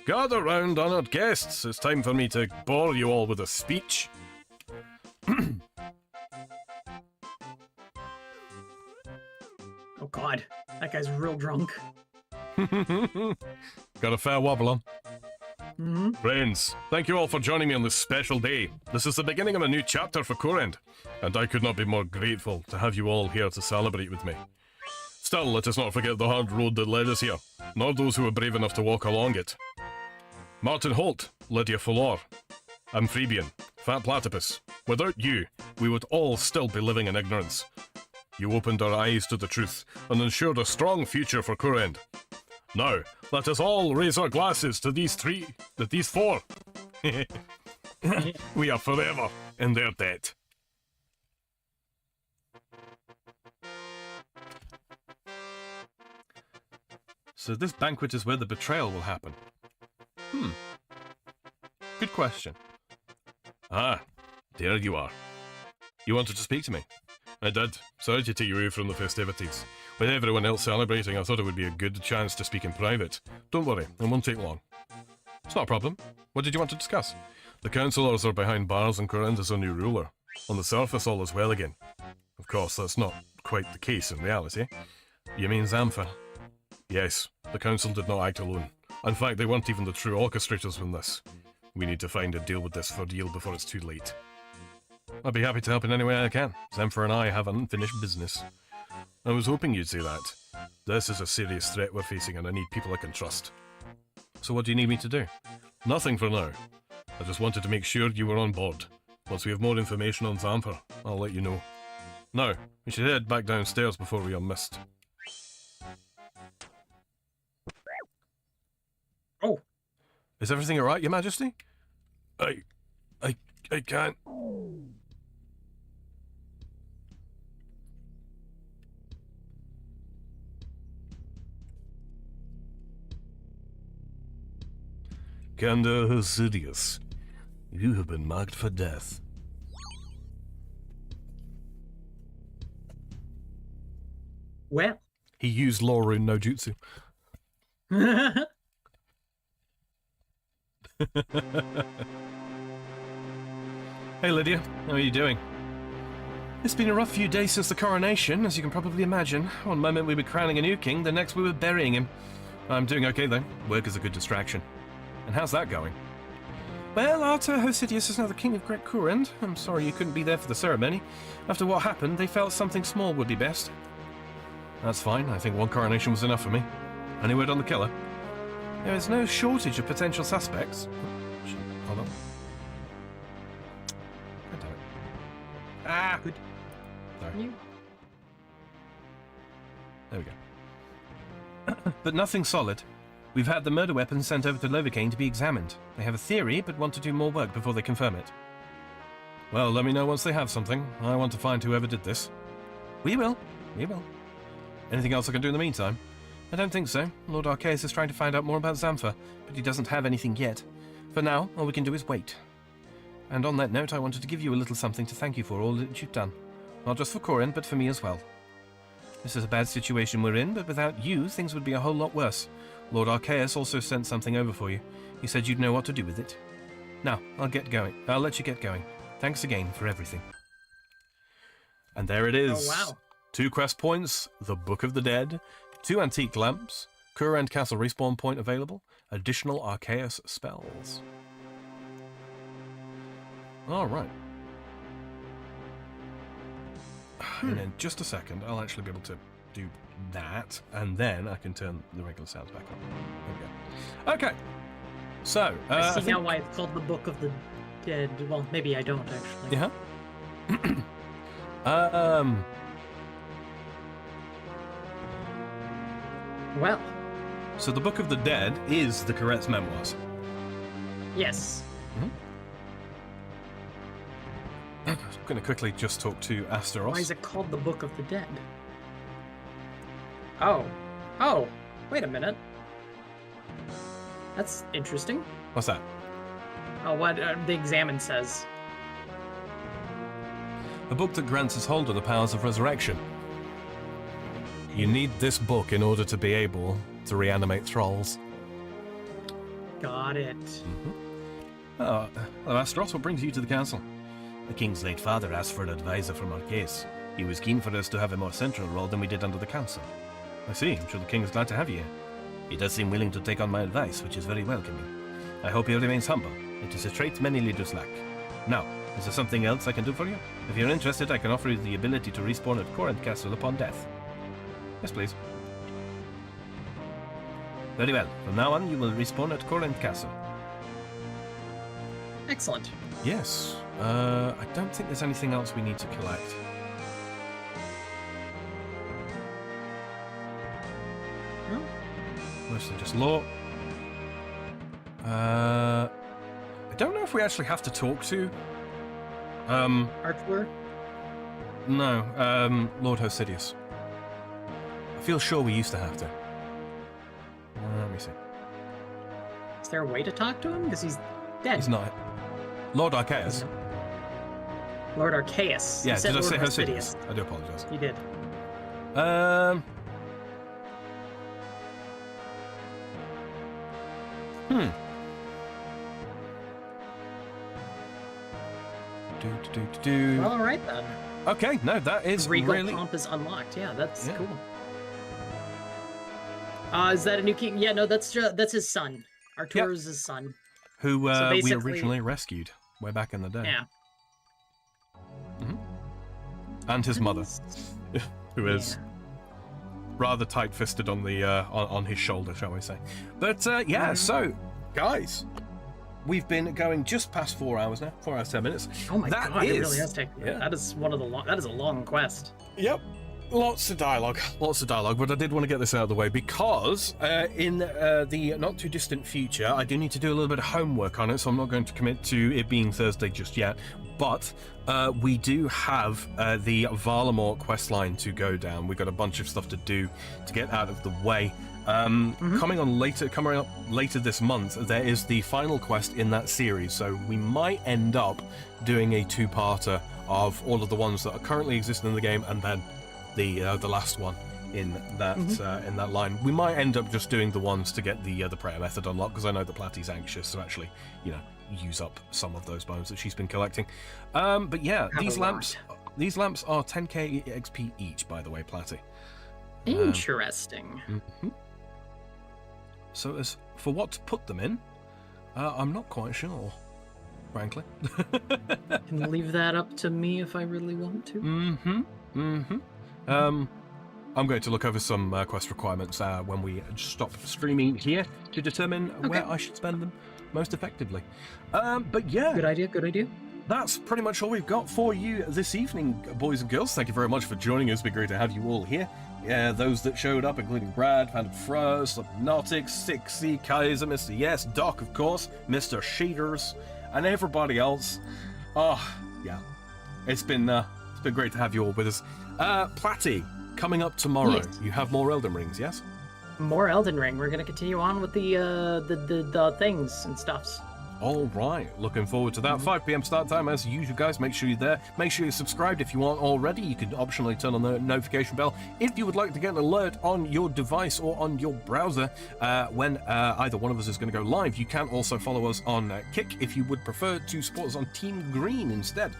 Gather round, honoured guests. It's time for me to bore you all with a speech. Oh god, that guy's real drunk. Got a fair wobble on. Friends, thank you all for joining me on this special day. This is the beginning of a new chapter for Courend, and I could not be more grateful to have you all here to celebrate with me. Still, let us not forget the hard road that led us here, nor those who were brave enough to walk along it. Martin Holt, Lydia Fullor, Amphibian, Fat Platypus. Without you, we would all still be living in ignorance. You opened our eyes to the truth and ensured a strong future for Courend. Now, let us all raise our glasses to these four. We are forever in their debt. So this banquet is where the betrayal will happen. Good question. Ah, there you are. You wanted to speak to me? I did. Sorry to take you away from the festivities. With everyone else celebrating, I thought it would be a good chance to speak in private. Don't worry, it won't take long. It's not a problem. What did you want to discuss? The councillors are behind bars and Corinth is a new ruler. On the surface, all is well again. Of course, that's not quite the case in reality. You mean Xantha? Yes, the council did not act alone. In fact, they weren't even the true orchestrators in this. We need to find a deal with this ordeal before it's too late. I'd be happy to help in any way I can. Xantha and I have unfinished business. I was hoping you'd say that. This is a serious threat we're facing and I need people I can trust. So what do you need me to do? Nothing for now. I just wanted to make sure you were on board. Once we have more information on Xantha, I'll let you know. Now, we should head back downstairs before we are missed. Oh, Is everything alright, Your Majesty? I can't. Gander Hosidius, you have been marked for death. well. He used Law Rune no jutsu. Hey Lydia, how are you doing? It's been a rough few days since the coronation, as you can probably imagine. One moment we were crowning a new king, the next we were burying him. I'm doing okay though. Work is a good distraction. And how's that going? Well, Arthur Hosidius is now the king of Great Courend. I'm sorry you couldn't be there for the ceremony. After what happened, they felt something small would be best. That's fine. I think one coronation was enough for me. Any word on the killer? There is no shortage of potential suspects. Oh, shit. Hold on. God damn it. Ah! Good. Sorry. You- There we go. But nothing solid. We've had the murder weapon sent over to Lovercane to be examined. They have a theory, but want to do more work before they confirm it. Well, let me know once they have something. I want to find whoever did this. We will. We will. Anything else I can do in the meantime? I don't think so. Lord Arceus is trying to find out more about Xantha, but he doesn't have anything yet. For now, all we can do is wait. And on that note, I wanted to give you a little something to thank you for all that you've done. Not just for Corin, but for me as well. This is a bad situation we're in, but without you, things would be a whole lot worse. Lord Arceus also sent something over for you. He said you'd know what to do with it. Now, I'll let you get going. Thanks again for everything. And there it is. Oh, wow. 2 quest points, the Book of the Dead, 2 antique lamps, Courend Castle respawn point available, additional Arceus spells. Alright. And in just a second, I'll actually be able to do that, and then I can turn the regular sounds back on. There we go. Okay. So, I see think- now why it's called the Book of the Dead. Well, maybe I don't actually. Yeah. Well, So the Book of the Dead is the Corette's memoirs. yes. I'm going to quickly just talk to Asteros. Why is it called the Book of the Dead? Oh. Oh. Wait a minute. That's interesting. What's that? Oh, what the examine says. A book that grants us hold of the powers of resurrection. You need this book in order to be able to reanimate thralls. Got it. Hello, Asteros, what brings you to the council? The king's late father asked for an advisor from our case. He was keen for us to have a more central role than we did under the council. I see. I'm sure the king is glad to have you here. He does seem willing to take on my advice, which is very welcoming. I hope he remains humble. It is a trait many leaders lack. Now, is there something else I can do for you? If you're interested, I can offer you the ability to respawn at Corinth Castle upon death. Yes, please. Very well. From now on, you will respawn at Corinth Castle. Excellent. Yes. I don't think there's anything else we need to collect. No? Mostly just lore. I don't know if we actually have to talk to. Archler? No, Lord Hosidius. I feel sure we used to have to. Let me see. Is there a way to talk to him? Because he's dead. He's not. Lord Arceus. Lord Arceus. Yeah, You said did I Lord say Hosidius? I do apologize. You did. Well, all right then. Okay, no, that is Regal really... Pomp is unlocked. Yeah, that's Yeah. cool. Is that a new king? Yeah, no, that's his son. Arturo's his son. Who So we basically- originally rescued way back in the day. Yeah. And his mother, who is Yeah. rather tight-fisted on the on his shoulder, shall we say? But yeah, so guys, we've been going just past 4 hours now, 4 hours 10 minutes. Oh my That god, it is- really has taken. yeah. That is one of the that is a long quest. Yep. Lots of dialogue, but I did want to get this out of the way because in the not too distant future, I do need to do a little bit of homework on it, so I'm not going to commit to it being Thursday just yet. But we do have the Varlamore quest line to go down. We've got a bunch of stuff to do to get out of the way. Coming up later this month, there is the final quest in that series, so we might end up doing a two-parter of all of the ones that are currently existing in the game, and then the last one in that line. We might end up just doing the ones to get the prayer method unlocked, because I know that Platty's anxious to actually, use up some of those bones that she's been collecting. But yeah, Have these a lamps are 10k XP each, by the way, Platty. Interesting. So as for what to put them in, I'm not quite sure, frankly. Can leave that up to me if I really want to. I'm going to look over some quest requirements when we stop streaming here to determine where I should spend them most effectively. But yeah, Good idea. that's pretty much all we've got for you this evening, boys and girls. Thank you very much for joining us. It's been great to have you all here. Yeah, those that showed up, including Brad, Phantom Fro, Subnautic, Sixy, Kaiser, Mr. Yes, Doc, of course, Mr. Sheeters, and everybody else. Oh, yeah. It's been great to have you all with us. Platty, coming up tomorrow, Yes. you have more Elden Rings, yes? More Elden Ring. We're gonna continue on with the things and stuffs. All right, looking forward to that. 5 p.m. start time as usual, guys. Make sure you're there. Make sure you're subscribed if you aren't already. You can optionally turn on the notification bell if you would like to get an alert on your device or on your browser when either one of us is going to go live. You can also follow us on Kick if you would prefer to support us on Team Green instead.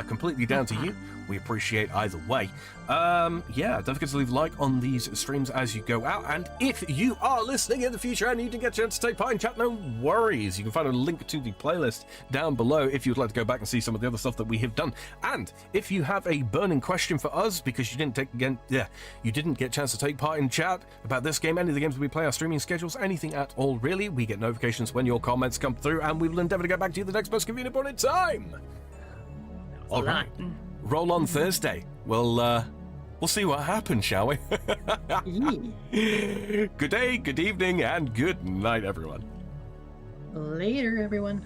Completely down to you. We appreciate either way. Yeah, don't forget to leave a like on these streams as you go out. And if you are listening in the future and you didn't get a chance to take part in chat, no worries. You can find a link to the playlist down below if you'd like to go back and see some of the other stuff that we have done. And if you have a burning question for us because you didn't get a chance to take part in chat about this game, any of the games that we play, our streaming schedules, anything at all really, we get notifications when your comments come through, and we will endeavor to get back to you the next most convenient point in time. All right. Roll on Thursday. We'll see what happens, shall we? Good day, good evening, and good night, everyone. Later, everyone.